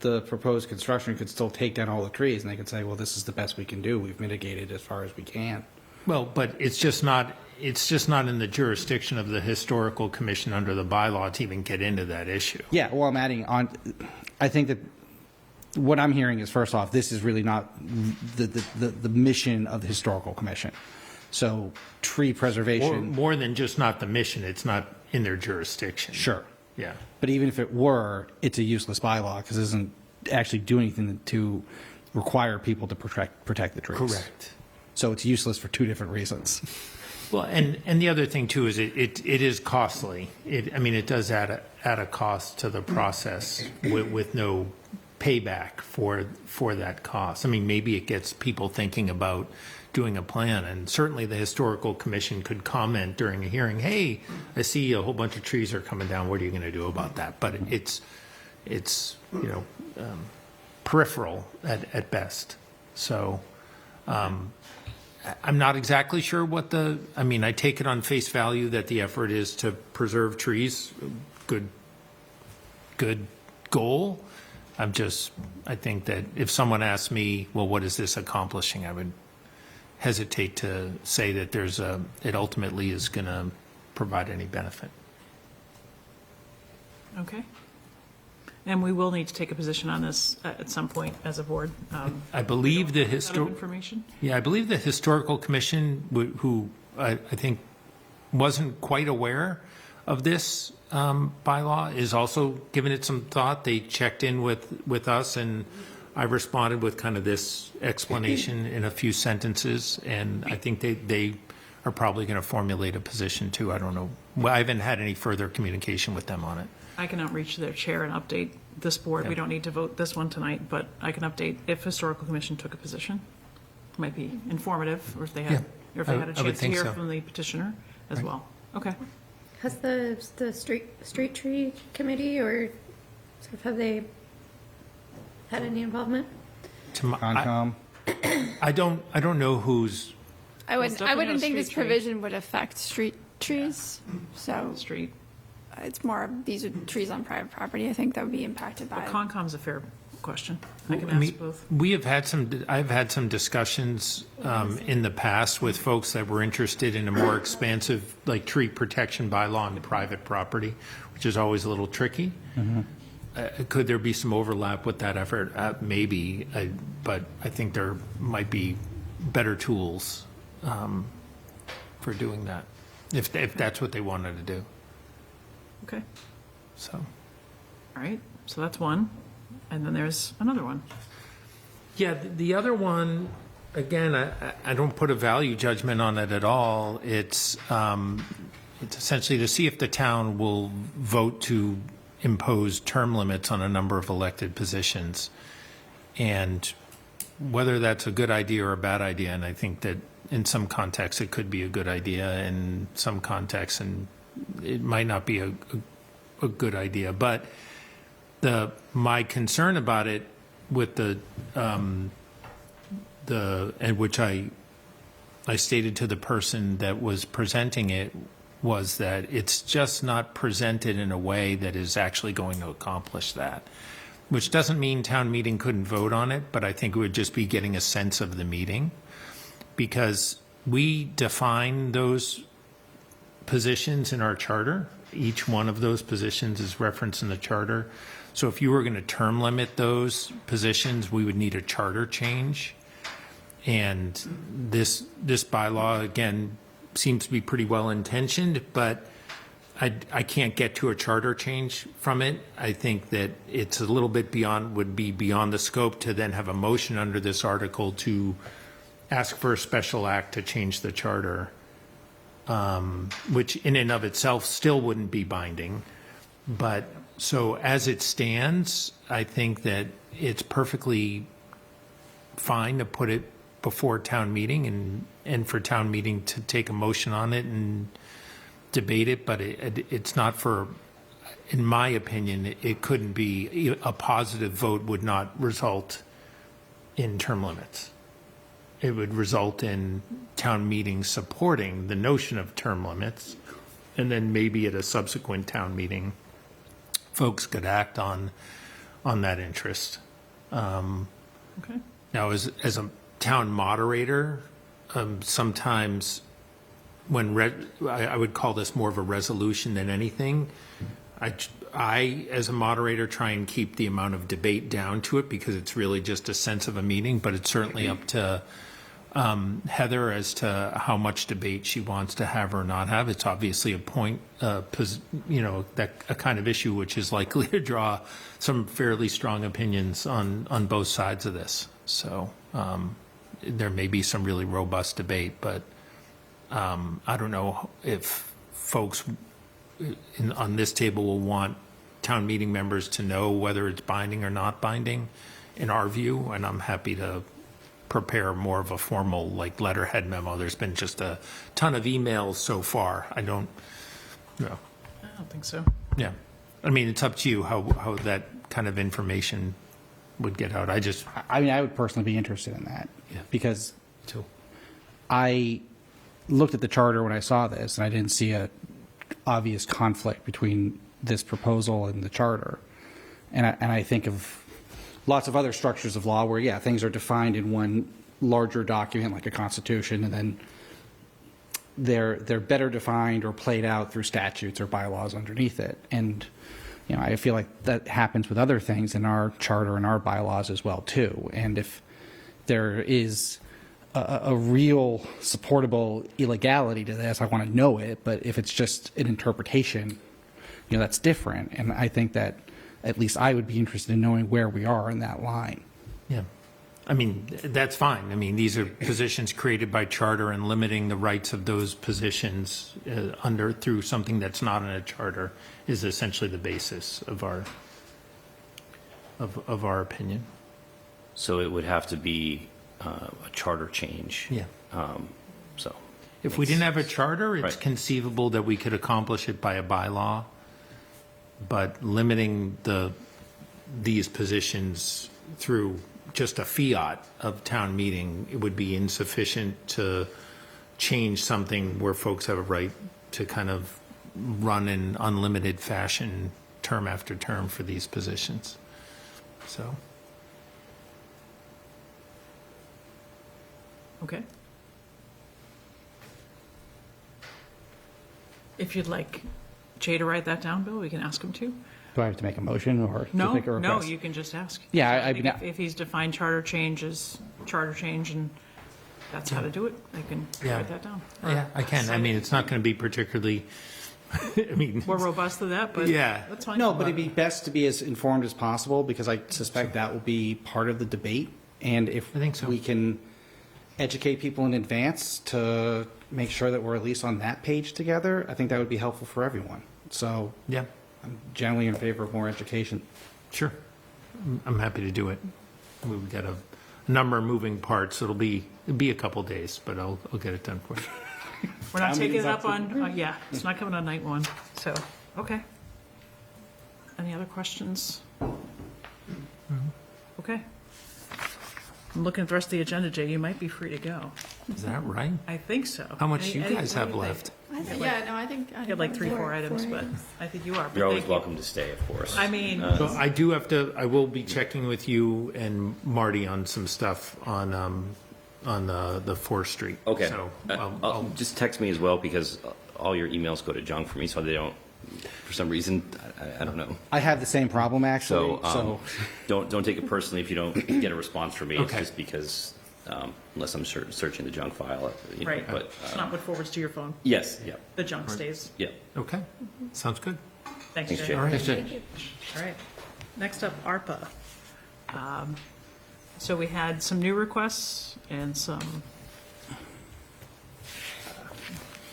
the proposed construction could still take down all the trees, and they could say, well, this is the best we can do. We've mitigated as far as we can. Well, but it's just not in the jurisdiction of the historical commission under the bylaw to even get into that issue. Yeah, well, I'm adding on, I think that what I'm hearing is, first off, this is really not the mission of the historical commission. So tree preservation. More than just not the mission, it's not in their jurisdiction. Sure. Yeah. But even if it were, it's a useless bylaw because it doesn't actually do anything to require people to protect the trees. Correct. So it's useless for two different reasons. Well, and the other thing too is it is costly. It does add a cost to the process with no payback for that cost. Maybe it gets people thinking about doing a plan, and certainly the historical commission could comment during a hearing, hey, I see a whole bunch of trees are coming down, what are you going to do about that? But it's peripheral at best. So I'm not exactly sure what I take it on face value that the effort is to preserve trees. Good goal. I think that if someone asked me, well, what is this accomplishing? I would hesitate to say that it ultimately is going to provide any benefit. Okay. And we will need to take a position on this at some point as a board. I believe the information. Yeah, I believe the historical commission, who I think wasn't quite aware of this bylaw, is also giving it some thought. They checked in with us, and I responded with kind of this explanation in a few sentences, and I think they are probably going to formulate a position too. I don't know. I haven't had any further communication with them on it. I can outreach to their chair and update this board. Yeah. We don't need to vote this one tonight, but I can update if historical commission took a position. It might be informative, or if they had, or if they had a chance to hear from the petitioner as well. Okay. Has the street tree committee or sort of have they had any involvement? Concom. I don't know who's. I wouldn't think this provision would affect street trees. So street. It's more of these are trees on private property. I think that would be impacted by. Concom's a fair question. I can ask both. I've had some discussions in the past with folks that were interested in a more expansive, like, tree protection bylaw on private property, which is always a little tricky. Mm-hmm. Could there be some overlap with that effort? Maybe, but I think there might be better tools for doing that, if that's what they wanted to do. Okay. So. All right. So that's one. And then there's another one. Yeah, the other one, again, I don't put a value judgment on it at all. It's essentially to see if the town will vote to impose term limits on a number of elected positions, and whether that's a good idea or a bad idea. And I think that in some contexts it could be a good idea, in some contexts, and it might not be a good idea. But my concern about it with and which I stated to the person that was presenting it, was that it's just not presented in a way that is actually going to accomplish that, which doesn't mean town meeting couldn't vote on it, but I think it would just be getting a sense of the meeting, because we define those positions in our charter. Each one of those positions is referenced in the charter. So if you were going to term limit those positions, we would need a charter change. And this bylaw, again, seems to be pretty well intentioned, but I can't get to a charter change from it. I think that it's a little bit would be beyond the scope to then have a motion under this article to ask for a special act to change the charter, which in and of itself still wouldn't be binding. But so as it stands, I think that it's perfectly fine to put it before town meeting and for town meeting to take a motion on it and debate it, but it's not for, in my opinion, it couldn't be, a positive vote would not result in term limits. It would result in town meeting supporting the notion of term limits, and then maybe at a subsequent town meeting, folks could act on on that interest. Okay. Now, as a town moderator, sometimes when I would call this more of a resolution than anything. I, as a moderator, try and keep the amount of debate down to it because it's really just a sense of a meeting, but it's certainly up to Heather as to how much debate she wants to have or not have. It's obviously a kind of issue which is likely to draw some fairly strong opinions on both sides of this. So there may be some really robust debate, but I don't know if folks on this table will want town meeting members to know whether it's binding or not binding in our view, and I'm happy to prepare more of a formal letterhead memo. There's been just a ton of emails so far. I don't think so. Yeah. I mean, it's up to you how that kind of information would get out. I would personally be interested in that because I looked at the charter when I saw this and I didn't see a obvious conflict between this proposal and the charter. And I think of lots of other structures of law where, things are defined in one larger document like a constitution, and then they're better defined or played out through statutes or bylaws underneath it. And I feel like that happens with other things in our charter and our bylaws as well too. And if there is a real supportable illegality to this, I want to know it. But if it's just an interpretation, that's different. And I think that at least I would be interested in knowing where we are in that line. Yeah. I mean, that's fine. I mean, these are positions created by charter, and limiting the rights of those positions through something that's not in a charter is essentially the basis of our opinion. So it would have to be a charter change. Yeah. So if we didn't have a charter, it's conceivable that we could accomplish it by a bylaw, but limiting these positions through just a fiat of town meeting, it would be insufficient to change something where folks have a right to kind of run in unlimited fashion term after term for these positions. So. Okay. If you'd like Jay to write that down, Bill, we can ask him to. Do I have to make a motion or just No, make a request? no, you can just ask. Yeah, I think if he's defined charter change as charter change and that's how to do it, I can write that down. Yeah, I can. I mean, it's not going to be particularly, more robust than that, but that's fine. No, but it'd be best to be as informed as possible because I suspect that will be part of the debate. And if we can educate people in advance to make sure that we're at least on that page together, I think that would be helpful for everyone. So yeah, I'm generally in favor of more education. Sure. I'm happy to do it. We've got a number of moving parts. It'll be a couple days, but I'll get it done for you. We're not taking it up on, it's not coming on night one, so, okay. Any other questions? Okay. I'm looking at the rest of the agenda, Jay, you might be free to go. Is that right? I think so. How much do you guys have left? I think I had like 3-4 items, but I think you are. but You're always thank you. welcome to stay, of course. I mean, So I will be checking with you and Marty on some stuff on the 4th Street. Okay. So I'll just text me as well because all your emails go to junk for me, so they don't. For some reason, I don't know. I have the same problem actually. So don't take it personally if you don't get a response from me. Okay. It's just because unless I'm searching the junk file, right, But it's not what forwards to your phone. yes, yeah, The junk stays. yeah. Okay. Sounds good. Thanks, Thanks, Jay. Jay. All right. Thanks, Jay. All right. Next up, ARPA. So we had some new requests and some.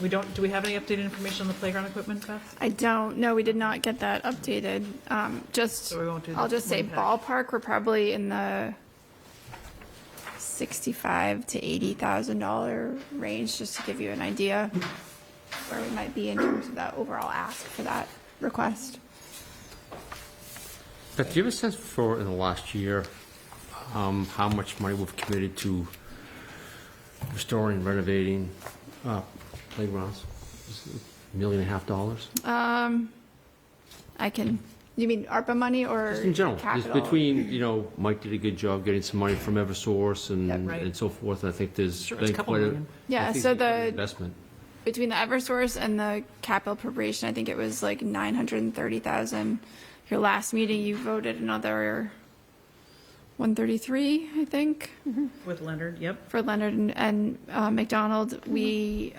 Do we have any updated information on the playground equipment, Beth? I don't. No, we did not get that updated. So we won't do I'll the just say impact. ballpark. We're probably in the $65,000 to $80,000 range, just to give you an idea where we might be in terms of that overall ask for that request. Beth, do you have a sense for, in the last year, how much money we've committed to restoring, renovating playgrounds? Is it $1.5 million? I can You mean ARPA money or Just in general, just capital? between, Mike did a good job getting some money from Eversource right. and so forth. I think there's Sure, it's a been couple quite a million. Yeah, I think so quite an the- investment. Between the Eversource and the capital appropriation, I think it was like 930,000. Your last meeting, you voted another 133, I think. With Leonard, yep. For Leonard and McDonald. We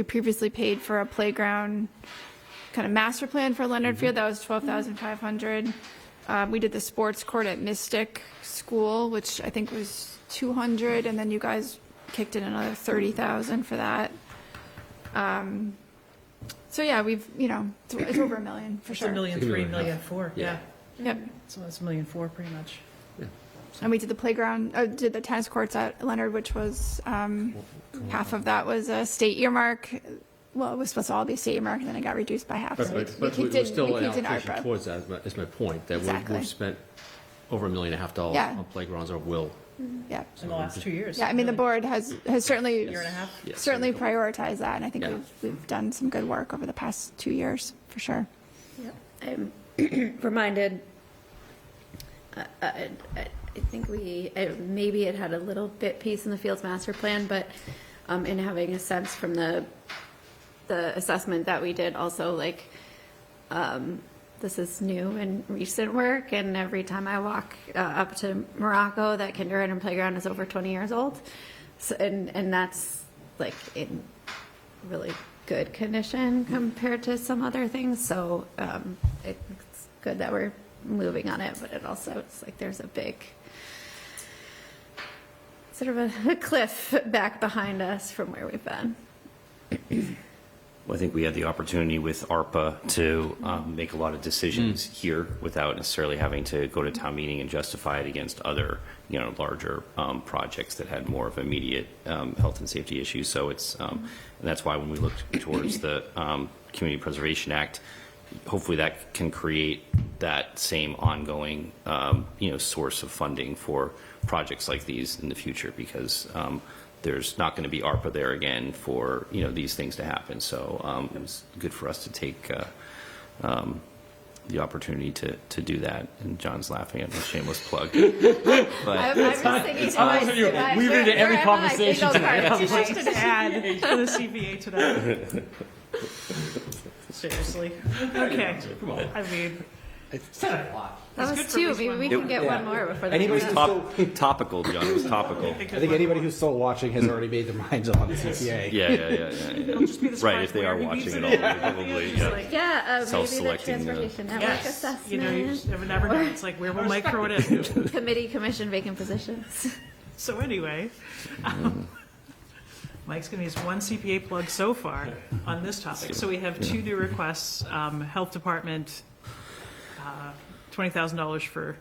previously paid for a playground kind of master plan for Leonard Field. That was $12,500. We did the sports court at Mystic School, which I think was $200, and then you guys kicked in another $30,000 for that. So yeah, we've, it's over $1 million for It's sure. $1.3 million, $1.4 million, yeah. Yep. So that's $1.4 million pretty much. And we did the playground, did the tennis courts at Leonard, which was, half of that was a state earmark. Well, it was supposed to all be state earmark, and then it got reduced by half. So But we we're kicked still in an allocation ARPA. towards that, is my point, that Exactly. we've spent over $1.5 million Yeah. on playgrounds or will. Yeah. In the last 2 years. Yeah, I mean, the board has certainly, Year and a half. Yes. certainly prioritized that, and I think Yeah. we've done some good work over the past 2 years, for sure. I'm reminded, I think maybe it had a little bit piece in the Fields Master Plan, but in having a sense from the assessment that we did also, like, this is new and recent work, and every time I walk up to Morocco, that kindergarten playground is over 20 years old. So, and that's like in really good condition compared to some other things. So it's good that we're moving on it, but it's like there's a big sort of a cliff back behind us from where we've been. Well, I think we had the opportunity with ARPA to make a lot of decisions here without necessarily having to go to town meeting and justify it against other, larger projects that had more of immediate health and safety issues. So it's, and that's why when we looked towards the Community Preservation Act, hopefully that can create that same ongoing, source of funding for projects like these in the future, because there's not going to be ARPA there again for these things to happen. So it was good for us to take the opportunity to do that. And John's laughing at my shameless plug. But I was thinking to myself, weave it into every conversation tonight. Just an ad for the CBA today. Seriously. Okay. Come on. I mean, that was two. Maybe we can get one more before the Anybody next. Topical, John. It was topical. I think anybody who's still watching has already made their minds up on the CPA. Yeah. it'll just be the Right, surprise if they are where he watching beats it it all, in. probably, It's yeah. like, Maybe the Self-selecting, Transportation Network yes. Assessment. You just never know. It's like, where will Mike throw it in? Committee, commission, vacant positions. So anyway, Mike's going to use one CPA plug so far on this topic. So we have two new requests. Health Department, $20,000 for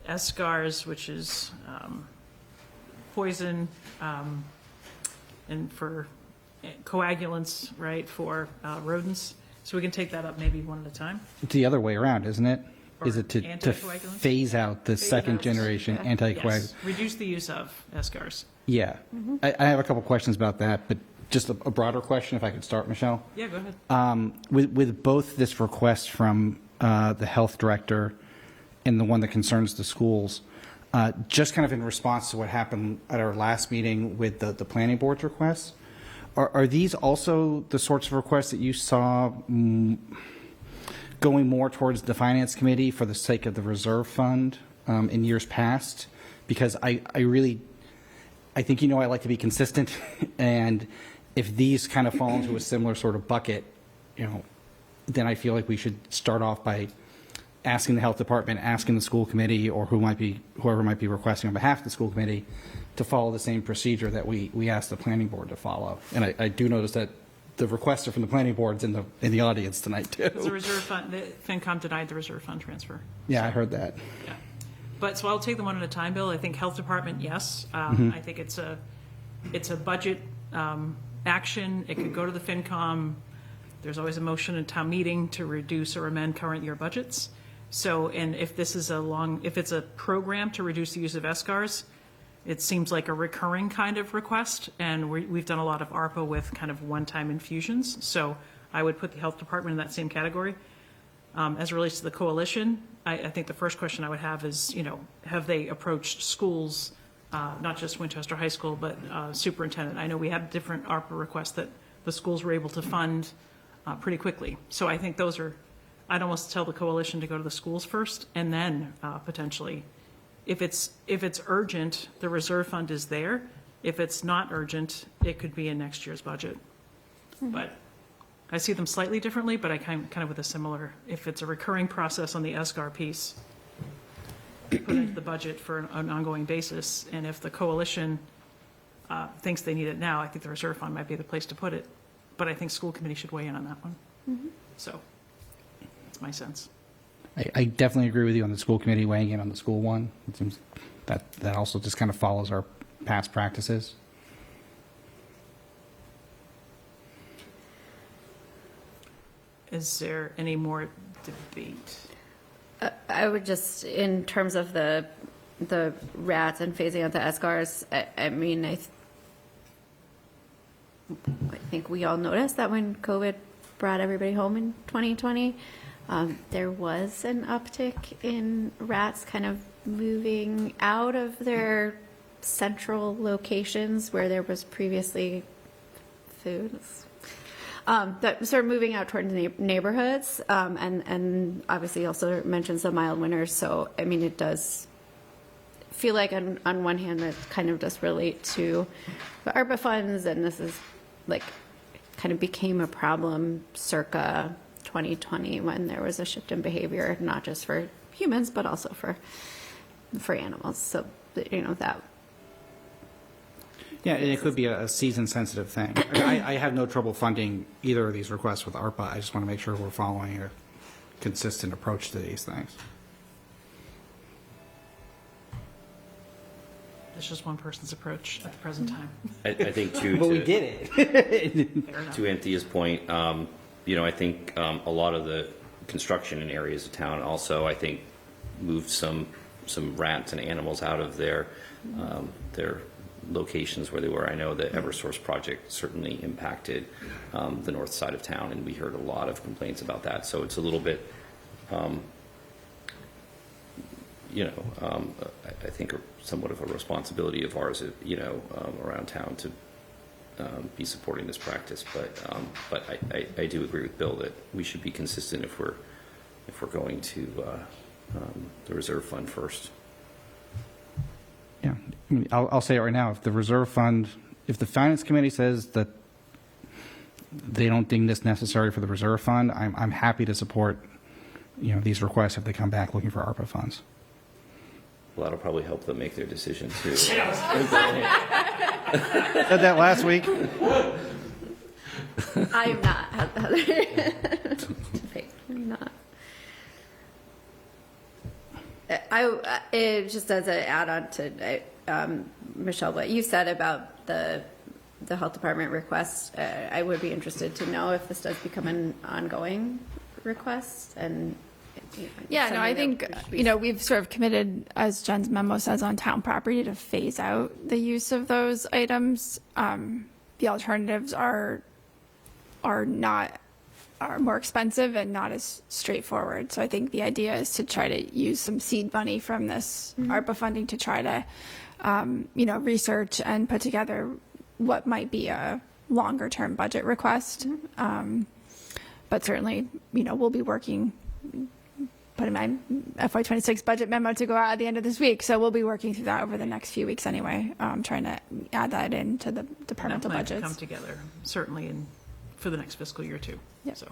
SCARs, which is poison, and for coagulants, right, for rodents. So we can take that up maybe one at a time. It's the other way around, isn't it? Is it to anticoagulants? phase out the second out. generation anticoagulant? Yes, reduce the use of SCARs. Yeah. I have a couple questions about that, but just a broader question, if I could start, Michelle. Yeah, go ahead. With both this request from the health director and the one that concerns the schools, just kind of in response to what happened at our last meeting with the planning board's requests, are these also the sorts of requests that you saw going more towards the finance committee for the sake of the reserve fund in years past? Because I think I like to be consistent, and if these kind of fall into a similar sort of bucket, then I feel like we should start off by asking the health department, asking the school committee, or whoever might be requesting on behalf of the school committee to follow the same procedure that we asked the planning board to follow. And I do notice that the requester from the planning board's in the audience tonight too. Because the reserve fund, the FinCom denied the reserve fund transfer. Yeah, I heard that. Yeah. But so I'll take them one at a time, Bill. I think health department, yes. I think it's a budget action. It could go to the FinCom. There's always a motion in town meeting to reduce or amend current year budgets. So, and if this is if it's a program to reduce the use of SCARs, it seems like a recurring kind of request, and we've done a lot of ARPA with kind of one-time infusions. So I would put the health department in that same category. As it relates to the coalition, I think the first question I would have is, have they approached schools, not just Winchester High School, but superintendent? I know we had different ARPA requests that the schools were able to fund pretty quickly. So I think I'd almost tell the coalition to go to the schools first, and then potentially, if it's urgent, the reserve fund is there. If it's not urgent, it could be in next year's budget. But I see them slightly differently, but I kind of with a similar, if it's a recurring process on the SGAR piece, put into the budget for an ongoing basis. And if the coalition thinks they need it now, I think the reserve fund might be the place to put it. But I think school committee should weigh in on that one. So that's my sense. I definitely agree with you on the school committee weighing in on the school one. It seems that also just kind of follows our past practices. Is there any more debate? I would just, in terms of the RATs and phasing out the SGARs, I mean, I think we all noticed that when COVID brought everybody home in 2020, there was an uptick in RATs kind of moving out of their central locations where there was previously food. That sort of moving out toward the neighborhoods, and obviously also mentions the mild winters. So, I mean, it does feel like on one hand that kind of does relate to the ARPA funds, and this is like kind of became a problem circa 2020 when there was a shift in behavior, not just for humans, but also for animals. So, that. Yeah, and it could be a season-sensitive thing. I have no trouble funding either of these requests with ARPA. I just want to make sure we're following a consistent approach to these things. It's just one person's approach at the present time. I think too. But we did it. To Anthea's point, I think a lot of the construction in areas of town also, I think, moved some rats and animals out of their locations where they were. I know the Eversource project certainly impacted the north side of town, and we heard a lot of complaints about that. So it's a little bit, I think somewhat of a responsibility of ours, around town to be supporting this practice. But I do agree with Bill that we should be consistent if we're going to the reserve fund first. Yeah, I mean, I'll say it right now. If the reserve fund, if the finance committee says that they don't think this necessary for the reserve fund, I'm happy to support, these requests if they come back looking for ARPA funds. Well, that'll probably help them make their decision too. Said that last week. I am not, Heather. I'm not. It just as an add-on to Michelle, what you said about the health department request, I would be interested to know if this does become an ongoing request. And yeah, no, I think we've sort of committed, as Jen's memo says, on town property to phase out the use of those items. The alternatives are more expensive and not as straightforward. So I think the idea is to try to use some seed money from this ARPA funding to try to, research and put together what might be a longer term budget request. But certainly, we'll be working, putting my FY26 budget memo to go out at the end of this week. So we'll be working through that over the next few weeks anyway, trying to add that into the departmental And that might budgets. come together, certainly for the next fiscal year too. Yep. So,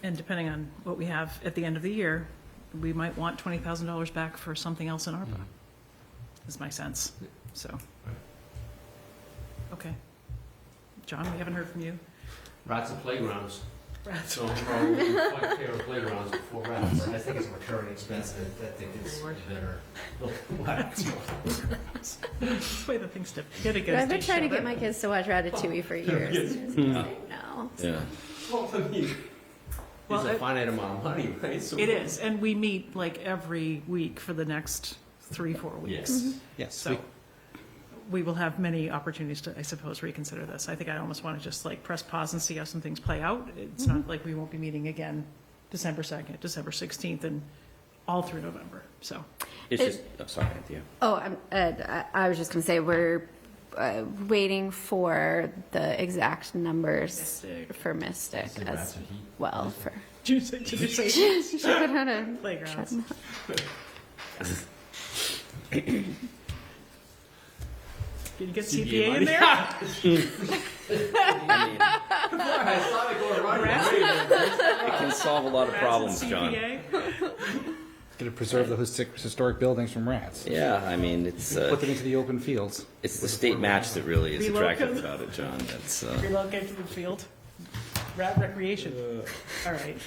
and depending on what we have at the end of the year, we might want $20,000 back for something else in ARPA. Is my sense. So, okay, John, we haven't heard from you. Rats and playgrounds. Rats. So probably quite care of playgrounds before rats. I think it's a recurring expense that they did better. That's the way the things to get against. I've been trying to get my kids to watch Ratatouille for years. No. Yeah. It's a finite amount of money, right? So it is, and we meet like every week for the next 3-4 weeks. Yes. So we will have many opportunities to, I suppose, reconsider this. I think I almost want to just like press pause and see how some things play out. It's not like we won't be meeting again December 2nd, December 16th, and all through November, so. It's just, oh, sorry, Anthea. Oh, I was just going to say, we're waiting for the exact numbers for Mystic as well. For Did you say playgrounds? Can you get CPA in there? It can solve a lot of problems, John. Going to preserve the historic buildings from rats. Yeah, I mean, it's... Put them into the open fields. It's the state match that really is attractive about it, John. That's... Relocate to the field. Rat recreation. All right.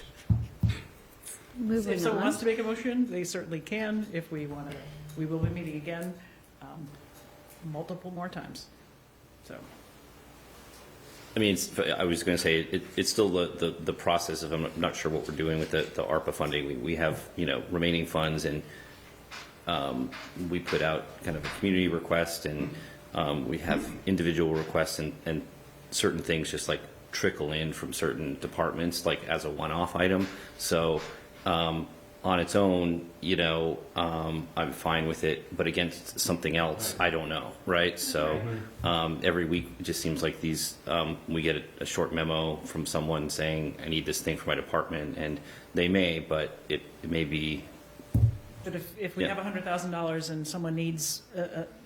If someone wants to make a motion, they certainly can. If we want to, we will be meeting again multiple more times. So. I mean, I was going to say, it's still the process of, I'm not sure what we're doing with the ARPA funding. We have, remaining funds, and we put out kind of a community request, and we have individual requests, and certain things just like trickle in from certain departments, like as a one-off item. So on its own, I'm fine with it, but against something else, I don't know, right? So every week it just seems like these, we get a short memo from someone saying, I need this thing for my department, and they may, but it may be. But if we have $100,000 and someone needs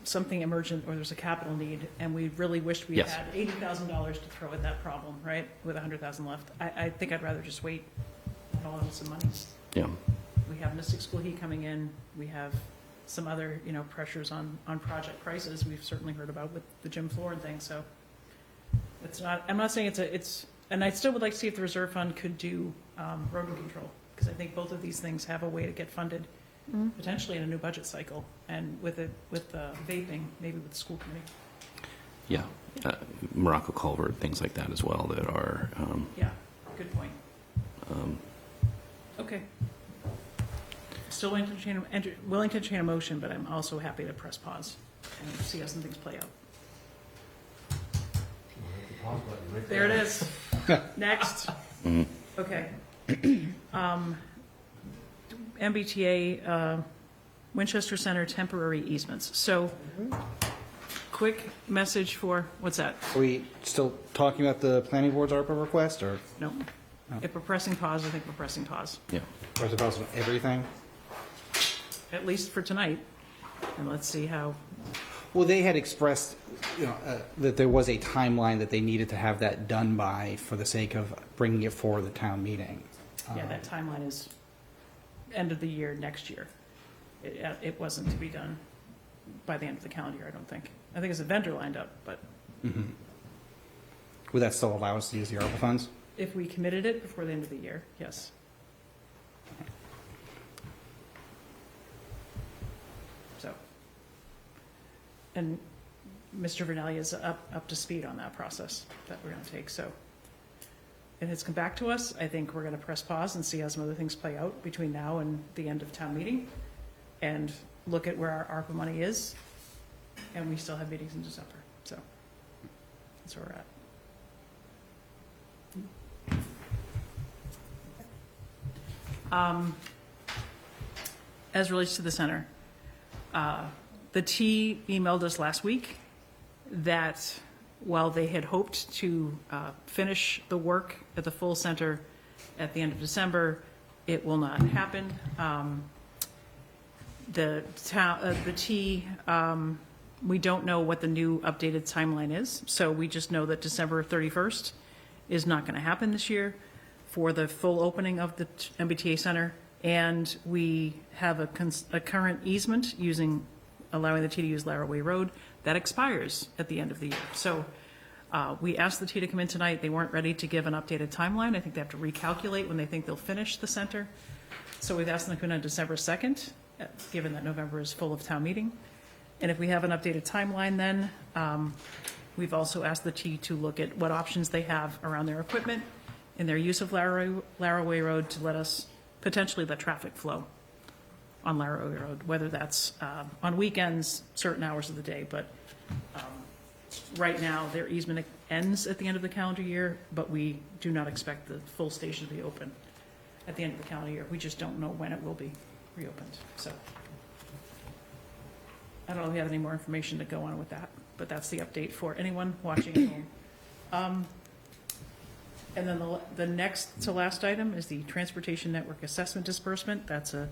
something emergent, or there's a capital need, and we really wished we had $80,000 to throw at that problem, right, with $100,000 left, I think I'd rather just wait and all have some money. Yeah. We have Mystic School Heat coming in. We have some other, pressures on project prices we've certainly heard about with the gym floor and things. So it's not, I'm not saying and I still would like to see if the reserve fund could do rodent control, because I think both of these things have a way to get funded potentially in a new budget cycle, and with vaping, maybe with the school committee. Yeah, Morocco culvert, things like that as well that are. Yeah, good point. Okay. Still willing to entertain a motion, but I'm also happy to press pause and see how some things play out. There it is. Next. Okay. MBTA, Winchester Center temporary easements. So, quick message for, what's that? Are we still talking about the planning board's ARPA request, or? No. If we're pressing pause, I think we're pressing pause. Yeah. Pressing pause on everything? At least for tonight. And let's see how. Well, they had expressed, that there was a timeline that they needed to have that done by for the sake of bringing it for the town meeting. Yeah, that timeline is end of the year next year. It wasn't to be done by the end of the calendar year, I don't think. I think it's a vendor lined up, but. Would that still allow us to use the ARPA funds? If we committed it before the end of the year, yes. So. And Mr. Vernelli is up to speed on that process that we're going to take, so. It has come back to us. I think we're going to press pause and see how some other things play out between now and the end of town meeting, and look at where our ARPA money is, and we still have meetings in December, so that's where we're at. As relates to the center, the T emailed us last week that while they had hoped to finish the work at the full center at the end of December, it will not happen. The T, we don't know what the new updated timeline is, so we just know that December 31st is not going to happen this year for the full opening of the MBTA Center, and we have a current easement allowing the T to use Laraway Road that expires at the end of the year. So we asked the T to come in tonight. They weren't ready to give an updated timeline. I think they have to recalculate when they think they'll finish the center. So we've asked them to come in on December 2nd, given that November is full of town meeting. And if we have an updated timeline then, we've also asked the T to look at what options they have around their equipment and their use of Laraway Road to potentially let traffic flow on Laramie Road, whether that's on weekends, certain hours of the day, but right now, their easement ends at the end of the calendar year, but we do not expect the full station to be open at the end of the calendar year. We just don't know when it will be reopened, so. I don't know if we have any more information to go on with that, but that's the update for anyone watching at home. And then the next to last item is the Transportation Network Assessment Disbursement. That's a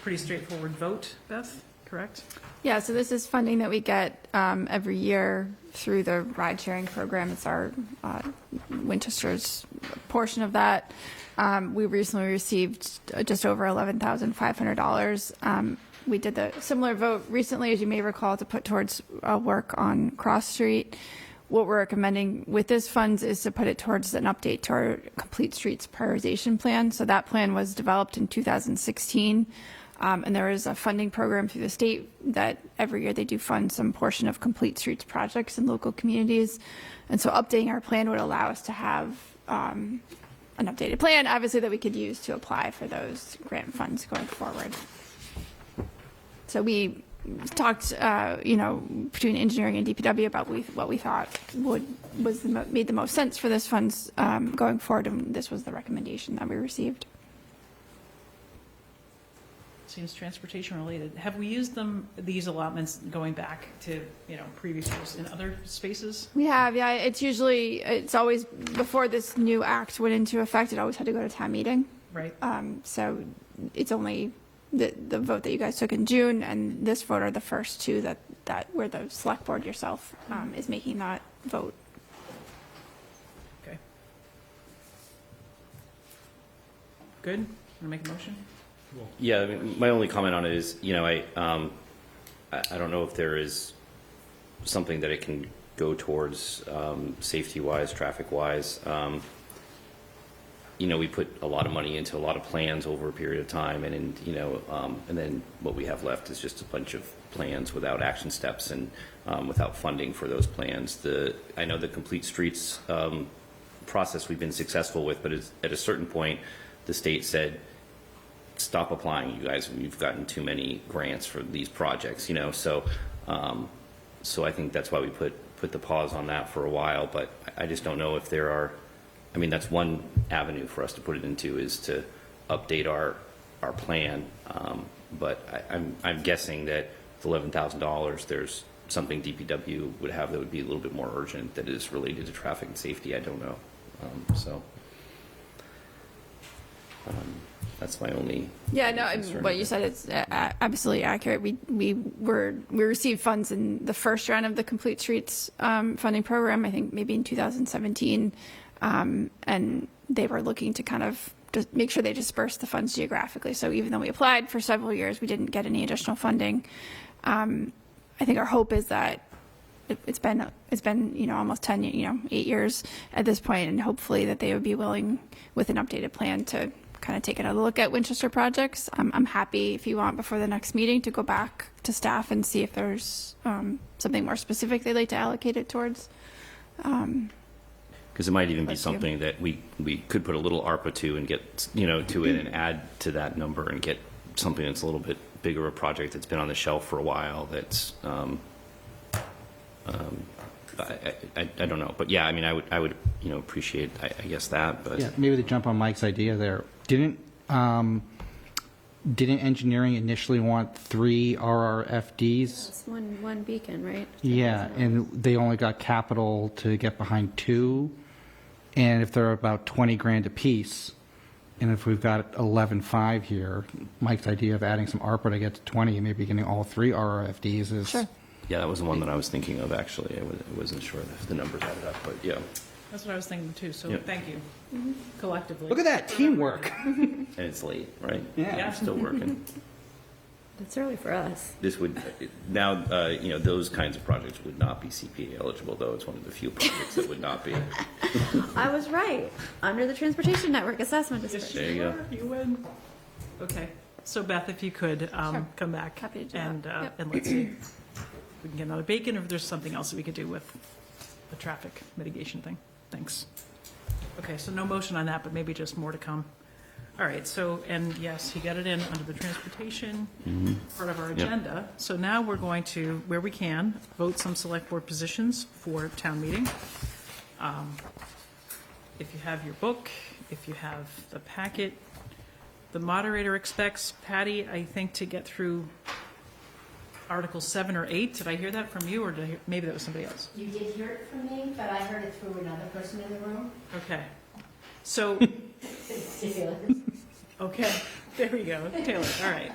pretty straightforward vote, Beth, correct? Yeah, so this is funding that we get every year through the ride-sharing program. It's our Winchester's portion of that. We recently received just over $11,500. We did the similar vote recently, as you may recall, to put towards work on Cross Street. What we're recommending with this funds is to put it towards an update to our Complete Streets Prioritization Plan. So that plan was developed in 2016. And there is a funding program through the state that every year they do fund some portion of Complete Streets projects in local communities. And so updating our plan would allow us to have an updated plan, obviously, that we could use to apply for those grant funds going forward. So we talked, between engineering and DPW about what we thought made the most sense for this funds going forward, and this was the recommendation that we received. Seems transportation related. Have we used these allotments going back to, previous years in other spaces? We have, yeah. It's always, before this new act went into effect, it always had to go to town meeting. Right. So it's only the vote that you guys took in June and this vote are the first two that where the select board yourself is making that vote. Okay. Good. Want to make a motion? Yeah, I mean, my only comment on it is, I don't know if there is something that it can go towards safety-wise, traffic-wise. We put a lot of money into a lot of plans over a period of time, and then what we have left is just a bunch of plans without action steps and without funding for those plans. I know the Complete Streets process we've been successful with, but at a certain point, the state said, stop applying, you guys. You've gotten too many grants for these projects, So I think that's why we put the pause on that for a while. But I just don't know if there are. I mean, that's one avenue for us to put it into, is to update our plan. But I'm guessing that with $11,000, there's something DPW would have that would be a little bit more urgent that is related to traffic and safety. I don't know. That's my only. Yeah, no, what you said is absolutely accurate. We received funds in the first round of the Complete Streets funding program, I think maybe in 2017, and they were looking to kind of just make sure they dispersed the funds geographically. So even though we applied for several years, we didn't get any additional funding. I think our hope is that it's been almost 8 years at this point, and hopefully that they would be willing with an updated plan to kind of take another look at Winchester projects. I'm happy, if you want, before the next meeting, to go back to staff and see if there's something more specific they'd like to allocate it towards. Because it might even be something that we could put a little ARPA to and get to it and add to that number and get something that's a little bit bigger, a project that's been on the shelf for a while. That's I don't know, but yeah, I mean, I would appreciate I guess that, but yeah, maybe to jump on Mike's idea there. Didn't engineering initially want 3 RRFDs? It's one beacon, right? Yeah, and they only got capital to get behind 2, and if they're about 20 grand a piece, and if we've got 11.5 here, Mike's idea of adding some ARPA to get to 20 and maybe getting all 3 RRFDs is. Sure. Yeah, that was the one that I was thinking of, actually. I wasn't sure if the numbers added up, but yeah. That's what I was thinking too, so Yep. thank you, collectively. Look at that, teamwork. And it's late, right? Yeah. We're still working. It's early for us. This would, now, those kinds of projects would not be CPA eligible, though. It's one of the few projects that would not be. I was right. Under the Transportation Network Assessment District. There you go. You win. Okay, so Beth, if you could come back Happy to do and that. Yep. and let's see if we can get another bacon, or if there's something else that we could do with the traffic mitigation thing. Thanks. Okay, so no motion on that, but maybe just more to come. All right, so, and yes, he got it in under the transportation part of our Yep. agenda. So now we're going to, where we can, vote some select board positions for town meeting. If you have your book, if you have the packet, the moderator expects Patty, I think, to get through Article 7 or 8. Did I hear that from you, or did I hear, maybe that was somebody else? You did hear it from me, but I heard it through another person in the room. Okay. So, okay, there we go, Taylor, all right.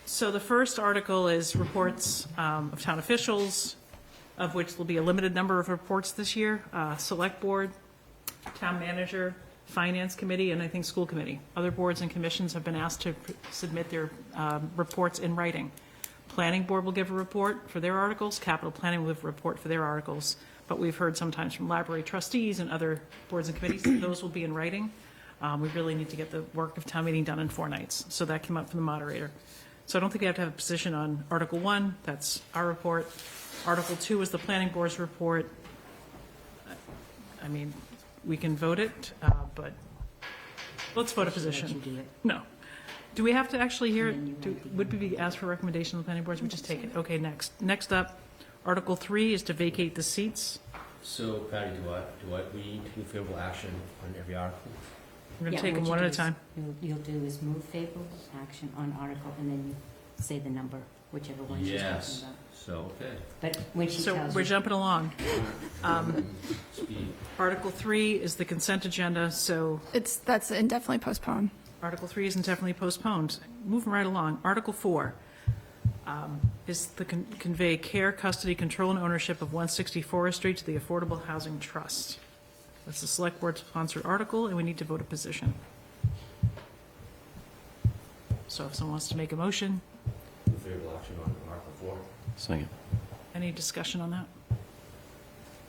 So the first article is reports of town officials, of which there'll be a limited number of reports this year. Select Board, Town Manager, Finance Committee, and I think School Committee. Other boards and commissions have been asked to submit their reports in writing. Planning Board will give a report for their articles, Capital Planning will give a report for their articles, but we've heard sometimes from library trustees and other boards and committees that those will be in writing. We really need to get the work of town meeting done in 4 nights, so that came up from the moderator. So I don't think we have to have a position on Article 1, that's our report. Article 2 is the Planning Board's report. I mean, we can vote it, but let's vote a position. No. Do we have to actually hear it? Would we be asked for recommendation of the planning boards? We just take it. Okay, next. Next up, Article 3 is to vacate the seats. So, Patty, we need to do favorable action on every article? We're going to take them one at a time. You'll do is move favorable action on article, and then you say the number, whichever one she's talking Yes. about. So, okay. But when she So tells we're you, jumping along. Speed. Article 3 is the consent agenda, so That's indefinitely postponed. Article 3 is indefinitely postponed. Moving right along. Article 4 is to convey care, custody, control, and ownership of 160 Forest Street to the Affordable Housing Trust. That's a select board sponsored article, and we need to vote a position. So if someone wants to make a motion, Do favorable action on Article 4? Second. any discussion on that?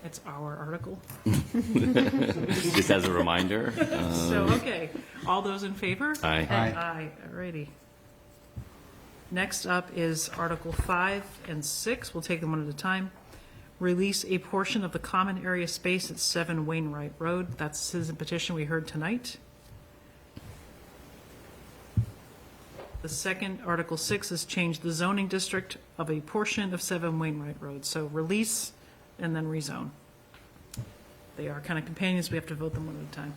It's our article. Just as a reminder. So, okay, all those in favor? Aye. Aye, all righty. Next up is Article 5 and 6, we'll take them one at a time. Release a portion of the common area space at 7 Wainwright Road. That's the citizen petition we heard tonight. The second, Article 6, is change the zoning district of a portion of 7 Wainwright Road. So release and then rezone. They are kind of companions, we have to vote them one at a time.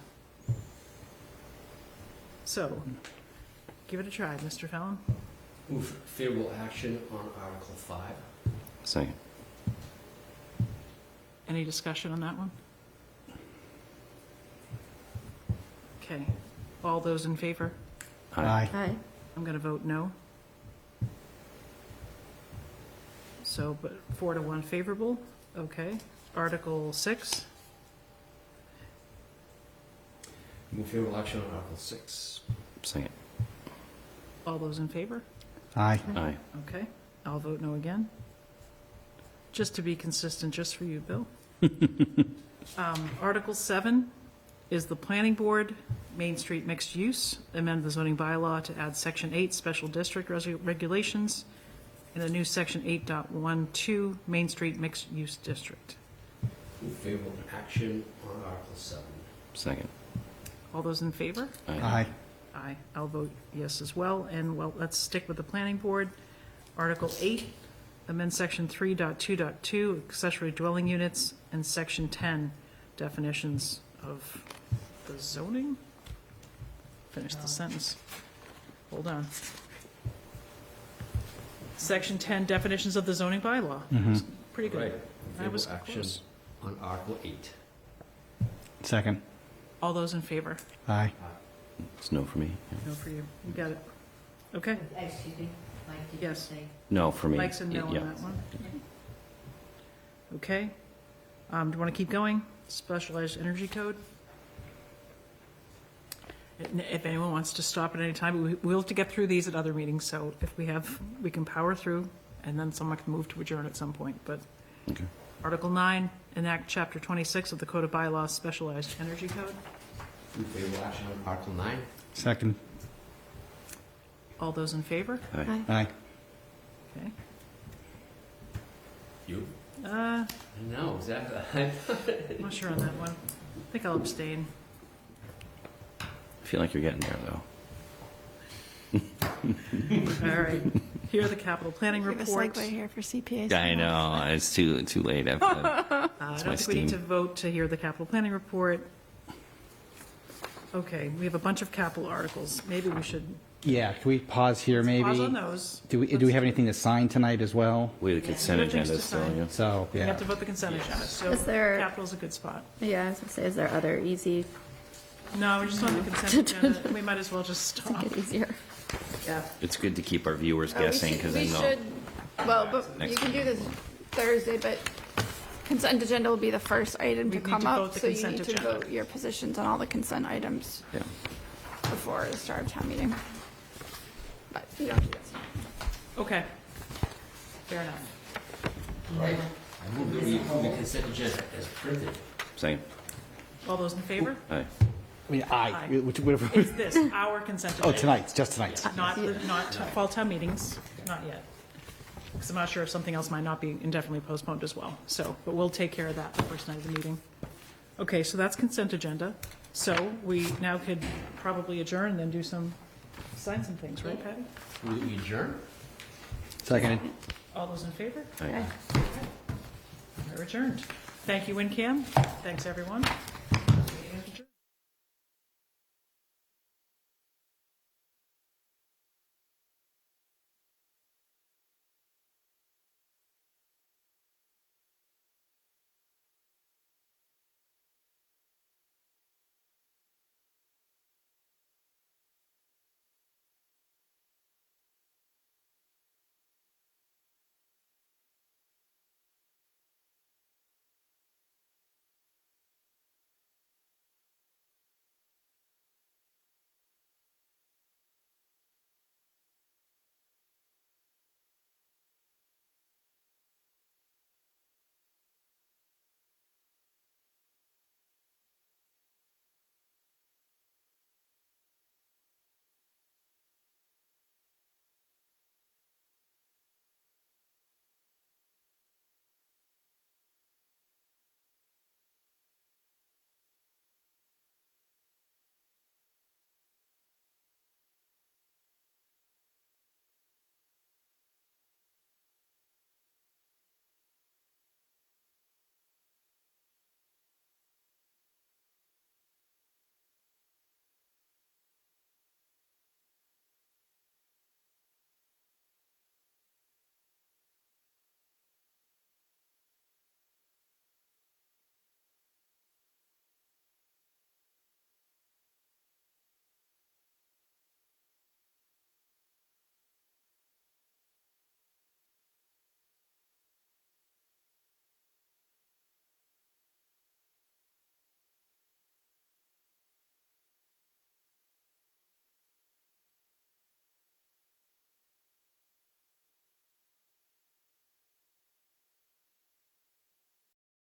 So, give it a try, Mr. Fallon. Move favorable action on Article 5. Second. Any discussion on that one? Okay, all those in favor? Aye. Aye. I'm going to vote no. So, but 4 to 1 favorable, okay. Article 6, Move favorable action on Article 6. Second. all those in favor? Aye. Aye. Okay, I'll vote no again. Just to be consistent, just for you, Bill. Article 7 is the Planning Board, Main Street Mixed Use, amend the zoning bylaw to add Section 8 Special District Regulations and a new Section 8.12 Main Street Mixed Use District. Move favorable action on Article 7. Second. All those in favor? Aye. Aye. I'll vote yes as well. And, well, let's stick with the Planning Board. Article 8, amend Section 3.2.2, accessory dwelling units, and Section 10, definitions of the zoning? Finish the sentence. Hold on. Section 10, definitions of the zoning bylaw. Pretty good. Right. I was Favorable action close. on Article 8. Second. All those in favor? Aye. It's no for me. Yeah. No for you. You got it. Okay. excuse me, Mike, did you Yes. say? No for me. Mike's a no on Yeah. that one. Okay. Do you want to keep going? Specialized Energy Code? If anyone wants to stop at any time, we'll have to get through these at other meetings, so if we can power through, and then someone can move to adjourn at some point, but. Okay. Article 9, enact Chapter 26 of the Code of Bylaws, Specialized Energy Code. Move favorable action on Article 9. Second. All those in favor? Aye. Aye. Okay. You? I'm No, is that? not sure on that one. I think I'll abstain. I feel like you're getting there, though. All right. Here are the capital planning We have a reports. segue here for CPA. I know, it's too late. I don't think we need to vote to hear the capital planning report. Okay, we have a bunch of capital articles. Maybe we should Yeah, can we pause here maybe? pause on those. Do we have anything to sign tonight as well? We have the consent Good things agenda to still, sign. yeah. So, We yeah. have to vote the consent agenda, so Is there- capital's a good spot. Yeah, I was gonna say, is there other easy, No, we're just on the consent agenda. We might as well just stop. make it easier? Yeah. It's good to keep our viewers Oh, we guessing, should- because we then they'll... should- Well, but Next you can week. do this Thursday, but consent agenda will be the first item We to need come to up, vote the so you consent need to agenda. vote your positions on all the consent items Yeah. before the start of town meeting. But you don't do this. Okay. Fair enough. Right. I move that we approve the consent agenda as printed. Second. All those in favor? Aye. I mean, Aye. whatever. It's this, our consent Oh, agenda. tonight, just tonight. Not fall town meetings, not yet. Because I'm not sure if something else might not be indefinitely postponed as well. So, but we'll take care of that the first night of the meeting. Okay, so that's consent agenda. So we now could probably adjourn and then do sign some things, right, Patty? We adjourn? Seconded. All those in favor? Aye. We're adjourned. Thank you, WinCam. Thanks, everyone.